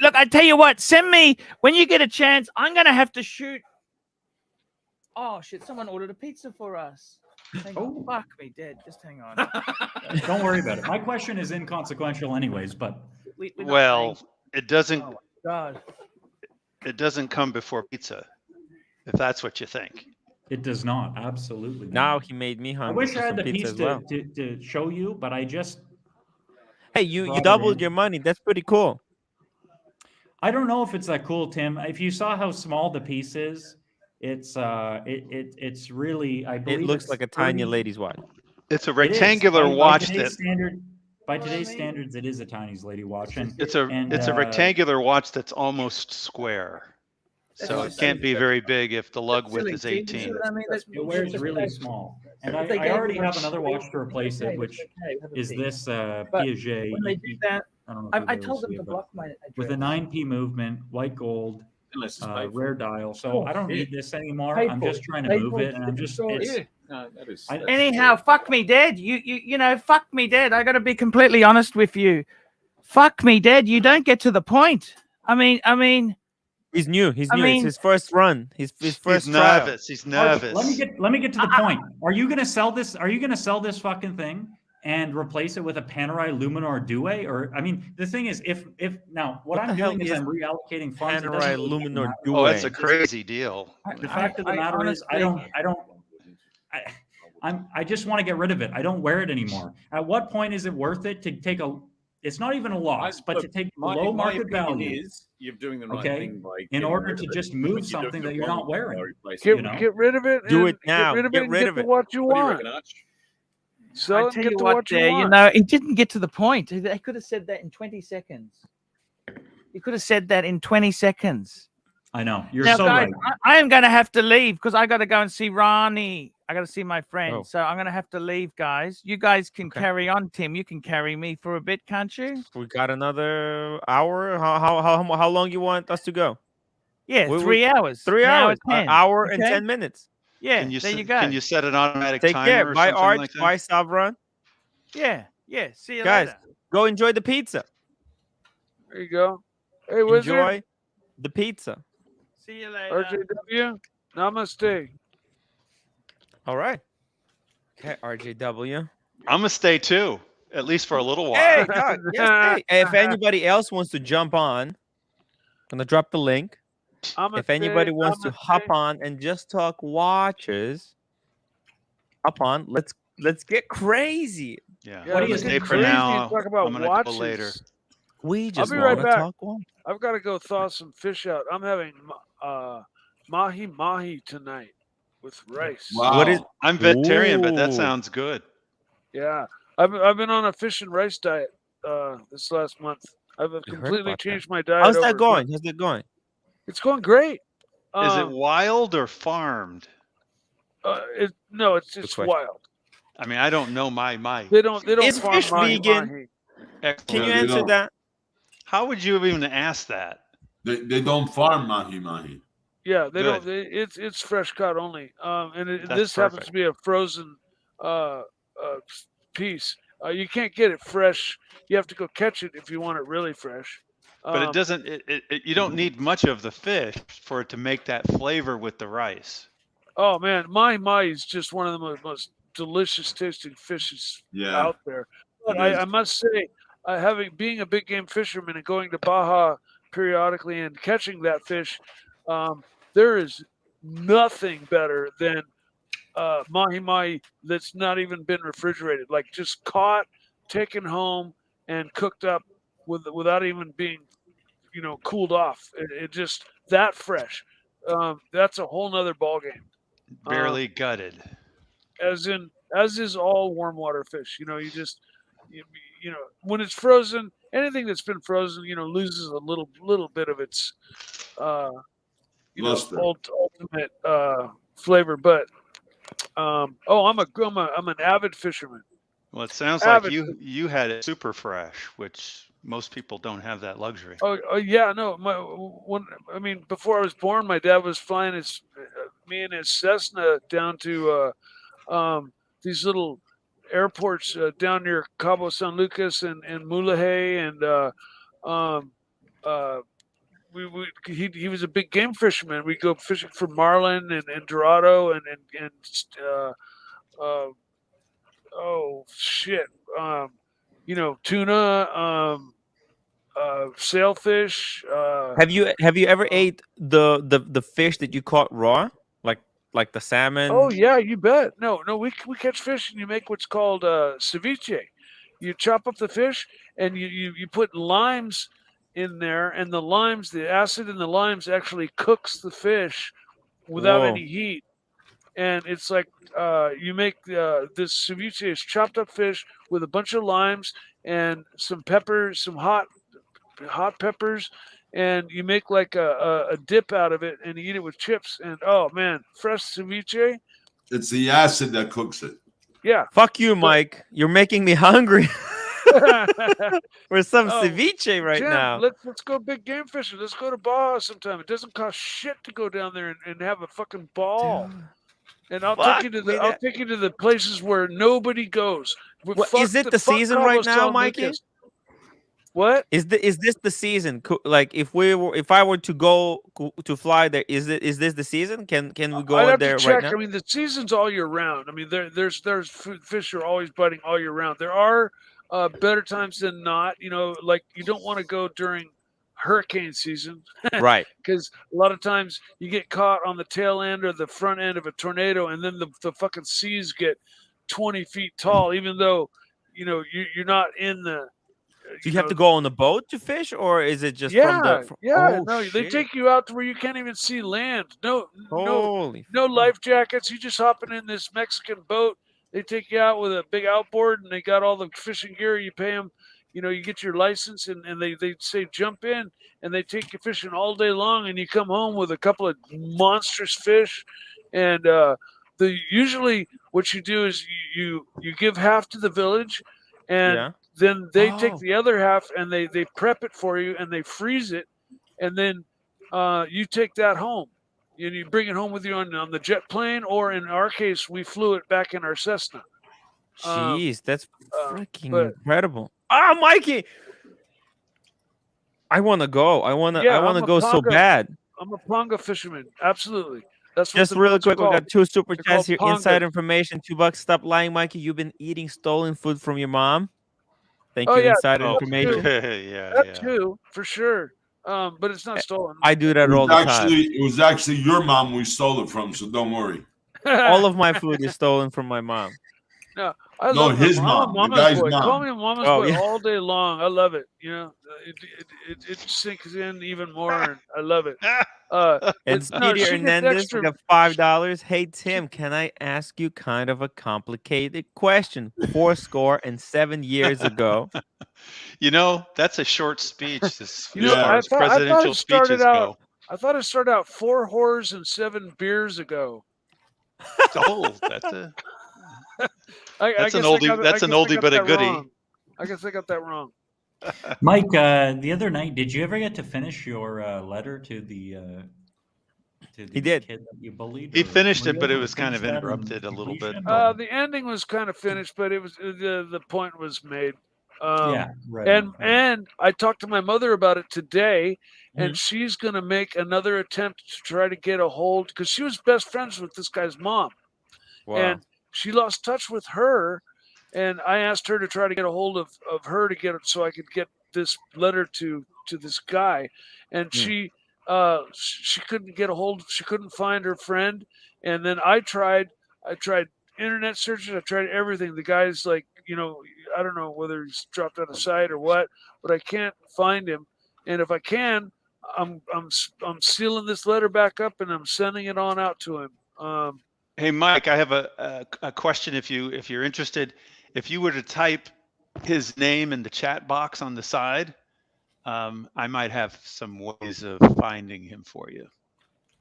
Look, I tell you what. Send me when you get a chance. I'm gonna have to shoot. Oh shit! Someone ordered a pizza for us. Hang on. Fuck me dead. Just hang on. Don't worry about it. My question is inconsequential, anyways. But Well, it doesn't. Oh my God. It doesn't come before pizza, if that's what you think. It does not. Absolutely. Now not. he made me I hungry. wish for I had some the pizza piece as well. to show you, but I just. Hey, you brought it doubled in. your money. That's pretty cool. I don't know if it's that cool, Tim. If you saw how small the piece is, it's really. I believe It looks it's like a tiny 30 lady's watch. It's a It is. rectangular watch By today's standards, it is a tiny lady watch, and it's a rectangular watch that's almost square. So it can't be very big if the lug width is 18. It wears really small. And I already have another watch to replace it, which is this Piaget. When they do that, I don't know if I you've ever told them seen to it, but block my address. with a 9p movement, white gold, rare dial. So I don't need this anymore. I'm just trying to move it, and I'm just. Anyhow, fuck me dead. You know, fuck me dead. I got to be completely honest with you. Fuck me dead. You don't get to the point. I mean. He's new. He's new. It's his first run. His first trial. He's nervous. Let me get to the point. Are you gonna sell this? Are you gonna sell this fucking thing and replace it with a Panerai Luminor Due? Or I mean, the thing is, if now what I'm doing is I'm reallocating funds. Panerai Luminor Due. Oh, that's a crazy deal. The fact of the matter is, I just want to get rid of it. I don't wear it anymore. At what point is it worth it to take a? It's not even a loss, but to take low market value. You're doing the right Okay, thing by in order to just move something that you're not wearing. Get rid of it. Do it now. Get rid of Get it. And rid get of the it. watch you What do you want. reckon, Arch? So I tell get you the what, watch you there, want. you know, he didn't get to the point. They could have said that in 20 seconds. You could have said that in 20 seconds. I know. You're Now, so guys, right. I am going to have to leave because I got to go and see Ronnie. I got to see my friend. Oh. So I'm going to have to leave, guys. You guys can Okay. carry on, Tim. You can carry me for a bit, can't you? We got another hour. How long you want us to go? Yeah, We- 3 hours. 3 An hour hours. An 10. hour and Okay? 10 minutes. Yeah, Can you there you set, go. can you set an automatic Take timer care. or Bye, something Arch. like that? Bye, Savron. Yeah, see you Guys, later. go enjoy the pizza. There you go. Hey, Wizard. Enjoy the pizza. See you later. RJW. Namaste. All right. Okay, RJW. I'm gonna stay too, at least for a little while. Hey, Doc. Yes, hey. If anybody else wants to jump on, I'm gonna drop the link. If anybody wants to hop on and just talk watches, hop on. Let's get crazy. Yeah. What do you stay think for crazy now? and talk about I'm gonna watches. go later. We I'll just be right want to back. talk watches. I've got to go thaw some fish out. I'm having mahi mahi tonight with rice. Wow. What is? I'm vegetarian, but that Ooh. sounds good. Yeah, I've been on a fish and rice diet this last month. I've heard completely about that. changed my diet. How's that over. going? How's that going? It's going great. Is it wild or farmed? No, it's question. wild. I mean, I don't know my. They don't Is farm fish mahi vegan? mahi. Excellent. Can you they answer don't. that? How would you have even asked that? They don't farm mahi mahi. Yeah, they Good. don't. It's fresh caught only. And That's this happens perfect. to be a frozen piece. You can't get it fresh. You have to go catch it if you want it really fresh. But it doesn't. You don't need much of the fish for it to make that flavor with the rice. Oh man, mahi is just one of the most delicious tasting fishes Yeah. out there. But It I is. must say, being a big game fisherman and going to Baja periodically and catching that fish, there is nothing better than mahi that's not even been refrigerated, like just caught, taken home, and cooked up without even being, cooled off. It just that fresh. That's a whole nother ballgame. Barely gutted. As is all warm water fish. You when it's frozen, anything that's been frozen, loses a little bit of its Luster. ultimate flavor. But I'm an avid fisherman. Well, it sounds like Avid you had it super fresh, which most people don't have that luxury. Oh yeah, no. Before I was born, my dad was flying me and his Cessna down to these little airports down near Cabo San Lucas and Mulegé, and he was a big game fisherman. We'd go fishing for marlin and dorado and oh shit, tuna, sailfish. Have you ever ate the fish that you caught raw, like the salmon? Oh yeah, you bet. No, we catch fish and you make what's called ceviche. You chop up the fish and you put limes in there, and the acid in the limes actually cooks the fish without Whoa. any heat. And it's like you make this ceviche is chopped up fish with a bunch of limes and some peppers, some hot peppers, and you make like a dip out of it and eat it with chips. And oh man, fresh ceviche. It's the acid that cooks it. Yeah. Fuck you, Mike. You're making me hungry for some ceviche right Jim, now. Let's go big game fishing. Let's go to Baja sometime. It doesn't cost shit to go down there and have a fucking ball. And I'll take you to the places where nobody goes. Is it the season right now, Mikey? What is this the season? Like if I were to go to fly there, is this the season? Can we go out there right now? I mean, the season's all year round. I mean, there's fish are always biting all year round. There are better times than not. Like you don't want to go during hurricane season, right? Because a lot of times you get caught on the tail end or the front end of a tornado, and then the fucking seas get 20 feet tall, even though you're not in the. Do you have to go on the boat to fish, or is it just from the? No, they take you out to where you can't even see land. No life jackets. You just hopping in this Mexican boat. They take you out with a big outboard, and they got all the fishing gear. You pay them, you get your license, and they say jump in, and they take you fishing all day long, and you come home with a couple of monstrous fish, and usually what you do is you give half to the village, and Yeah. then they take Oh. the other half, and they prep it for you, and they freeze it, and then you take that home. You bring it home with you on the jet plane, or in our case, we flew it back in our Cessna. Jeez, that's freaking but- incredible. Ah, Mikey, I want to go. I want to I'm a go so ponga- bad. I'm a ponga fisherman. Absolutely. That's what Just the really boats are quick, we got called. 2 super They're chats called here. pongas. Inside information, $2. Stop lying, Mikey. You've been eating stolen food from your mom. Thank Oh, you. yeah, Insider that information. That too, for sure. But it's not stolen. I do that It all was the time. actually it was actually your mom we stole it from, so don't worry. All of my food is stolen from my mom. No, I No, love his them. I'm a mom, the mama's guy's boy. Call mom. me a mama's Oh, boy yeah. all day long. I love it. It sinks in even more, and I love it. And but no, Speedy she gets Hernandez, extra. we got $5. Hey Tim, can I ask you kind of a complicated question? 7 years ago. You know, that's a short speech as You know, far as I thought presidential it started speeches out. go. I thought it started out 4 whores and 7 beers ago. Oh, that's a I That's an guess I oldie- got it- that's I an guess I oldie got but a that goodie. wrong. I guess I got that wrong. Mike, the other night, did you ever get to finish your letter to the He did. kid that you bullied? He or finished were it, you but it able to was kind finish of that in interrupted a little bit. completion, but- or- The ending was kind of finished, but it was the point was made. Yeah, right. And I talked to my mother about it today, and Mhm. she's going to make another attempt to try to get a hold, because she was best friends with this guy's mom, Wow. and she lost touch with her, and I asked her to try to get a hold of her to get it so I could get this letter to this guy, and she couldn't get a hold. She couldn't find her friend, and then I tried internet searches. I tried everything. The guy's like, I don't know whether he's dropped out of sight or what, but I can't find him. And if I can, I'm sealing this letter back up and I'm sending it on out to him. Hey, Mike, I have a question. If you're interested, if you were to type his name in the chat box on the side, I might have some ways of finding him for you.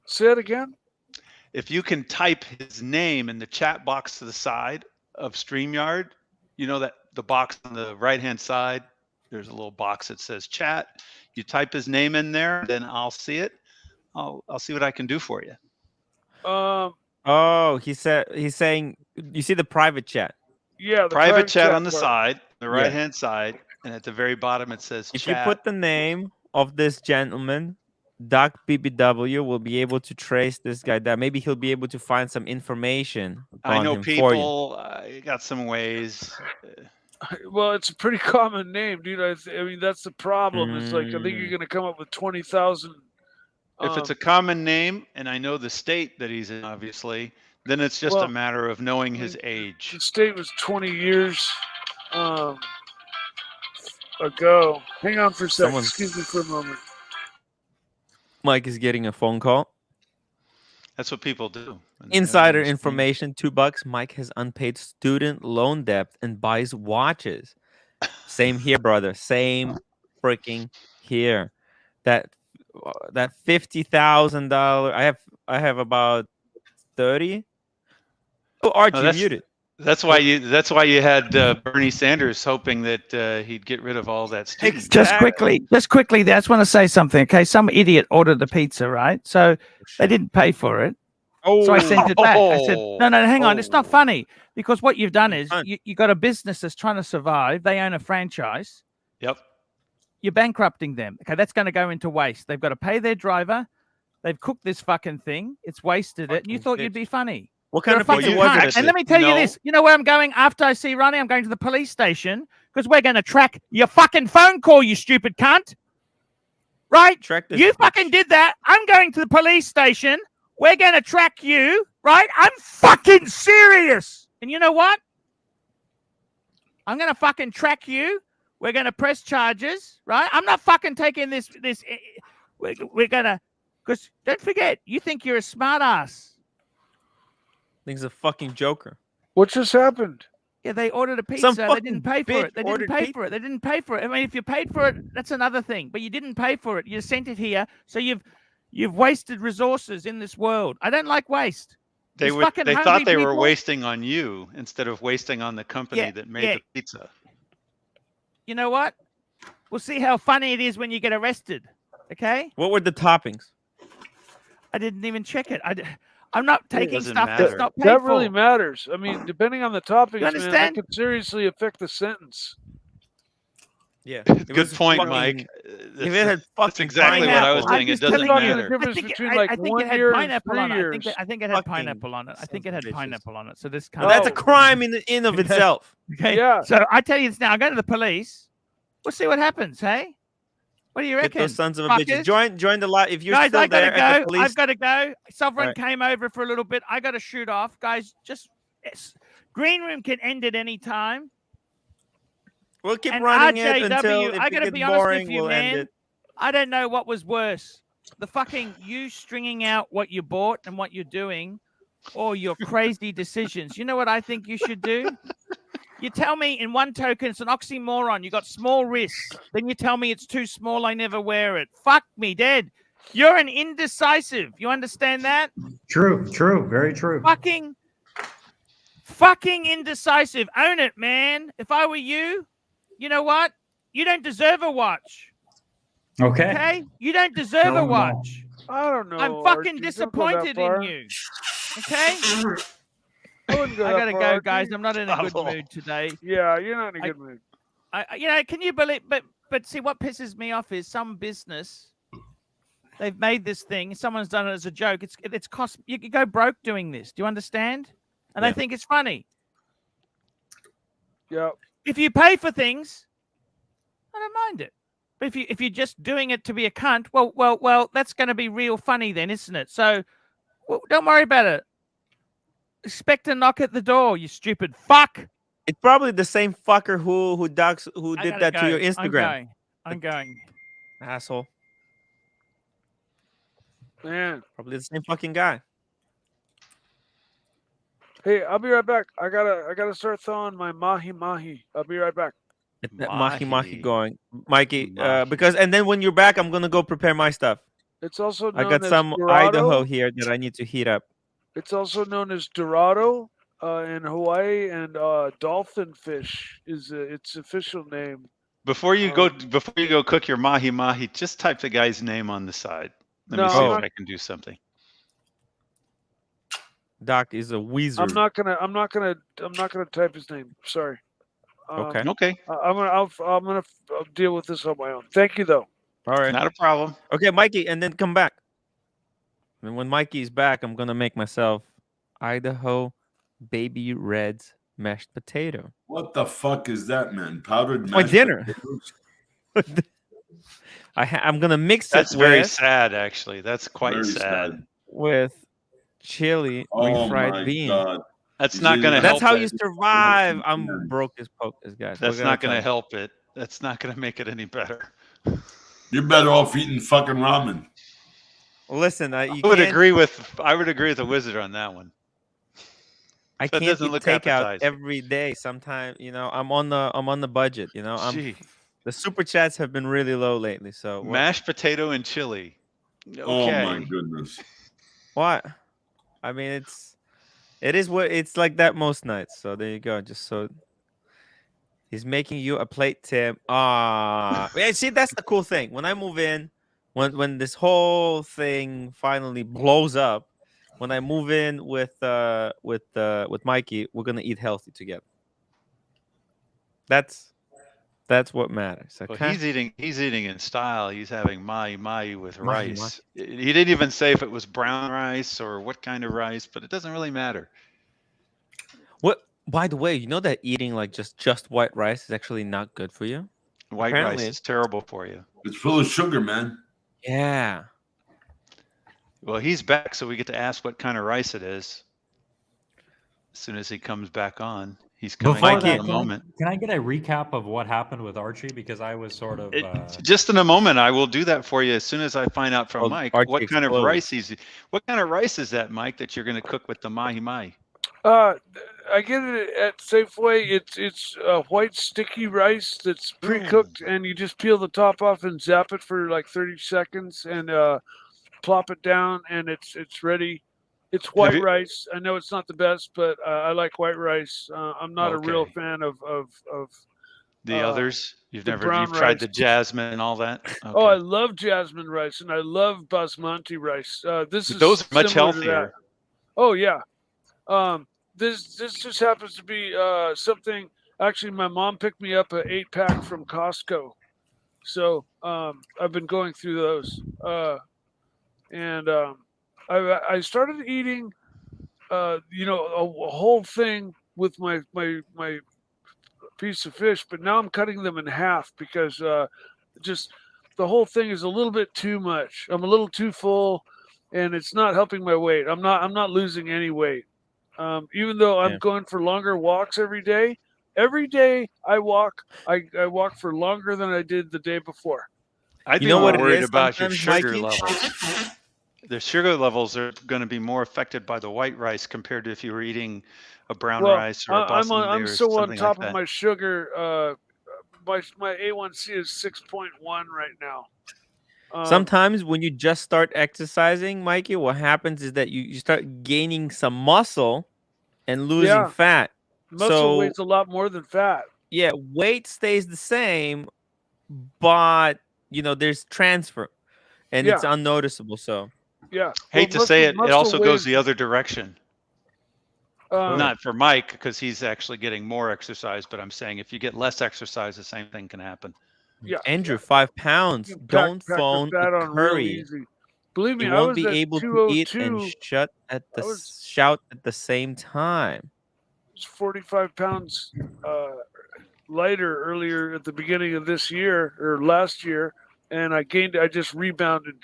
Say it again. If you can type his name in the chat box to the side of StreamYard, you know that the box on the right-hand side, there's a little box that says chat. You type his name in there, then I'll see it. I'll see what I can do for you. Oh, he's saying, you see the private chat. Yeah, the private chat on the part. side, the Yeah. right-hand side, and at the very bottom it says If chat. you put the name of this gentleman, Doc BBW will be able to trace this guy down. Maybe he'll be able to find some information I on know him for you. people. I got some ways. Well, it's a pretty common name, dude. I mean, that's the problem. It's like I think you're going to come up with 20,000. If it's a common name, and I know the state that he's in, obviously, then it's just Well, a matter of knowing his age. The state was 20 years ago. Hang on for a second. Someone's- Excuse me for a moment. Mike is getting a phone call. That's what people do. Insider information, $2. Mike has unpaid student loan debt and buys watches. Same here, brother. Same freaking here. That $50,000. I have about 30. Oh, Archie, that's- muted. That's why you had Bernie Sanders hoping that he'd get rid of all that student. Just quickly, I just want to say something. Okay, some idiot ordered a pizza, right? So they didn't pay for it. So I sent it back. I said, no, hang on. It's not funny, because what you've done is you got a business that's trying to survive. They own a franchise. Yep. You're bankrupting them. Okay, that's going to go into waste. They've got to pay their driver. They've cooked this fucking thing. It's wasted it. And you thought you'd be funny. What You're kind a of pizza fucking was cunt. it? And let me tell you this. You know where I'm going after I see Ronnie? I'm going to the police station, because we're going to track your fucking phone call, you stupid cunt. Right? Track this You bitch. fucking did that. I'm going to the police station. We're going to track you. Right? I'm fucking serious. And you know what? I'm going to fucking track you. We're going to press charges. Right? I'm not fucking taking this. We're going to, because don't forget, you think you're a smart ass. He's a fucking joker. What just happened? Yeah, they ordered a pizza. They fucking didn't pay for bitch it. They didn't ordered pay pizza. for it. They didn't pay for it. I mean, if you paid for it, that's another thing. But you didn't pay for it. You sent it here, so you've wasted resources in this world. I don't like waste. They These would. fucking They hungry thought they were people- wasting on you instead of wasting on the company that made the pizza. You know what? We'll see how funny it is when you get arrested. Okay? What were the toppings? I didn't even check it. I'm not taking doesn't stuff that's matter. not paid That for. really matters. I mean, depending on the topics, man, that understand? could seriously affect the sentence. Yeah. Good point, fucking- Mike. If it had That's fucking exactly what I was pineapple. saying. It just doesn't telling you. The matter. difference I think, between I like think 1 it had year and pineapple 3 on it. years. I think it had Fucking pineapple on it. I think it had sons of bitches. pineapple on it. So this Well, kind that's a crime in of itself. Okay. Yeah. So I tell you this now. I go to the police. We'll see what happens. Hey, what do you Get reckon? those sons of a fuckers? bitches. Join the lot. If you're Guys, still I gotta there at the go. police, I've got to go. Sovereign Right. came over for a little bit. I got to shoot off. Guys, just green room can end at any time. we'll keep And running it RJW, until if I it gotta gets be honest with boring, you, we'll end man. it. I don't know what was worse. The fucking you stringing out what you bought and what you're doing, or your crazy decisions. You know what I think you should do? You tell me in one token it's an oxymoron. You got small wrists. Then you tell me it's too small. I never wear it. Fuck me dead. You're an indecisive. You understand that? True, very true. Fucking indecisive. Own it, man. If I were you, you know what? You don't deserve a watch. Okay. Okay? You don't deserve Tell a 'em watch. I don't know. I'm Archie, fucking don't go that disappointed far. in you. Okay? I wouldn't go I that gotta far, go, Archie. guys. I'm not in a good Bravo. mood today. Yeah, you're not in a good mood. Can you believe? But see, what pisses me off is some business. They've made this thing. Someone's done it as a joke. It's cost. You could go broke doing this. Do you understand? And they think it's funny. Yeah. If you pay for things, I don't mind it. But if you're just doing it to be a cunt, well, that's going to be real funny then, isn't it? So, don't worry about it. Expect a knock at the door, you stupid fuck. It's probably the same fucker who I did gotta that to go. your Instagram. I'm going. Asshole. Man. Probably the same fucking guy. Hey, I'll be right back. I gotta start thawing my mahi. I'll be right back. Get that mahi going, Mikey. Mahi. Because and then when you're back, I'm gonna go prepare my stuff. It's also known I got as some Dorado. Idaho here that I need to heat up. It's also known as Dorado in Hawaii, and dolphin fish is its official name. Before you go cook your mahi, just type the guy's name on the side. Let No, me see I'm if not- I can do something. Doc is a wizard. I'm not gonna type his name. Sorry. Okay. Okay, I'm gonna deal with this on my own. Thank you though. All right. not a problem. Okay, Mikey, and then come back. And when Mikey's back, I'm gonna make myself Idaho baby reds mashed potato. What the fuck is that, man? Powdered My mashed dinner. potatoes? I'm gonna mix That's it very with, sad, actually. That's quite Very sad. with chili Oh refried my beans. god. That's You not see, going to that's help. That's how it. you survive. Yeah. I'm broke as pokers, guys. That's What not can I going to tell help it. That's not going to make it any better. You're better off eating fucking ramen. you? Listen, I would agree with the wizard on that one. I That can't doesn't eat look takeout appetizing. every day. Sometimes, I'm on the budget. Gee, The super chats have been really low lately. So mashed potato and chili. Okay. Oh my goodness. what? I mean, it's like that most nights. So there you go. Just so he's making you a plate, Tim. Yeah, see, that's the cool thing. When I move in, when this whole thing finally blows up, when I move in with Mikey, we're gonna eat healthy together. That's what matters. Well, Okay. he's eating in style. He's having mahi with Mahi rice. He didn't even say if it was brown rice or what kind of rice, but it doesn't really matter. What? By the way, you know that eating like just white rice is actually not good for you? White Apparently rice is terrible for you. It's full of sugar, man. Yeah. Well, he's back, so we get to ask what kind of rice it is. As soon as he comes back on, he's coming Before in that, a moment. can I get a recap of what happened with Archie? Because I was sort of Just in a moment, I will do that for you as soon as I find out from Oh, Mike Archie what kind of exploded. rice what kind of rice is that, Mike, that you're going to cook with the mahi? I get it at Safeway. It's white sticky rice that's pre-cooked, and you just peel the top off and zap it for like 30 seconds, and plop it down, and it's ready. It's white rice. I know it's not the best, but I like white rice. I'm not a real fan of the others. You've tried rice. the jasmine and all that. Okay. Oh, I love jasmine rice, and I love basmati rice. Those are much healthier. Oh yeah. This just happens to be something. Actually, my mom picked me up an 8-pack from Costco, so I've been going through those. And I started eating, a whole thing with my piece of fish, but now I'm cutting them in half because just the whole thing is a little bit too much. I'm a little too full, and it's not helping my weight. I'm not losing any weight, even though I'm going for longer walks every day. Every day I walk for longer than I did the day before. I think we're worried about your sugar levels. The sugar levels are going to be more affected by the white rice compared to if you were eating a brown rice or a basmati I'm or so on something top like of that. my sugar. My A1C is 6.1 right now. Sometimes when you just start exercising, Mikey, what happens is that you start gaining some muscle and losing fat. Muscle weighs a lot more than fat. Yeah, weight stays the same, but there's transfer, and it's unnoticeable. So hate to say it, it also goes the other direction. Not for Mike, because he's actually getting more exercise, but I'm saying if you get less exercise, the same thing can happen. Yeah, Andrew, 5 pounds. Don't phone a curry. Believe me, you I won't was be at able to eat 202. and shout at the same time. I was 45 pounds lighter earlier at the beginning of this year or last year, and I just rebounded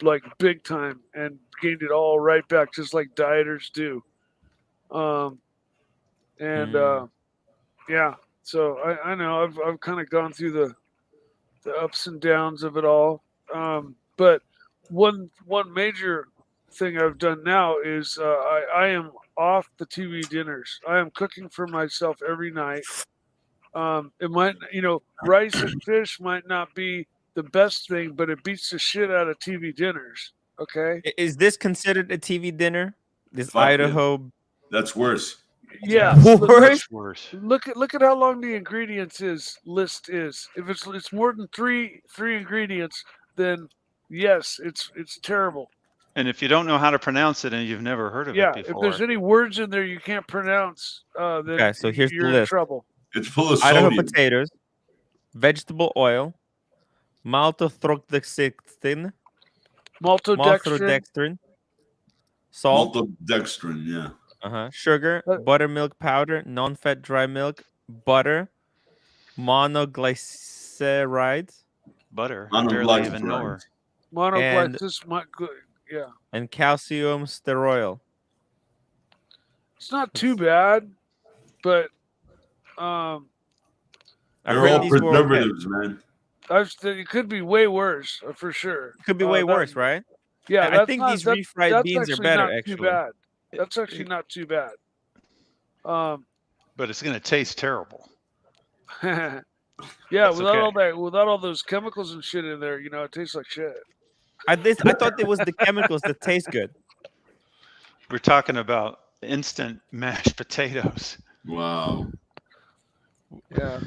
like big time and gained it all right back, just like dieters do. So I know I've kind of gone through the ups and downs of it all. But one major thing I've done now is I am off the TV dinners. I am cooking for myself every night. It might, rice and fish might not be the best thing, but it beats the shit out of TV dinners. Okay. Is this considered a TV dinner? This Fuck Idaho. That's worse. Yeah. Worse. Look at how long the ingredients list is. If it's more than three ingredients, then yes, it's terrible. And if you don't know how to pronounce it and you've never heard of it before. If there's any words in there you can't pronounce, then so here's you're the list. in trouble. It's full of Idaho sodium. potatoes, vegetable oil, maltodextrin, salt, maltodextrin, yeah. Sugar, buttermilk powder, non-fat dry milk, butter, monoglycerides. Butter. I barely even know her. And calcium steroid. It's not too bad, but they're all preservatives, man. It could be way worse for sure. It could be way worse, right? Yeah, I think these refried beans are better. Actually, too bad. That's actually not too bad. But it's going to taste terrible. Yeah, without all those chemicals and shit in there, it tastes like shit. I thought it was the chemicals that taste good. We're talking about instant mashed potatoes. Wow. Yeah.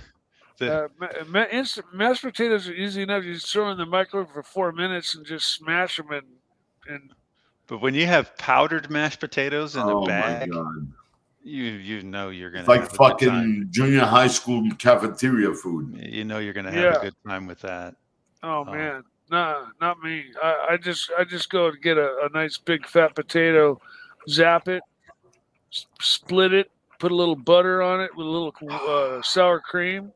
Instant mashed potatoes are easy enough. You just throw in the microwave for 4 minutes and just smash them and. But when you have powdered mashed potatoes in a bag, my God. you know you're gonna. It's like fucking junior high school cafeteria food. You know you're gonna have a good time with that. Oh man, nah, not me. I just go and get a nice big fat potato, zap it, split it, put a little butter on it with a little sour cream.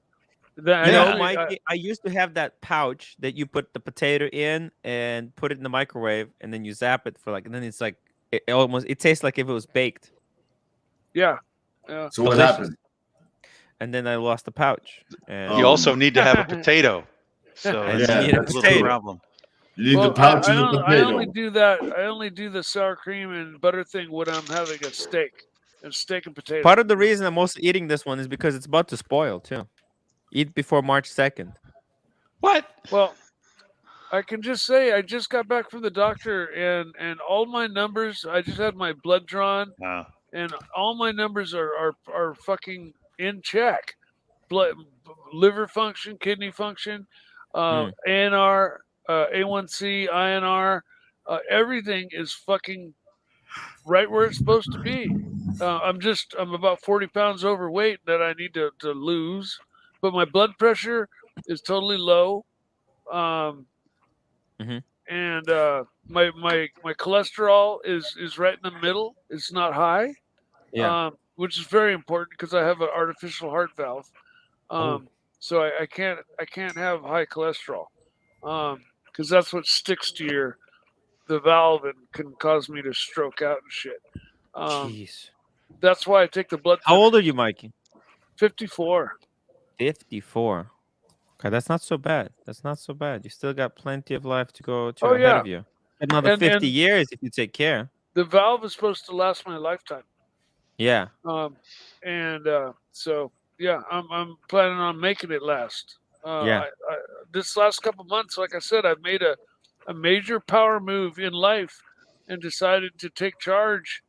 Mikey, I used to have that pouch that you put the potato in and put it in the microwave, and then you zap it and then it's like it tastes like if it was baked. Yeah. So what happened? And then I lost the pouch. And you also need to have a potato. So you need a little problem. You need the pouch of the potato. I only do the sour cream and butter thing when I'm having a steak. and steak and potatoes. Part of the reason I'm also eating this one is because it's about to spoil too. Eat before March 2nd. What? Well, I can just say I just got back from the doctor, and all my numbers. I just had my blood drawn, and all my numbers are fucking in check. Blood, liver function, kidney function, ANR, A1C, INR, everything is fucking right where it's supposed to be. I'm about 40 pounds overweight that I need to lose, but my blood pressure is totally low. And my cholesterol is right in the middle. It's not high. Yeah. Which is very important because I have an artificial heart valve. So I can't have high cholesterol. Because that's what sticks to the valve and can cause me to stroke out and shit. Jeez. That's why I take the blood. How old are you, Mikey? 54. 54. Okay, that's not so bad. That's not so bad. You still got plenty of life to go ahead of you. Another 50 years if you take care. The valve is supposed to last my lifetime. Yeah. So yeah, I'm planning on making it last. Yeah. This last couple months, like I said, I've made a major power move in life and decided to take charge.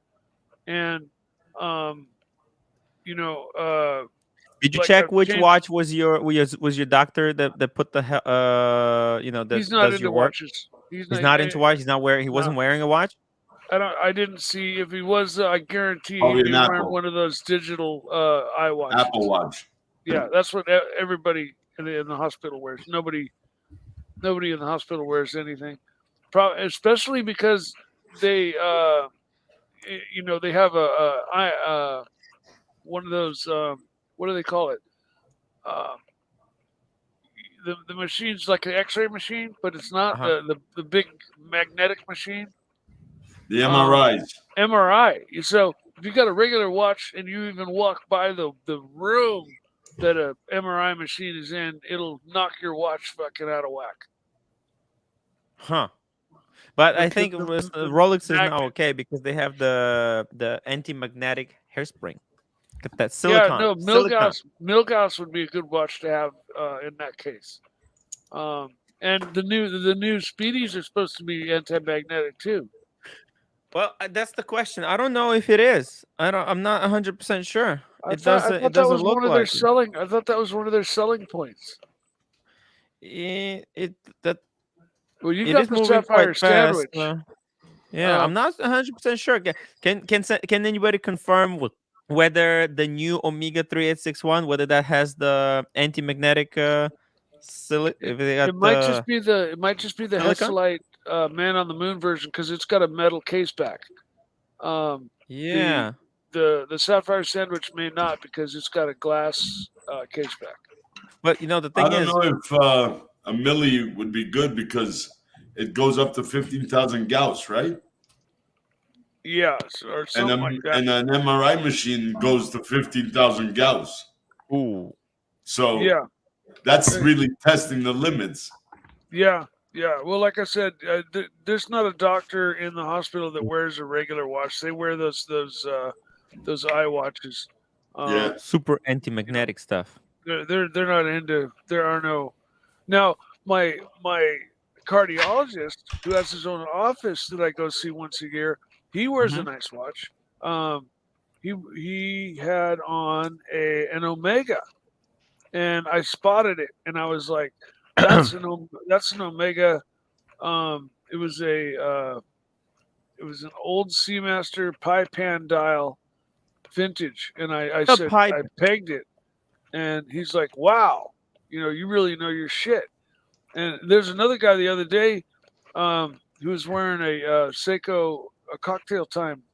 And did you check which watch was your doctor that put the that he's not does into your work? watches. He's not into watch. He's not wearing. He wasn't wearing a watch. I didn't see if he was. I guarantee Probably he'd be an wearing Apple. one of those digital iWatches. Apple Watch. Yeah, that's what everybody in the hospital wears. Nobody in the hospital wears anything. Especially because they they have a one of those what do they call it? The machine's like an X-ray machine, but it's not the big magnetic machine. The MRIs. MRI. So if you got a regular watch and you even walk by the room that a MRI machine is in, it'll knock your watch fucking out of whack. Huh. But I think Rolex is now okay because they have the anti-magnetic hairspring. Got that silicon. Yeah, no, Milgauss would be a good watch to have in that case. And the new Speedies are supposed to be anti-magnetic too. Well, that's the question. I don't know if it is. I'm not 100% sure. I thought that was one of their selling. I thought that was one of their selling points. Well, you got the sapphire sandwich. Yeah, I'm not 100% sure. Can anybody confirm whether the new Omega 3861 whether that has the anti-magnetic It might just be the Hesalite Man on the Moon version because it's got a metal case back. Yeah. The sapphire sandwich may not because it's got a glass case back. But the thing is, I don't know if a milli would be good because it goes up to 15,000 Gauss, right? Yeah, or something like that. And an MRI machine goes to 15,000 Gauss. Ooh. So yeah, that's really testing the limits. Yeah. Well, like I said, there's not a doctor in the hospital that wears a regular watch. They wear those iWatches. Super anti-magnetic stuff. They're not into. There are no. Now my cardiologist, who has his own office that I go see once a year, he wears a nice watch. He had on an Omega, and I spotted it, and I was like, "That's an Omega." It was an old Seamaster Pi Pan dial, vintage, and I said I pegged it, and he's like, "Wow, you really know your shit." And there's another guy the other day who was wearing a Seiko cocktail time.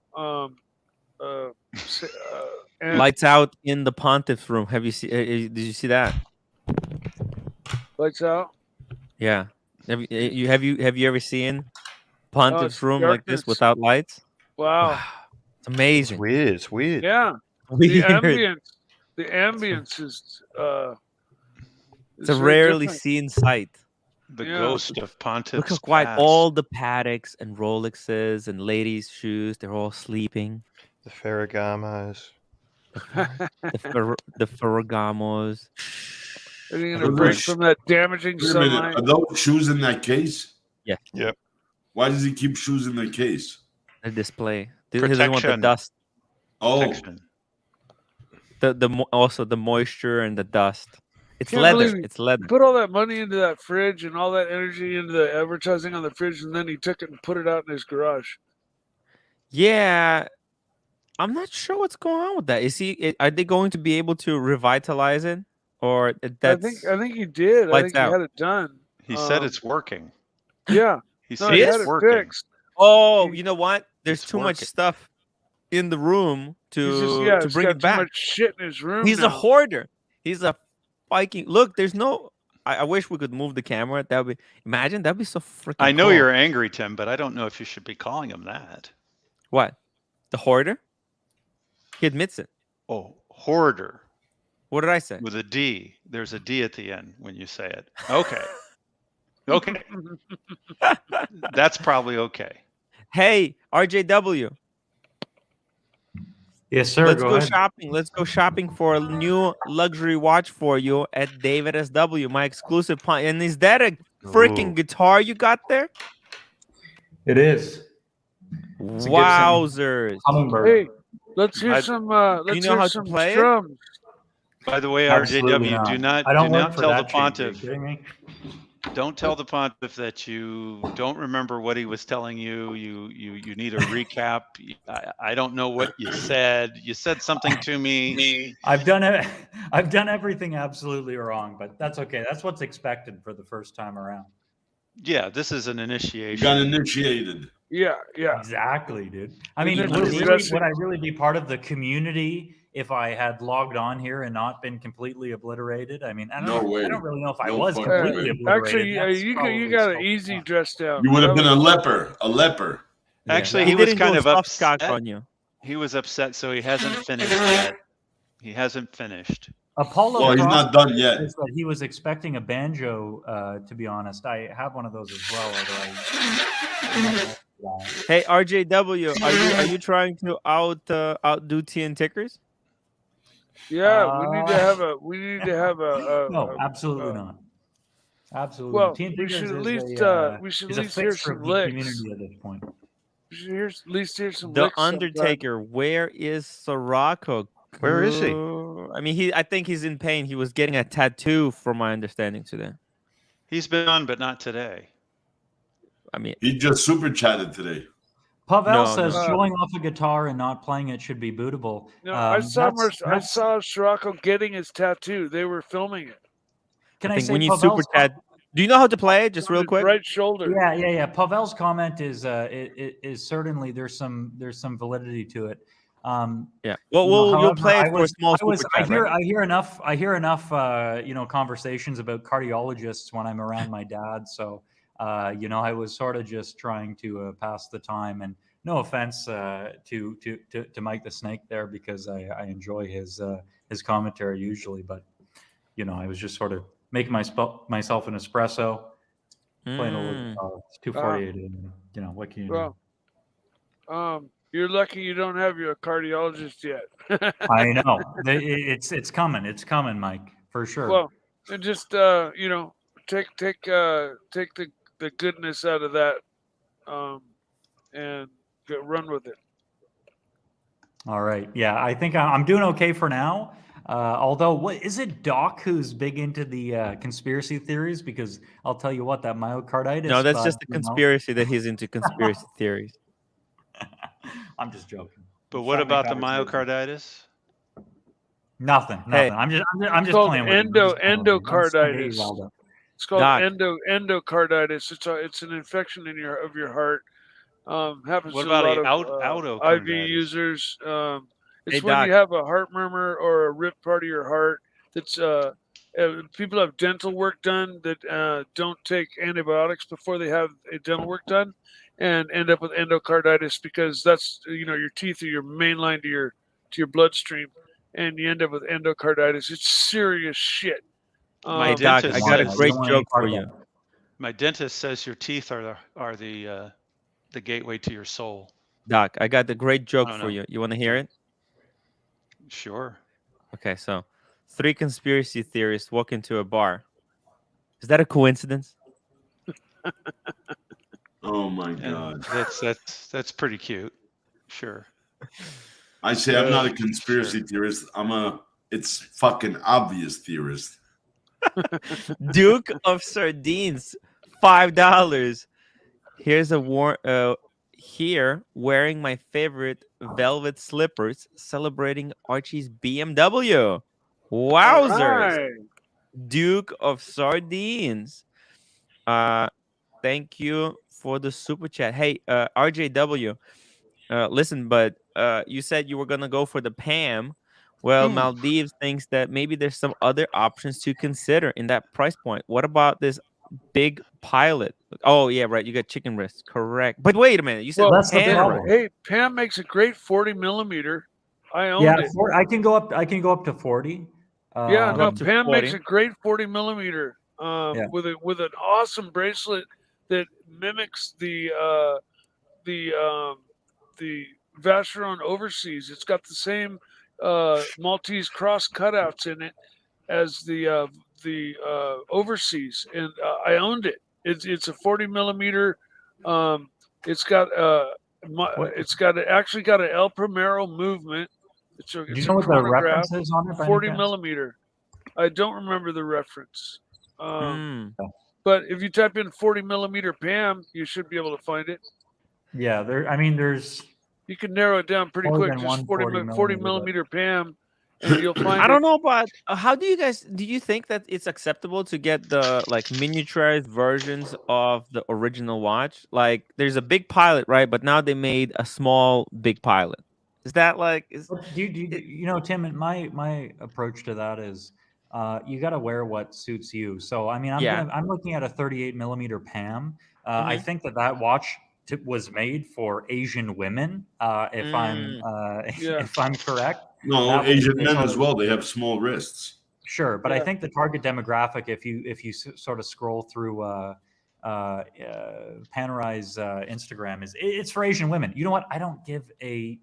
And Lights out in the Pontiff's room. Have you seen? Did you see that? Lights out. Yeah. Have you ever seen Pontiff's room like this without lights? Wow. It's amazing. It's weird. Yeah. Weird. The ambience is. It's a rarely seen sight. The ghost of Pontiff's. Look how quiet. All the Patek's and Rolexes and ladies' shoes, they're all sleeping. The Ferragamos. The Ferragamos. Are you going to break from that damaging Wait a minute. sunlight? Are those shoes in that case? Yeah. Yep. Why does he keep shoes in the case? The display. He doesn't want the Protection. dust. Oh, Protection. Also the moisture and the dust. It's Can't leather. believe he It's leather. put all that money into that fridge and all that energy into the advertising on the fridge, and then he took it and put it out in his garage. Yeah. I'm not sure what's going on with that. Are they going to be able to revitalize it? Or that's I think he did. I lights think he out. had it done. He said it's working. Yeah. He No, said he It had it's it working. fixed. Oh, you know what? There's It's too much working. stuff in the room He's just, to he's bring got it back. too much shit in his room. He's now. a hoarder. He's a Viking. Look, there's no. I wish we could move the camera. That would be. Imagine that'd be so freaking. I know cool. you're angry, Tim, but I don't know if you should be calling him that. What? The hoarder? He admits it. Oh, hoarder. What did I say? With a D. There's a D at the end when you say it. Okay. Okay. That's probably okay. Hey, RJW. Yes, sir. Let's go go ahead. shopping. Let's go shopping for a new luxury watch for you at David SW, my exclusive. And is that a freaking Ooh. guitar you got there? It is. It's a Gibson Wowzers. Hummingbird. Hey, let's hear I- some. you Let's know hear how to some play it? strums. By the way, Absolutely RJW, not. I don't do work not for tell the that cheap, pontiff. are you kidding me? Don't tell the pontiff that you don't remember what he was telling you. You need a recap. I don't know what you said. You said something to me. I've done it. I've done everything absolutely wrong, but that's okay. That's what's expected for the first time around. Yeah, this is an you initiation. got initiated. Yeah, yeah. Exactly, dude. I mean, Isn't would, it really, stressing? would I really be part of the community if I had logged on here and not been completely obliterated? I mean, I No don't, way. I don't really know if I No was fucking completely way. obliterated. Actually, That's you probably got it so easy fun. dressed out. You would have That been a was- leper. A leper. Yeah. Actually, He he was didn't do kind a of soft cock upset. on you. He was upset, so he hasn't finished yet. He hasn't finished. Apollo Well, he's Frost not done yet. says that he was expecting a banjo. To be honest, I have one of those as well. Although Hey, RJW, are you trying to outdo TN Tickers? Yeah, we need to have a. We need to have a. no, absolutely not. Absolutely. Well, not. Teen we Tiggers should at is least a, we should is at a least hear fixture some of the licks. community at this point. We should at least hear some The licks sometime. Undertaker, where is Sirocco? Where is he? I mean, I think he's in pain. He was getting a tattoo, from my understanding today. He's been on, but not today. I mean, He just super chatted today. Pavel No, says no. showing off a guitar and not playing it should be bootable. No, I saw that's- Scirocco getting his tattoo. They were filming it. Can I I think say when you Pavel's super chat, do you know how to play it? Just On real his quick. right shoulder. Yeah. Pavel's comment is certainly there's some validity to it. Yeah. Well, you'll play it for a small super I chat, hear right? I hear enough conversations about cardiologists when I'm around my dad. So I was sort of just trying to pass the time. And no offense to Mike the Snake there, because I enjoy his commentary usually, but I was just sort of making myself an espresso, playing a little guitar. It's 2:48. What can you do? Well, you're lucky you don't have your cardiologist yet. I know it's coming. It's coming, Mike, for sure. Well, and just take the goodness out of that, and run with it. All right. Yeah, I think I'm doing okay for now. Although, what is it, Doc, who's big into the conspiracy theories? Because I'll tell you what, that myocarditis. No, that's just a conspiracy that he's into conspiracy theories. I'm just joking. But what about the myocarditis? Nothing. Hey. I'm just It's called playing with you. endocarditis. It's called Doc. endocarditis. It's an infection of your heart. Happens What to about a lot of IV autocarditis? users. It's Hey, when Doc. you have a heart murmur or a ripped part of your heart. That's people have dental work done that don't take antibiotics before they have a dental work done, and end up with endocarditis, because that's your teeth are your main line to your bloodstream, and you end up with endocarditis. It's serious shit. My Doc, dentist I got a says- great joke for you. My dentist says your teeth are the gateway to your soul. Doc, I got the great joke don't for know. you. You want to hear it? Sure. Okay, so 3 conspiracy theorists walk into a bar. Is that a coincidence? Oh my And god! that's pretty cute. Sure. I say I'm not a conspiracy theorist. It's fucking obvious theorist. Duke of Sardines, $5. Here's a here wearing my favorite velvet slippers, celebrating Archie's BMW. All Wowzers! right. Duke of Sardines. Thank you for the super chat. Hey, RJW. Listen, but you said you were gonna go for the Pam. Well, Maldives thinks that maybe there's some other options to consider in that price point. What about this big pilot? Oh yeah, right. You got chicken wrists, correct? But wait a minute, you said Well, That's the Pam. problem. hey, Pam makes a great 40 millimeter. I owned Yeah, it. I can go up. I can go up to 40. Yeah, Go no, up to Pam makes 40. a great 40 millimeter Yeah. with an awesome bracelet that mimics the Vacheron Overseas. It's got the same Maltese cross cutouts in it as the Overseas, and I owned it. It's a 40 millimeter. It's got actually got an El Primero movement. Do It's you a know what the chronograph, reference is on it? By any 40 chance? millimeter. I don't remember the reference. Mm. But if you type in 40 millimeter Pam, you should be able to find it. Yeah, I mean, there's. You can narrow it down pretty More quick. than Just one 40 40 millimeter Pam, and you'll find I it. don't know about how do you think that it's acceptable to get the like miniaturized versions of the original watch? Like there's a big pilot, right? But now they made a small big pilot. Is that like You know, Tim, and my approach to that is you got to wear what suits you. So I mean, I'm looking at a 38 millimeter Pam. I Mhm. think that watch was made for Asian women. If I'm if I'm correct. No, That was Asian the men sort as of- well. They have small wrists. Sure, but I Yeah. think the target demographic, if you sort of scroll through Panerai Instagram, it's for Asian women. You know what? I don't give a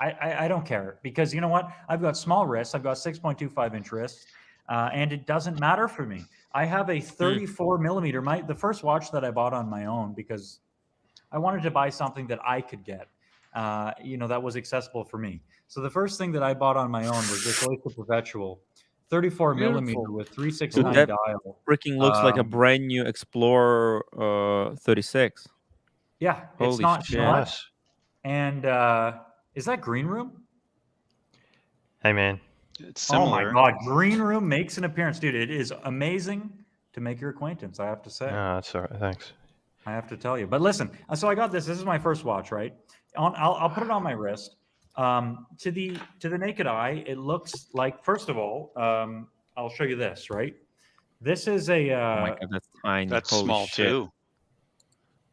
I don't care because you know what? I've got small wrists. I've got 6.25 inch wrists, and it doesn't matter for me. I have a 34 millimeter. The first watch that I bought on my own because I wanted to buy something that I could get, that was accessible for me. So the first thing that I bought on my own was this Oyster Perpetual, 34 millimeter with 369 that dial. freaking looks like a brand new Explorer 36. Yeah, it's Holy not. shit. You know what? And is that Green Room? Hey, man. It's similar. Oh my God, Green Room makes an appearance, dude. It is amazing to make your acquaintance. I have to say. Oh, that's all right. Thanks. I have to tell you. But listen, so I got this. This is my first watch, right? I'll put it on my wrist. To the naked eye, it looks like. First of all, I'll show you this. Right. This is a. Oh my God, that's tiny. That's Holy small shit. too.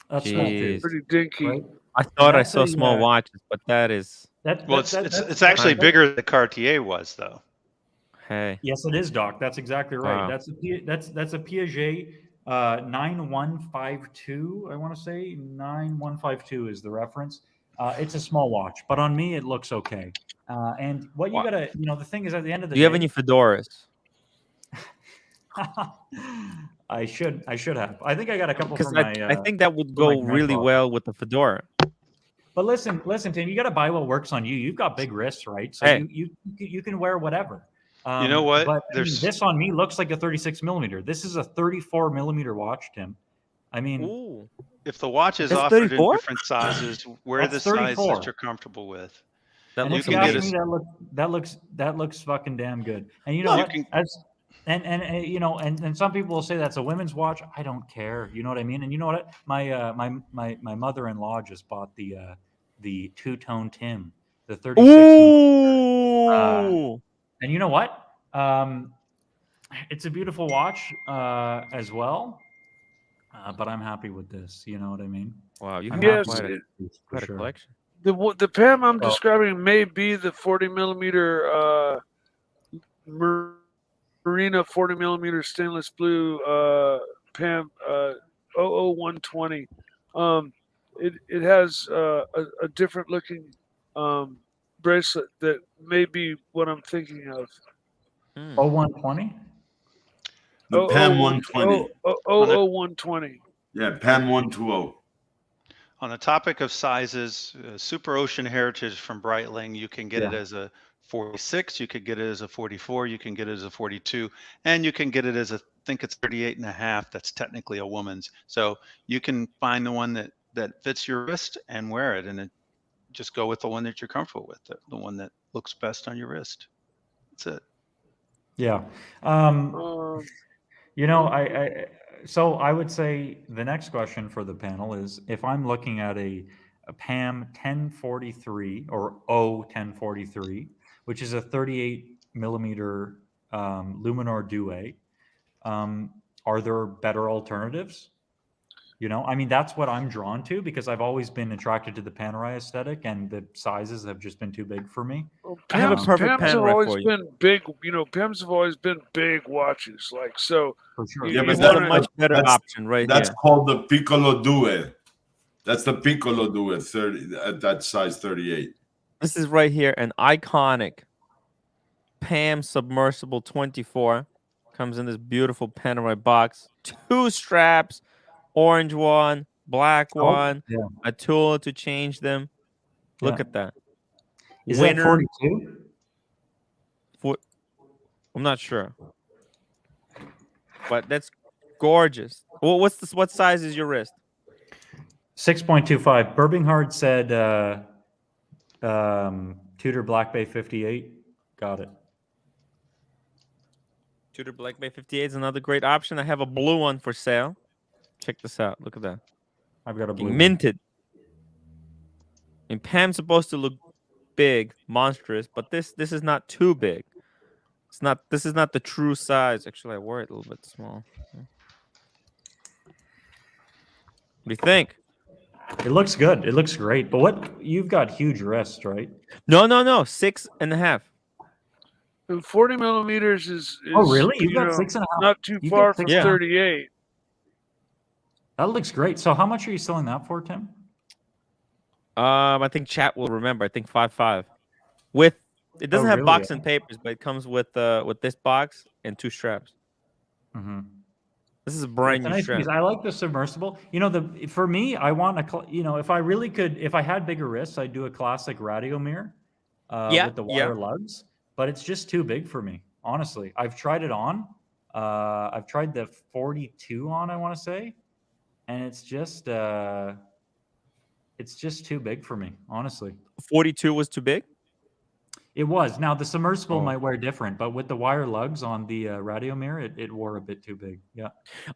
That's small too. Jeez. Pretty dinky. Right? I thought I That's saw a, small watches, but that is Well, it's actually bigger than Cartier was, though. hey. Yes, it is, Doc. That's exactly right. Wow. That's a Piaget 9152. I want to say 9152 is the reference. It's a small watch, but on me it looks okay. And what you gotta, the thing is, at the end of the Do day, you have any fedoras? I should have. I think I got a couple Because from my. I think that would from my go really grandfather. well with the fedora. But listen, Tim. You got to buy what works on you. You've got big wrists, right? So Hey. you can wear whatever. You know what? But I mean, There's- this on me looks like a 36 millimeter. This is a 34 millimeter watch, Tim. I mean, Ooh. If the watch is That's offered in 34? different sizes, wear the That's size 34. that you're comfortable with. That and looks if you can ask get me, a- that looks fucking damn good. And you know Well, you what? can- And some people will say that's a women's watch. I don't care. You know what I mean? And you know what? My mother-in-law just bought the two-tone Tim, the 36. Ooh. And you know what? It's a beautiful watch as well. But I'm happy with this. You know what I mean? Wow, you I'm have Yes. happy quite with this, for a sure. collection. The Pam I'm Well- describing may be the 40 millimeter Marina 40 millimeter stainless blue Pam 00120. it has a different looking bracelet that may be what I'm thinking of. Hmm. 0120? The PAM 120. 120. Yeah, PAM 120. On the topic of sizes, Super Ocean Heritage from Breitling, you can get it Yeah. as a 46, you could get it as a 44, you can get it as a 42, and you can get it as I think it's 38 and a half. That's technically a woman's. So you can find the one that fits your wrist and wear it, and then just go with the one that you're comfortable with, the one that looks best on your wrist. That's it. Yeah. So I would say the next question for the panel is, if I'm looking at a PAM 1043 or O1043, which is a 38 millimeter Luminor Duet, are there better alternatives? I mean, that's what I'm drawn to because I've always been attracted to the Panerai aesthetic, and the sizes have just been too big for me. Well, I have a perfect PAMs have Panerai always for you. been big. PAMs have always been big watches. Like so. For sure. Yeah, you but That's a wanna- much better option right That's here. called the Piccolo Due. That's the Piccolo Due 30 at that size 38. This is right here, an iconic PAM submersible 24. Comes in this beautiful Panerai box. 2 straps, orange one, black one, yeah. a tool to change them. Look Yeah. at that. Is that Winner 42? I'm not sure, but that's gorgeous. Well, what size is your wrist? 6.25. Birbinghard said Tudor Black Bay 58. Got it. Tudor Black Bay 58 is another great option. I have a blue one for sale. Check this out. Look at that. I've got a blue one. Minted. And PAM's supposed to look big, monstrous, but this is not too big. This is not the true size. Actually, I wore it a little bit small. What do you think? It looks good. It looks great. But you've got huge wrists, right? No. 6.5. And 40 millimeters is Oh, really? You've got 6.5. not too You've far got from 6.5. 38. That looks great. So how much are you selling that for, Tim? I think chat will remember. I think 5.5. With it doesn't have really? box and papers, but it comes with this box and 2 straps. Mm-hmm. This is a brand It's a new nice strap. piece. I like the submersible. For me, I want if I really could, if I had bigger wrists, I'd do a classic radio mirror with the wire lugs. But it's just too big for me, honestly. I've tried it on. I've tried the 42 on, I want to say, and it's just too big for me, honestly. 42 was too big? It was. Now the submersible might wear different, but with the wire lugs on the radio mirror, it wore a bit too big. Yeah.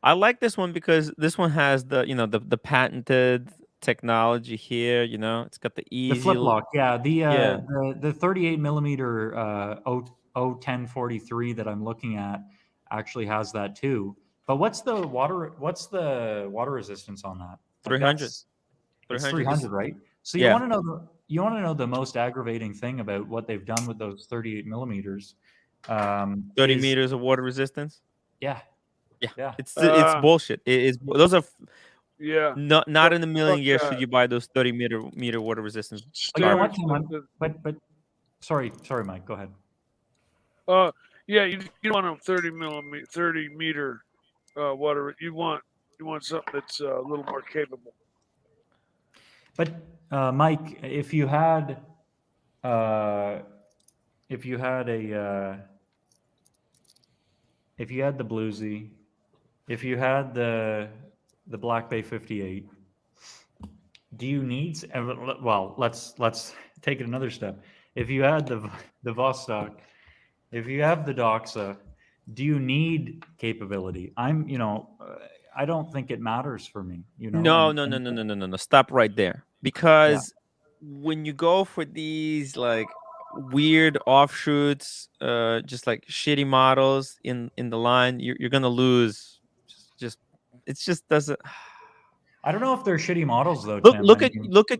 I like this one because this one has the patented technology here. It's got the easy The flip lock, yeah. The 38 millimeter O1043 that I'm looking at actually has that too. But what's the water resistance on that? 300. It's 300, right? So Yeah. you want to know the most aggravating thing about what they've done with those 38 millimeters. 30 meters of water resistance. Yeah. Yeah. It's bullshit. Those are Yeah. not in a million years that. should you buy those 30 meter water resistance. Oh, you know what, garbage. Tim? But sorry, Mike. Go ahead. Yeah, you don't want a 30 meter water. You want something that's a little more capable. But Mike, if you had the Bluesy, if you had the Black Bay 58, do you need? Well, let's take it another step. If you had the Vostok, if you have the Doxa, do you need capability? I don't think it matters for me. No. Stop right there. Because when you go for these like weird offshoots, just like shitty models in the line, you're gonna lose. It just doesn't. I don't know if they're shitty models though. Look at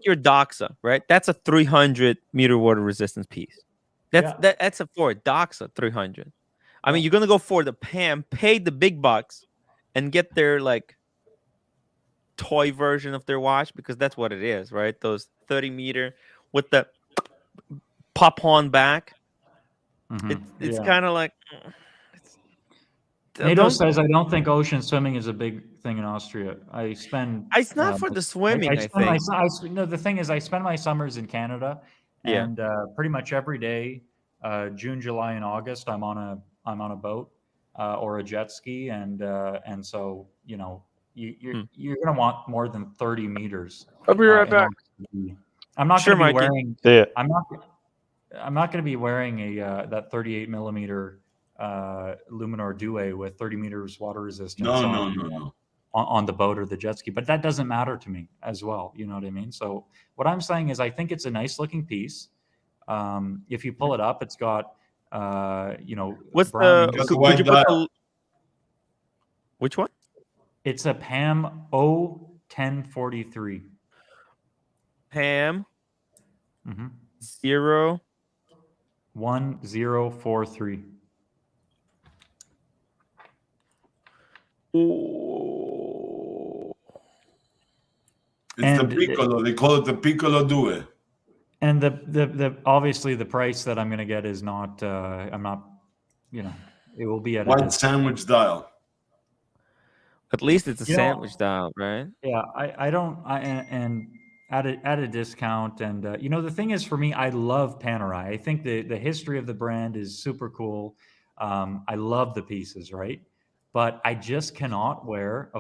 your Doxa, right? That's a 300 meter water resistance piece. That's a Doxa 300. I mean, you're gonna go for the PAM, pay the big bucks, and get their like toy version of their watch, because that's what it is, right? Those 30-meter with the pop-on back. It's kind of like. NATO says, I don't think ocean swimming is a big thing in Austria. I spend. It's not for the swimming, I think. No, the thing is, I spend my summers in Canada, and pretty much every day, June, July, and August, I'm on a boat or a jet ski, and so you're gonna want more than 30 meters. I'll be right back. I'm not Sure, gonna be Mikey. wearing. I'm not going to be wearing a that 38 millimeter Luminor Due with 30 meters water resistance on the boat or the jet ski, but that doesn't matter to me as well. You know what I mean? So what I'm saying is I think it's a nice looking piece. If you pull it up, it's got what's brown could you put which one? It's a PAM O1043. PAM 1043. Ooh. It's the Piccolo. They call it the Piccolo Due. And the obviously the price that I'm going to get is not. I'm not. It will be at white sandwich dial. At least it's a sandwich dial, right? Yeah, I don't. And at a discount, and the thing is, for me, I love Panerai. I think the history of the brand is super cool. I love the pieces, right? But I just cannot wear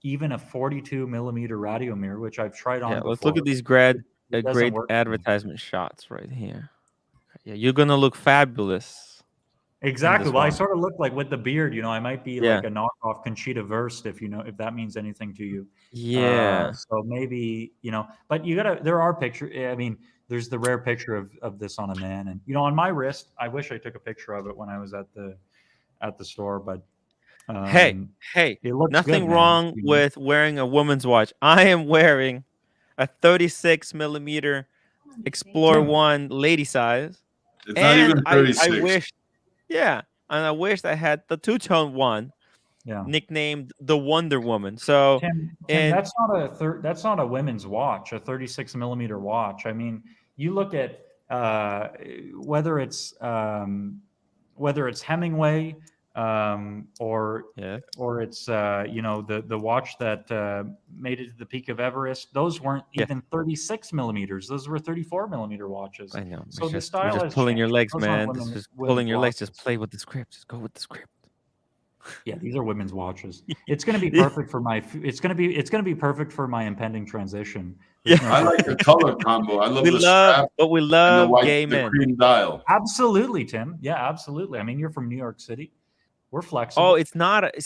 even a 42 millimeter radio mirror, which I've tried on. Yeah, before. let's look at these great advertisement shots right here. Yeah, you're gonna look fabulous. Exactly. Well, I sort of look like with the beard, I might be like a knockoff Conchita Wurst, if that means anything to you. Yeah. So maybe, but there are pictures. I mean, there's the rare picture of this on a man, and on my wrist, I wish I took a picture of it when I was at the store, but hey, it looks nothing good, wrong with wearing a woman's watch. I am wearing a 36 millimeter Explorer 1 lady size. It's not even 36. And I wished I had the two-tone one, nicknamed the Wonder Woman. So, Tim, that's not a women's watch, a 36 millimeter watch. I mean, you look at whether it's Hemingway or it's the watch that made it to the peak of Everest. Those weren't even 36 millimeters. Those were 34 millimeter watches. I know. So the you're style just has pulling your changed. legs, Those man. aren't Just women's pulling your legs. watches. Just play with the script. Just go with the script. Yeah, these are women's watches. It's going to be perfect for my. It's going to be perfect for my impending transition. I like the color combo. I love the strap. But we love and the gay men. Cream dial. Absolutely, Tim. Yeah, absolutely. I mean, you're from New York City. We're flexible. Oh, it's not a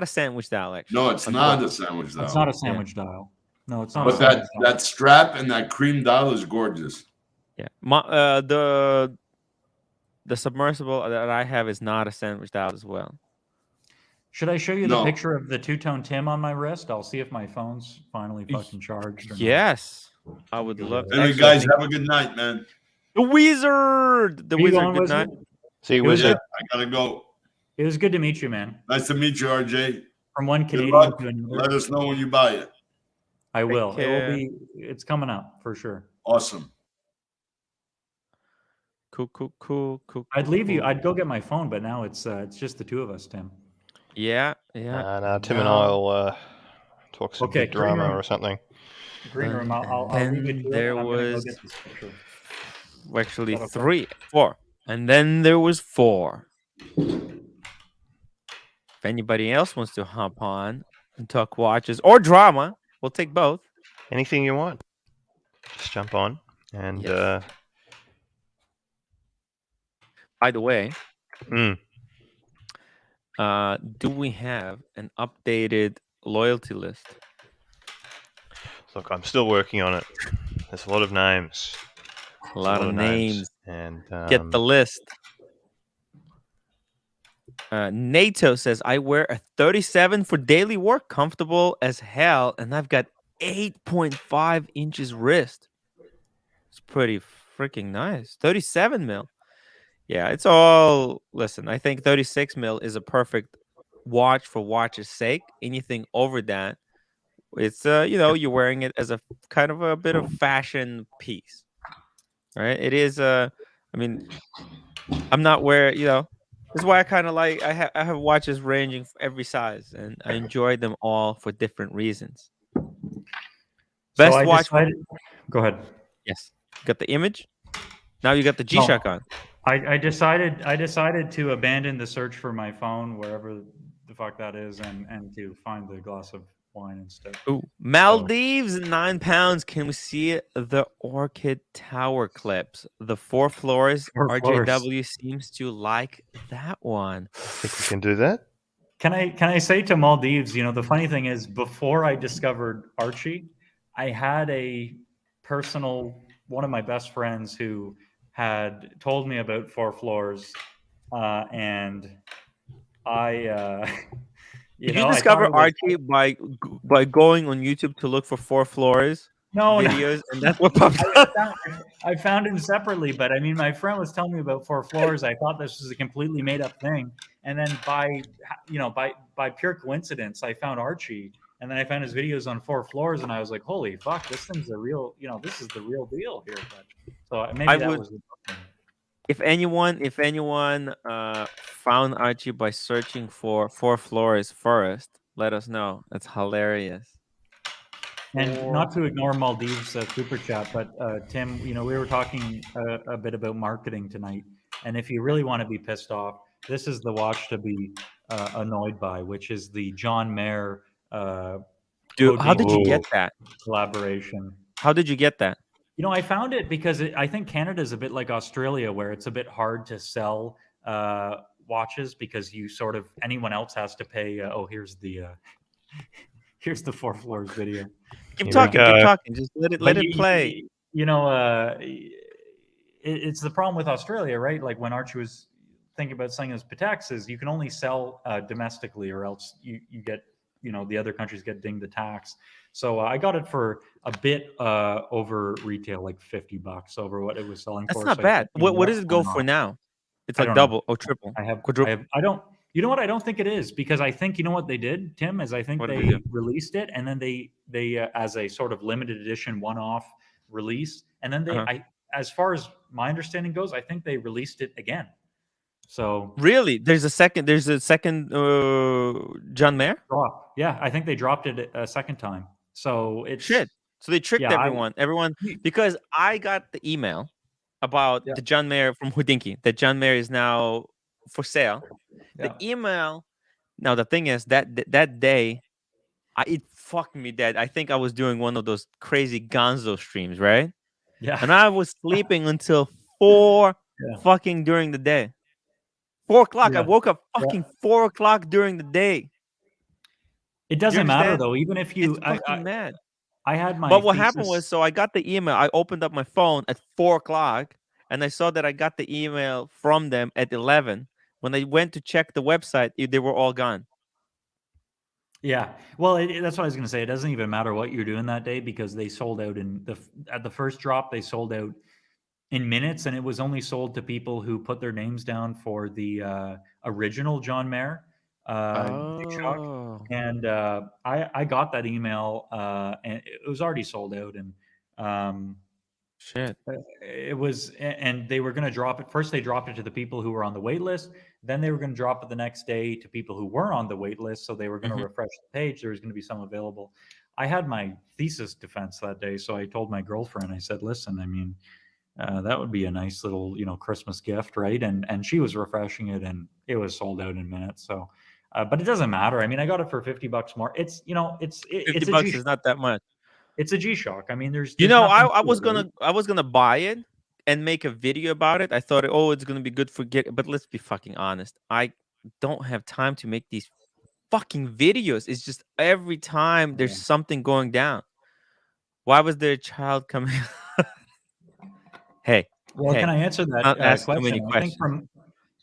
sandwich dial, actually. No, it's not a sandwich dial. It's not a sandwich dial. No, it's not. But that strap and that cream dial is gorgeous. Yeah, the submersible that I have is not a sandwich dial as well. Should I show you the picture of the two-tone Tim on my wrist? I'll see if my phone's finally fucking charged. Yes, I would love. Anyway, guys, have a good night, man. The Wizard. Good night. See you, Wizard. I gotta go. It was good to meet you, man. Nice to meet you, RJ. From one Canadian to another. Let us know when you buy it. I will. It's coming up for sure. Awesome. Cool. I'd leave you. I'd go get my phone, but now it's just the two of us, Tim. Yeah. No, Tim and I'll talk some big drama or something. Green room. I'll leave you to it. There I'm gonna was go get this picture. actually 3, 4, and then there was 4. If anybody else wants to hop on and talk watches or drama, we'll take both. Anything you want. Just jump on. And by the way, do we have an updated loyalty list? Look, I'm still working on it. There's a lot of names. A lot of names. And get the list. NATO says, I wear a 37 for daily work, comfortable as hell, and I've got 8.5 inches wrist. It's pretty freaking nice. 37 mil. Yeah, it's all, listen, I think 36 mil is a perfect watch for watch's sake. Anything over that It's you're wearing it as a kind of a bit of fashion piece, right? It is I mean, I'm not wearing, this is why I kind of like I have watches ranging every size, and I enjoy them all for different reasons. So Best I watch. decided. Go ahead. Yes, you got the image. Now you got the No. G-Shock on. I decided to abandon the search for my phone wherever the fuck that is, and to find the glass of wine instead. Ooh, Maldives, 9 pounds. Can we see the Orchid Tower clips? The 4 floors. 4 floors. RJW seems to like that one. I think we can do that. Can I say to Maldives, the funny thing is, before I discovered Archie, I had one of my best friends who had told me about 4 floors, and I Did you discover Archie by going on YouTube to look for 4 floors videos, and that's what popped up? I found him separately, but I mean, my friend was telling me about 4 floors. I thought this was a completely made up thing, and then by pure coincidence, I found Archie, and then I found his videos on 4 floors, and I was like, holy fuck, this thing's a real, this is the real deal here. But, so maybe that was. If anyone found Archie by searching for 4 floors first, let us know. That's hilarious. And not to ignore Maldives super chat, but Tim, we were talking a bit about marketing tonight, and if you really want to be pissed off, this is the watch to be annoyed by, which is the John Mayer. Dude, how did you get that collaboration? How did you get that? I found it because I think Canada is a bit like Australia, where it's a bit hard to sell watches because anyone else has to pay. Here's the 4 floors video. Keep talking. Just let it play. It's the problem with Australia, right? Like when Archie was thinking about selling his Pateks, is you can only sell domestically, or else you get, the other countries get dinged the tax. So I got it for a bit over retail, like $50 over what it was selling for. That's not bad. What does it go for now? It's like double or triple. Quadruple. I don't. You know what? I don't think it is, because I think what they did, Tim, is I think they released it, and then they as a sort of limited edition one-off release, and then they as far as my understanding goes, I think they released it again. So really, there's a second John Mayer drop. Yeah, I think they dropped it a second time. So it's shit. So they tricked everyone. Because I got the email about the John Mayer from Houdinki. That John Mayer is now for sale. The email. Now the thing is that day, it fucked me dead. I think I was doing one of those crazy Gonzo streams, right? Yeah. And I was sleeping until 4 fucking during the day. 4 o'clock. I woke up fucking 4 o'clock during the day. It doesn't matter though. Even if you, it's fucking mad. I had my. But what happened was, so I got the email. I opened up my phone at 4 o'clock, and I saw that I got the email from them at 11. When I went to check the website, they were all gone. Yeah, well, that's what I was going to say. It doesn't even matter what you're doing that day, because they sold out at the first drop. They sold out in minutes, and it was only sold to people who put their names down for the original John Mayer. And I got that email, and it was already sold out, and shit. It was, and they were going to drop it. First, they dropped it to the people who were on the wait list. Then they were going to drop it the next day to people who weren't on the wait list. So they were going to refresh the page. There was going to be some available. I had my thesis defense that day, so I told my girlfriend. I said, "Listen, I mean, that would be a nice little, Christmas gift, right?" And she was refreshing it, and it was sold out in minutes. So, but it doesn't matter. I mean, I got it for $50 more. It's $50 is not that much. It's a G-Shock. I mean, there's I was gonna buy it and make a video about it. I thought, it's gonna be good for but let's be fucking honest. I don't have time to make these fucking videos. It's just every time there's something going down. Why was there a child coming? Hey. Can I answer that ask question? too many questions. I think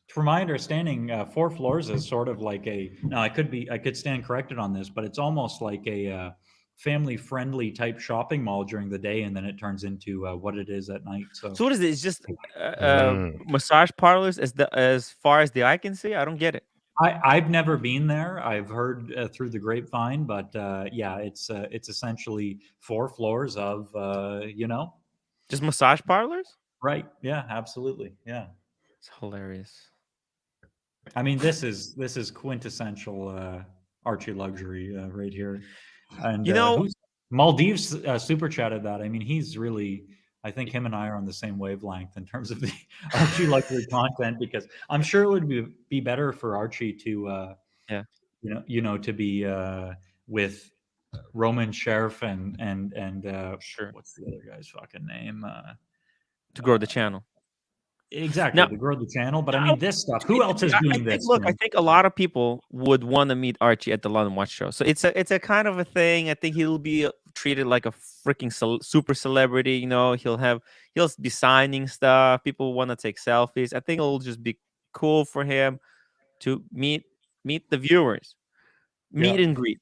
from my understanding, 4 floors is sort of like I could stand corrected on this, but it's almost like a family-friendly type shopping mall during the day, and then it turns into what it is at night. So what is it? It's just massage parlors as far as the eye can see? I don't get it. I've never been there. I've heard through the grapevine, but yeah, it's essentially 4 floors of Just massage parlors? right. Yeah, absolutely. Yeah. It's hilarious. I mean, this is quintessential Archieluxury right here. And You know, who's Maldives super chatted that. I mean, he's really. I think him and I are on the same wavelength in terms of the Archieluxury content, because I'm sure it would be better for Archie to yeah, to be with Roman Sheriff and sure. what's the other guy's fucking name? To grow the channel. Exactly, Now, to grow the channel. But I mean, this stuff. Who else is I doing think, this? look, I think a lot of people would want to meet Archie at the London Watch Show. So it's a kind of a thing. I think he'll be treated like a freaking super celebrity. You know, he'll be signing stuff. People want to take selfies. I think it'll just be cool for him to meet the viewers, meet and greet.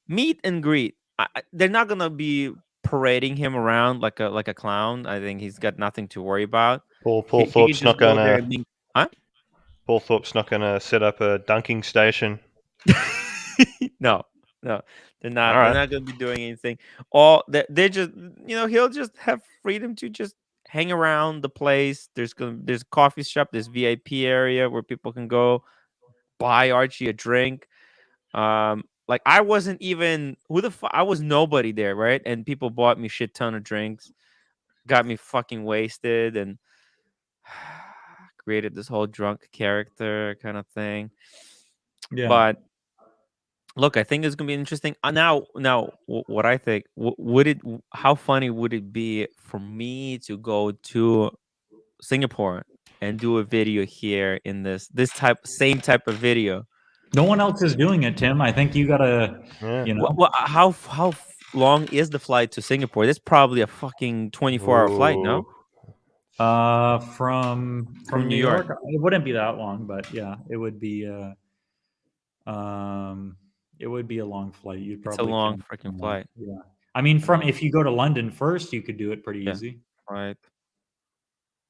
They're not gonna be parading him around like a clown. I think he's got nothing to worry about. Paul He can Thorpe's just not go there gonna. and be, huh? Paul Thorpe's not gonna set up a dunking station. No, they're not. All They're right. not going to be doing anything. All they're just, he'll just have freedom to just hang around the place. There's a coffee shop, there's VIP area where people can go buy Archie a drink. Like I wasn't even I was nobody there, right? And people bought me shit ton of drinks, got me fucking wasted, and created this whole drunk character kind of thing. Yeah. But look, I think it's gonna be interesting. Now, what I think, how funny would it be for me to go to Singapore and do a video here in this same type of video? No one else is doing it, Tim. I think you gotta, How long is the flight to Singapore? That's probably a fucking 24-hour flight, no? From New York, it wouldn't be that long, but yeah, it would be. It would be a long flight. You'd probably. It's a long freaking flight. Yeah, I mean, if you go to London first, you could do it pretty easy. Right.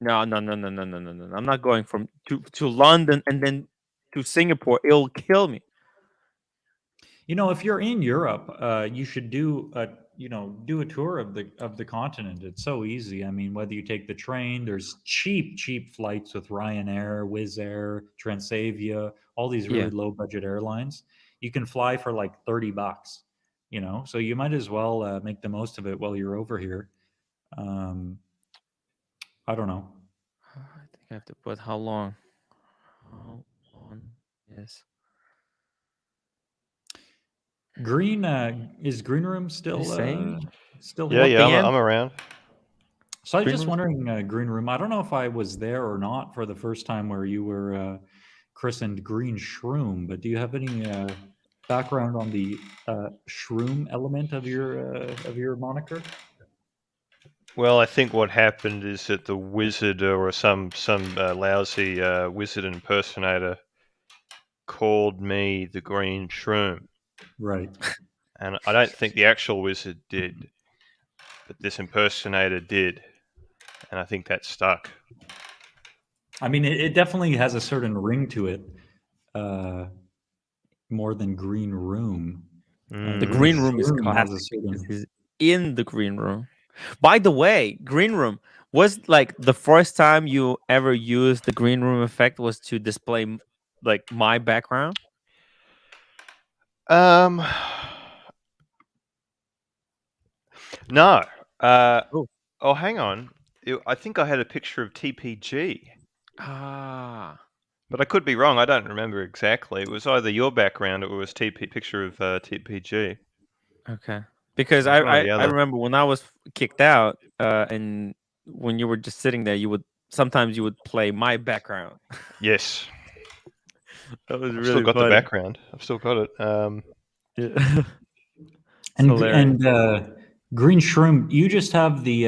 No. I'm not going from to London and then to Singapore. It'll kill me. If you're in Europe, you should do a tour of the continent. It's so easy. I mean, whether you take the train, there's cheap flights with Ryanair, Wizz Air, Transavia, all these really low budget airlines. You can fly for like $30, so you might as well make the most of it while you're over here. I don't know. I think I have to put how long. Yes. Green is Green Room still Yeah, I'm around. So I was just wondering, Green Room, I don't know if I was there or not for the first time where you were christened Green Shroom, but do you have any background on the shroom element of your moniker? Well, I think what happened is that the wizard or some lousy wizard impersonator called me the Green Shroom. Right. And I don't think the actual wizard did, but this impersonator did. And I think that stuck. I mean, it definitely has a certain ring to it, more than Green Room. The Green Room is classic. Is in the Green Room. By the way, Green Room was like the first time you ever used the Green Room effect was to display like my background. No. Oh, hang on. I think I had a picture of TPG. Ah. But I could be wrong. I don't remember exactly. It was either your background or it was picture of TPG. Okay. Because I remember when I was kicked out, and when you were just sitting there, sometimes you would play my background. Yes. That was I've really still got funny. the background. I've still got it. Yeah. and Green Shroom, you just have the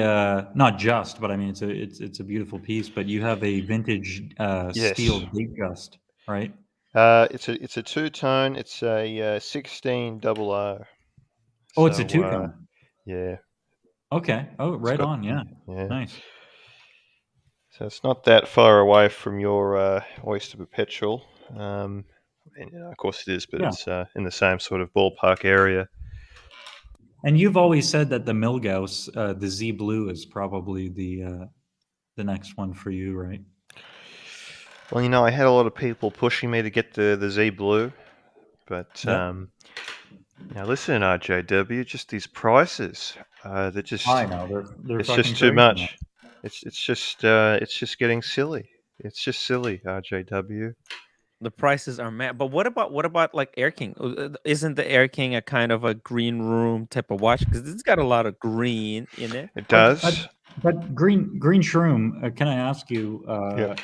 not just, but I mean it's a beautiful piece, but you have a vintage steel Datejust, right? It's a two-tone. It's a 1600. Oh, it's a two-tone. Yeah. Okay. Oh, right on. Yeah. Nice. So it's not that far away from your Oyster Perpetual. And, of course it is, but Yeah. it's in the same sort of ballpark area. And you've always said that the Milgauss, the Z Blue, is probably the next one for you, right? Well, I had a lot of people pushing me to get the Z Blue, but listen, RJW, just these prices, they're just I know they're it's fucking just too crazy, much. man. It's just getting silly. It's just silly, RJW. The prices are mad. But what about like Air King? Isn't the Air King a kind of a green room type of watch? Because it's got a lot of green in it. It does. But green shroom. Can I ask you? Yeah.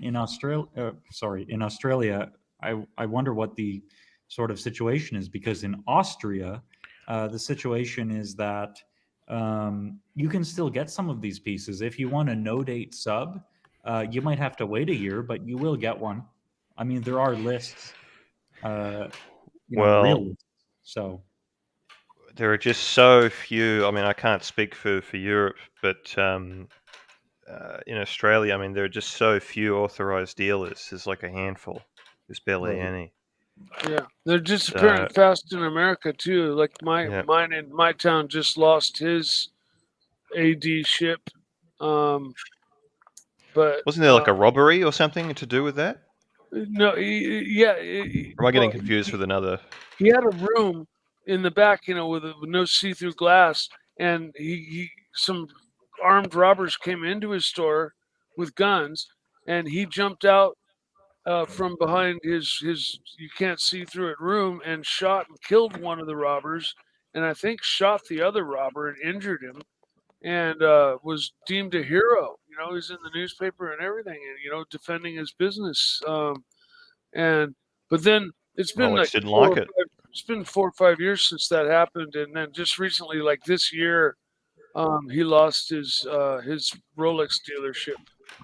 In Australia, I wonder what the sort of situation is, because in Austria, the situation is that you can still get some of these pieces if you want a no date sub. You might have to wait a year, but you will get one. I mean, there are lists. Well, real lists. So there are just so few. I mean, I can't speak for Europe, but in Australia, I mean, there are just so few authorized dealers. There's like a handful. There's barely Right. any. Yeah, they're disappearing fast in America too. Like mine in my town just lost his AD ship. But Wasn't there like a robbery or something to do with that? no, Or am I getting confused with another? He had a room in the back, with no see-through glass, and some armed robbers came into his store with guns, and he jumped out from behind his you can't see through it room and shot and killed one of the robbers, and I think shot the other robber and injured him, and was deemed a hero. He's in the newspaper and everything, and defending his business. But then it's been Rolex like didn't like it. It's been 4 or 5 years since that happened, and then just recently, like this year, he lost his Rolex dealership.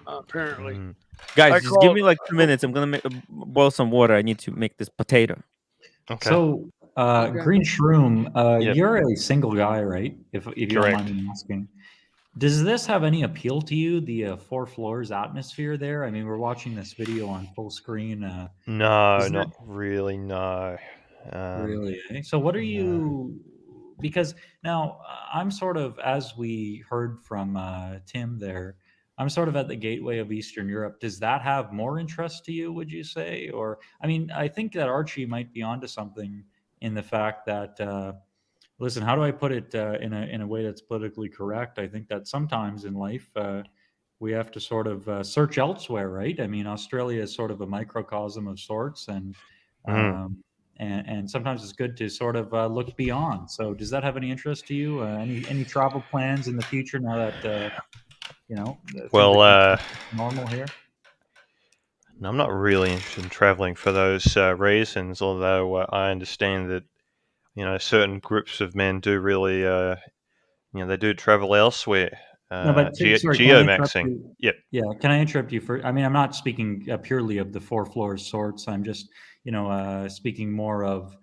Apparently, Guys, just give me like 2 minutes. I'm gonna boil some water. I need to make this potato. Okay. So, Okay. Green Shroom, Yep. you're a single guy, right? If you don't mind me asking. Does this have any appeal to you, the 4 floors atmosphere there? I mean, we're watching this video on full screen. No, not really, no. Really? Eh? So what are you, because now I'm sort of, as we heard from Tim there, I'm sort of at the gateway of Eastern Europe. Does that have more interest to you, would you say? Or, I mean, I think that Archie might be onto something in the fact that, listen, how do I put it in a way that's politically correct? I think that sometimes in life, we have to sort of search elsewhere, right? I mean, Australia is sort of a microcosm of sorts, and sometimes it's good to sort of look beyond. So, does that have any interest to you? Any travel plans in the future now that Well, things are normal here? I'm not really interested in traveling for those reasons, although I understand that certain groups of men do really they do travel elsewhere. No, but sorry, can I interrupt geomaxing. you? Yep. Yeah, can I interrupt you for? I mean, I'm not speaking purely of the 4 floors sorts. I'm just, speaking more of,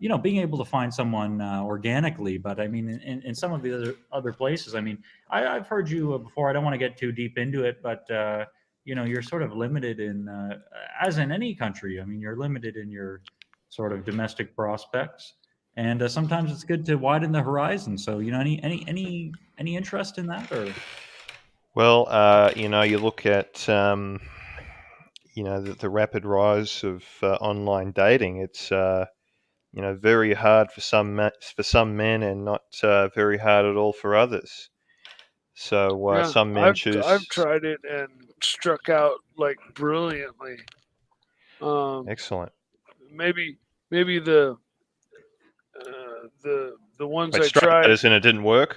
being able to find someone organically. But I mean, in some of the other places, I mean, I've heard you before. I don't want to get too deep into it, but you're sort of limited in, as in any country. I mean, you're limited in your sort of domestic prospects. And sometimes it's good to widen the horizon. So, any interest in that, or? Well, you look at the rapid rise of online dating. It's very hard for some men and not very hard at all for others. So yeah, some men choose. I've tried it and struck out like brilliantly. Excellent. Maybe the ones Wait, I struck tried. as in it didn't work.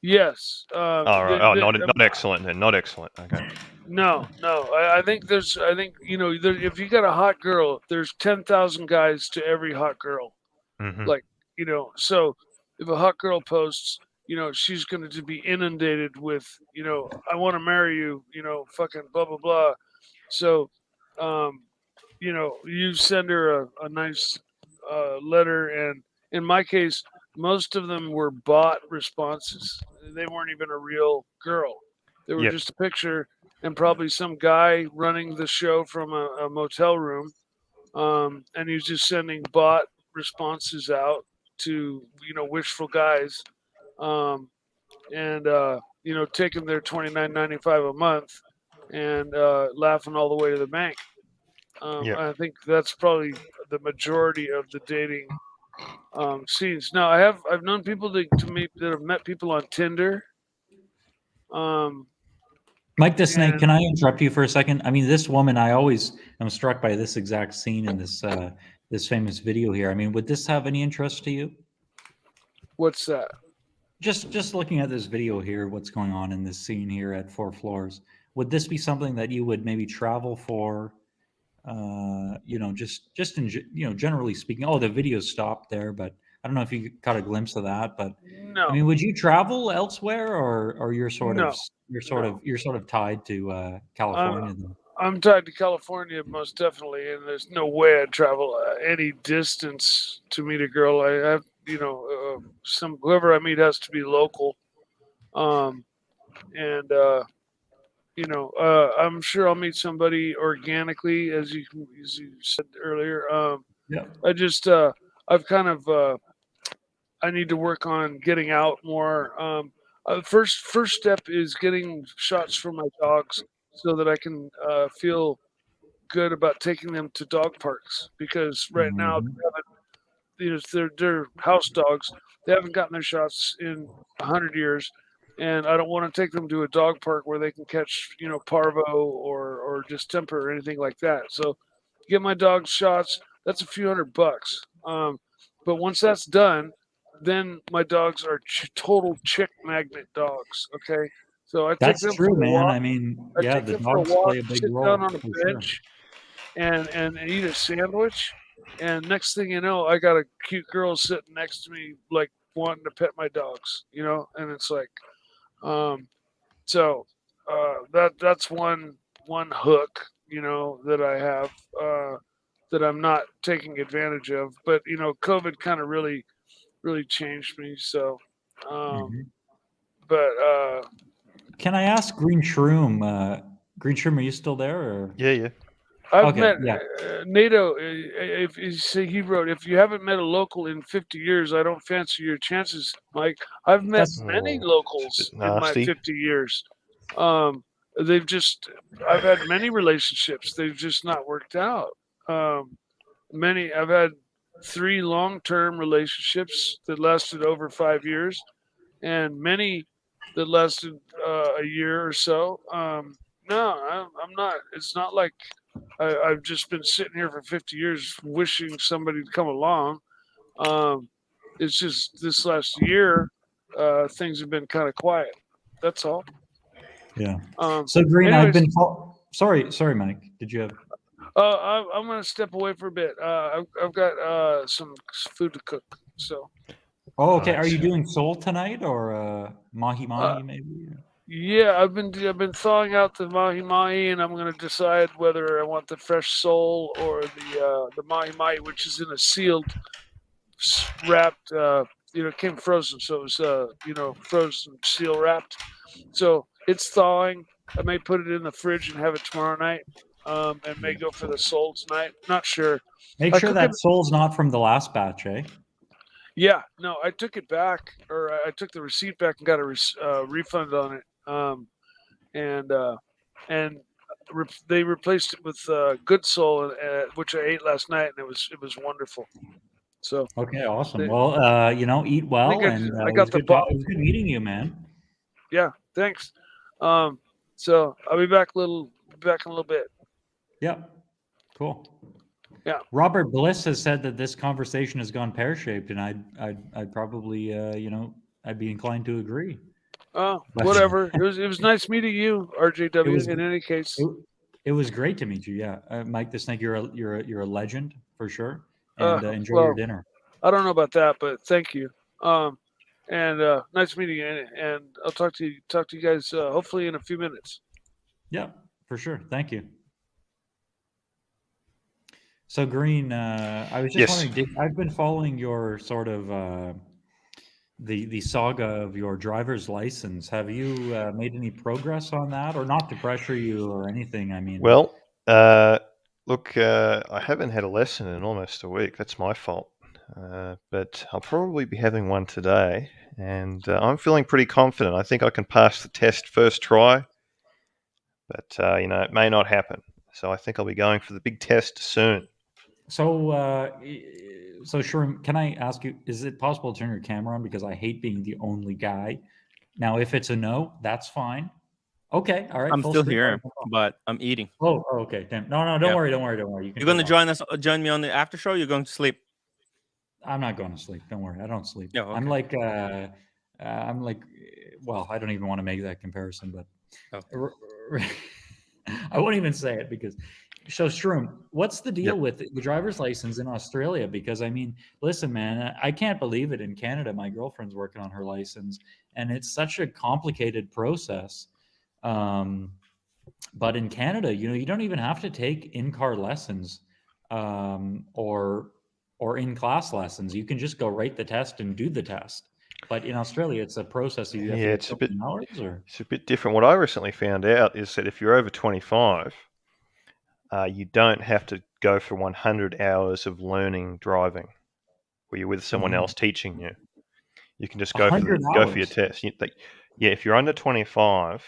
Yes. Not excellent then. Not excellent. Okay. No. I think if you got a hot girl, there's 10,000 guys to every hot girl. Mhm. Like, so if a hot girl posts, she's going to be inundated with, I want to marry you, fucking blah, blah, blah. So, you send her a nice letter. And in my case, most of them were bot responses. They weren't even a real girl. They were Yep. just a picture and probably some guy running the show from a motel room. and he was just sending bot responses out to wishful guys, and taking their $29.95 a month and laughing all the way to the bank. Yep. I think that's probably the majority of the dating scenes. Now, I've known people that have met people on Tinder. Mike the Snake, and- can I interrupt you for a second? I mean, this woman, I always am struck by this exact scene in this this famous video here. I mean, would this have any interest to you? What's that? Just looking at this video here, what's going on in this scene here at 4 Floors, would this be something that you would maybe travel for? Just in generally speaking. Oh, the video stopped there, but I don't know if you caught a glimpse of that. But No. I mean, would you travel elsewhere, or you're sort No. of you're sort of tied to California? Then? I'm tied to California most definitely, and there's no way I'd travel any distance to meet a girl. I have, whoever I meet has to be local, and I'm sure I'll meet somebody organically, as you said earlier. Yeah. I've kind of I need to work on getting out more. First step is getting shots for my dogs so that I can feel good about taking them to dog parks, because right now they're house dogs. They haven't gotten their shots in 100 years, and I don't want to take them to a dog park where they can catch parvo or distemper or anything like that. So get my dogs shots. That's a few $100. But once that's done, then my dogs are total chick magnet dogs. Okay, so I take them That's true, for a man. walk. I mean, I yeah, take the them for a dogs walk, play a big sit role. down on a for sure. bench, and eat a sandwich. And next thing you know, I got a cute girl sitting next to me, like wanting to pet my dogs. And it's like, that's one hook, that I have that I'm not taking advantage of. But COVID kind of really changed me. So, but Can I ask Green Shroom? Green Shroom, are you still there? Or? Yeah. I've Okay, met yeah. NATO. If he wrote, if you haven't met a local in 50 years, I don't fancy your chances, Mike. I've met many locals in my nasty. 50 years. I've had many relationships. They've just not worked out. I've had 3 long-term relationships that lasted over 5 years, and many that lasted a year or so. No, I'm not. It's not like I've just been sitting here for 50 years wishing somebody to come along. It's just this last year, things have been kind of quiet. That's all. Yeah. So Green, anyways, I've been. Sorry, Mike. Did you have? I'm going to step away for a bit. I've got some food to cook. So. Oh, okay. Are you doing sole tonight or mahi maybe? Yeah, I've been thawing out the mahi, and I'm going to decide whether I want the fresh sole or the mahi, which is in a sealed, wrapped. It came frozen, so it was frozen, seal wrapped. So it's thawing. I may put it in the fridge and have it tomorrow night, and may go for the sole tonight. Not sure. Make sure that sole's not from the last batch, eh? Yeah, no, I took it back, or I took the receipt back and got a refund on it. They replaced it with good sole, which I ate last night, and it was wonderful. So okay, awesome. Well, eat well, and I got the it was good meeting you, man. Yeah, thanks. So I'll be back in a little bit. Yeah, cool. Yeah. Robert Bliss has said that this conversation has gone pear-shaped, and I'd probably I'd be inclined to agree. Whatever. It was nice meeting you, RJW. In any case, it was great to meet you. Yeah, Mike the Snake, you're a legend for sure. And enjoy your dinner. I don't know about that, but thank you. And nice meeting you. And I'll talk to you guys hopefully in a few minutes. Yeah, for sure. Thank you. So Green, I was just wondering. I've been following your sort of the saga of your driver's license. Have you made any progress on that, or not to pressure you or anything? I mean, well, Look, I haven't had a lesson in almost a week. That's my fault. But I'll probably be having one today, and I'm feeling pretty confident. I think I can pass the test first try, but it may not happen. So I think I'll be going for the big test soon. So, Shroom, can I ask you, is it possible to turn your camera on? Because I hate being the only guy. Now, if it's a no, that's fine. Okay, all right. I'm full still screen. here, but I'm eating. Oh, okay. Damn. No, don't Yeah. worry. Don't worry. You can You're gonna turn off. join me on the after show. You're going to sleep. I'm not going to sleep. Don't worry. I don't sleep. Yeah, okay. I'm like, well, I don't even want to make that comparison, but I won't even say it because. So, Shroom, what's the deal with the driver's license in Australia? Because I mean, listen, man, I can't believe it. In Canada, my girlfriend's working on her license, and it's such a complicated process. But in Canada, you don't even have to take in-car lessons or in-class lessons. You can just go write the test and do the test. But in Australia, it's a process. You have to it's a bit hours, or? It's a bit different. What I recently found out is that if you're over 25, you don't have to go for 100 hours of learning driving, where you're with someone else teaching you. You can just go for your test. If you're under 25,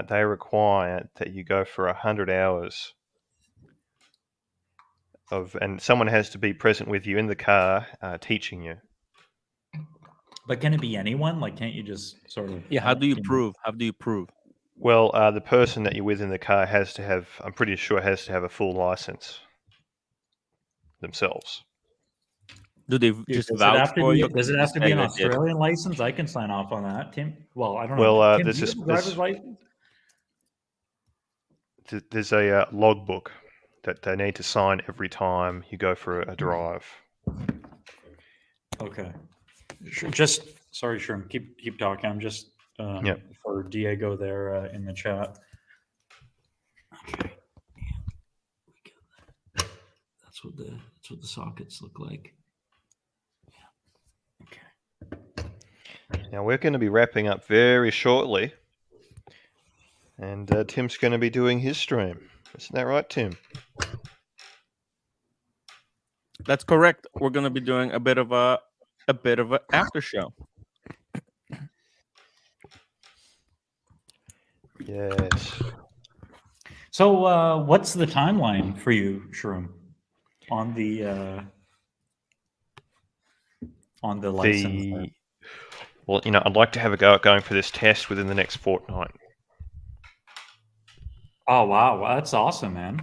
they require that you go for 100 hours and someone has to be present with you in the car teaching you. But can it be anyone? Like, can't you just sort of? Yeah. How do you prove? How do you prove? Well, the person that you're with in the car has to have, I'm pretty sure, has to have a full license themselves. Do they just vouch for you? Does it have to be an Australian license? I can sign off on that, Tim. Well, I don't know. Well, Tim, do you have a driver's license? There's a logbook that they need to sign every time you go for a drive. Okay. Just sorry, Shroom. Keep talking. I'm just for Diego there in the chat. Okay. That's what the sockets look like. Now we're going to be wrapping up very shortly, and Tim's going to be doing his stream. Isn't that right, Tim? That's correct. We're going to be doing a bit of a after show. Yes. So, what's the timeline for you, Shroom, on the license? Well, I'd like to have a go at going for this test within the next fortnight. Oh wow, that's awesome, man!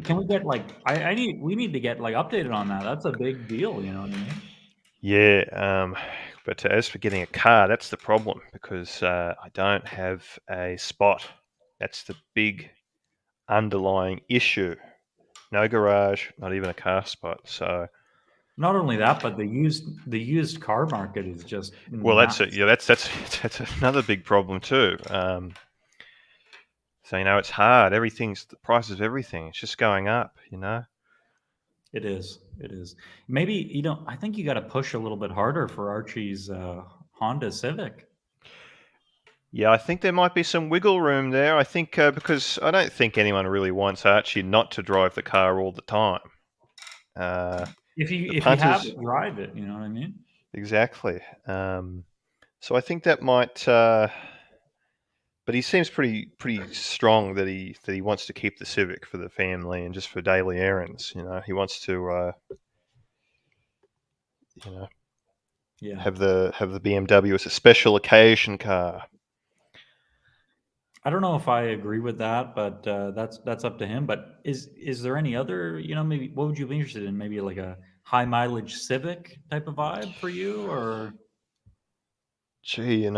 Can we get we need to get updated on that. That's a big deal, you know what I mean? Yeah, but as for getting a car, that's the problem because I don't have a spot. That's the big underlying issue. No garage, not even a car spot. So. Not only that, but the used car market is just that's another big problem too. So it's hard. The price of everything. It's just going up. It is. Maybe I think you got to push a little bit harder for Archie's Honda Civic. Yeah, I think there might be some wiggle room there. I think because I don't think anyone really wants Archie not to drive the car all the time. If you have to drive it, you know what I mean? Exactly. So I think that might. But he seems pretty strong that he wants to keep the Civic for the family and just for daily errands. He wants to. Have the BMW as a special occasion car. I don't know if I agree with that, but that's up to him. But is there any other, maybe what would you be interested in? Maybe like a high mileage Civic type of vibe for you, or? Gee,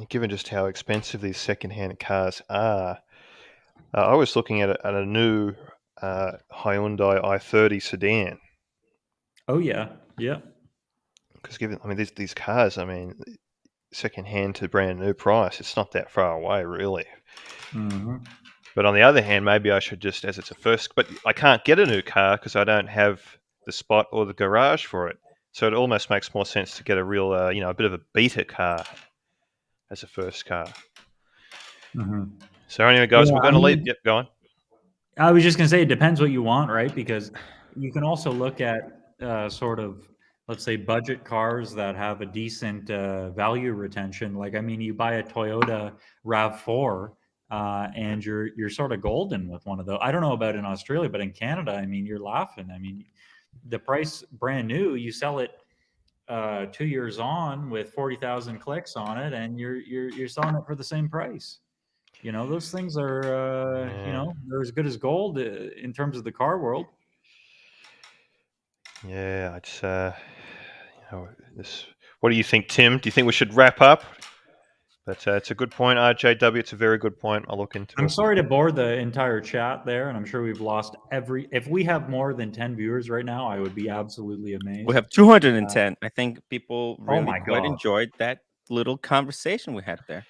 given just how expensive these second-hand cars are, I was looking at a new Hyundai i30 sedan. Oh yeah. Because these cars, second-hand to brand new price, it's not that far away, really. Mm-hmm. But on the other hand, maybe I should just, as it's a first, but I can't get a new car because I don't have the spot or the garage for it. So it almost makes more sense to get a real, a bit of a beta car as a first car. Mm-hmm. So anyway, guys, we're going to leave. Yep, go on. I was just gonna say it depends what you want, right? Because you can also look at sort of, let's say, budget cars that have a decent value retention. Like, I mean, you buy a Toyota RAV4, and you're sort of golden with one of those. I don't know about in Australia, but in Canada, I mean, you're laughing. I mean, the price brand new, you sell it 2 years on with 40,000 clicks on it, and you're selling it for the same price. You know, those things are, you know, they're as good as gold in terms of the car world. Yeah, it's you know, this. What do you think, Tim? Do you think we should wrap up? But it's a good point, RJW. It's a very good point. I'll look into I'm it. sorry to bore the entire chat there, and I'm sure we've lost every. If we have more than 10 viewers right now, I would be absolutely amazed. We have 210. I think people really my quite God. enjoyed that little conversation we had there.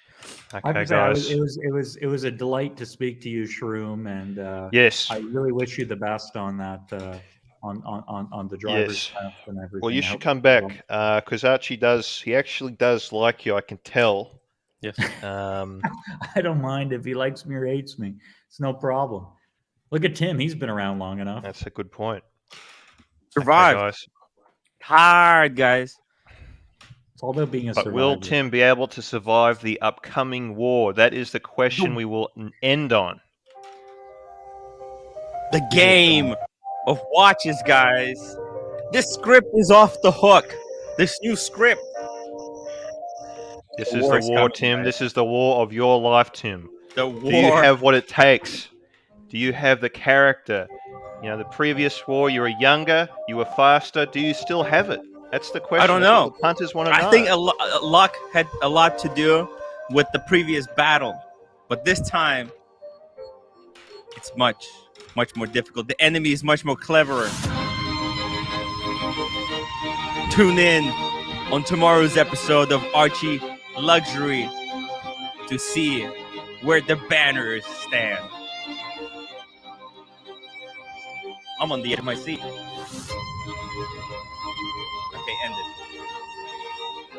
I have to say, it was a delight to speak to you, Shroom, and yes, I really wish you the best on that on the driver's test and everything. Well, you I should hope come you back because Archie does. He actually does like you. I can tell. Yes. I don't mind if he likes me or hates me. It's no problem. Look at Tim. He's been around long enough. That's a good point. Survive. Okay, guys. Hard, guys. It's all about being a But survivor. will Tim be able to survive the upcoming war? That is the question we will end on. The game of watches, guys. This script is off the hook. This new script. This is the war, Tim. This is the war of your life, Tim. The war. Do you have what it takes? Do you have the character? You know, the previous war, you were younger, you were faster. Do you still have it? That's the question. I don't That's know. what the punters want to know. I think luck had a lot to do with the previous battle. But this time, it's much more difficult. The enemy is much more cleverer. Tune in on tomorrow's episode of Archieluxury to see where the banners stand. I'm on the edge of my seat.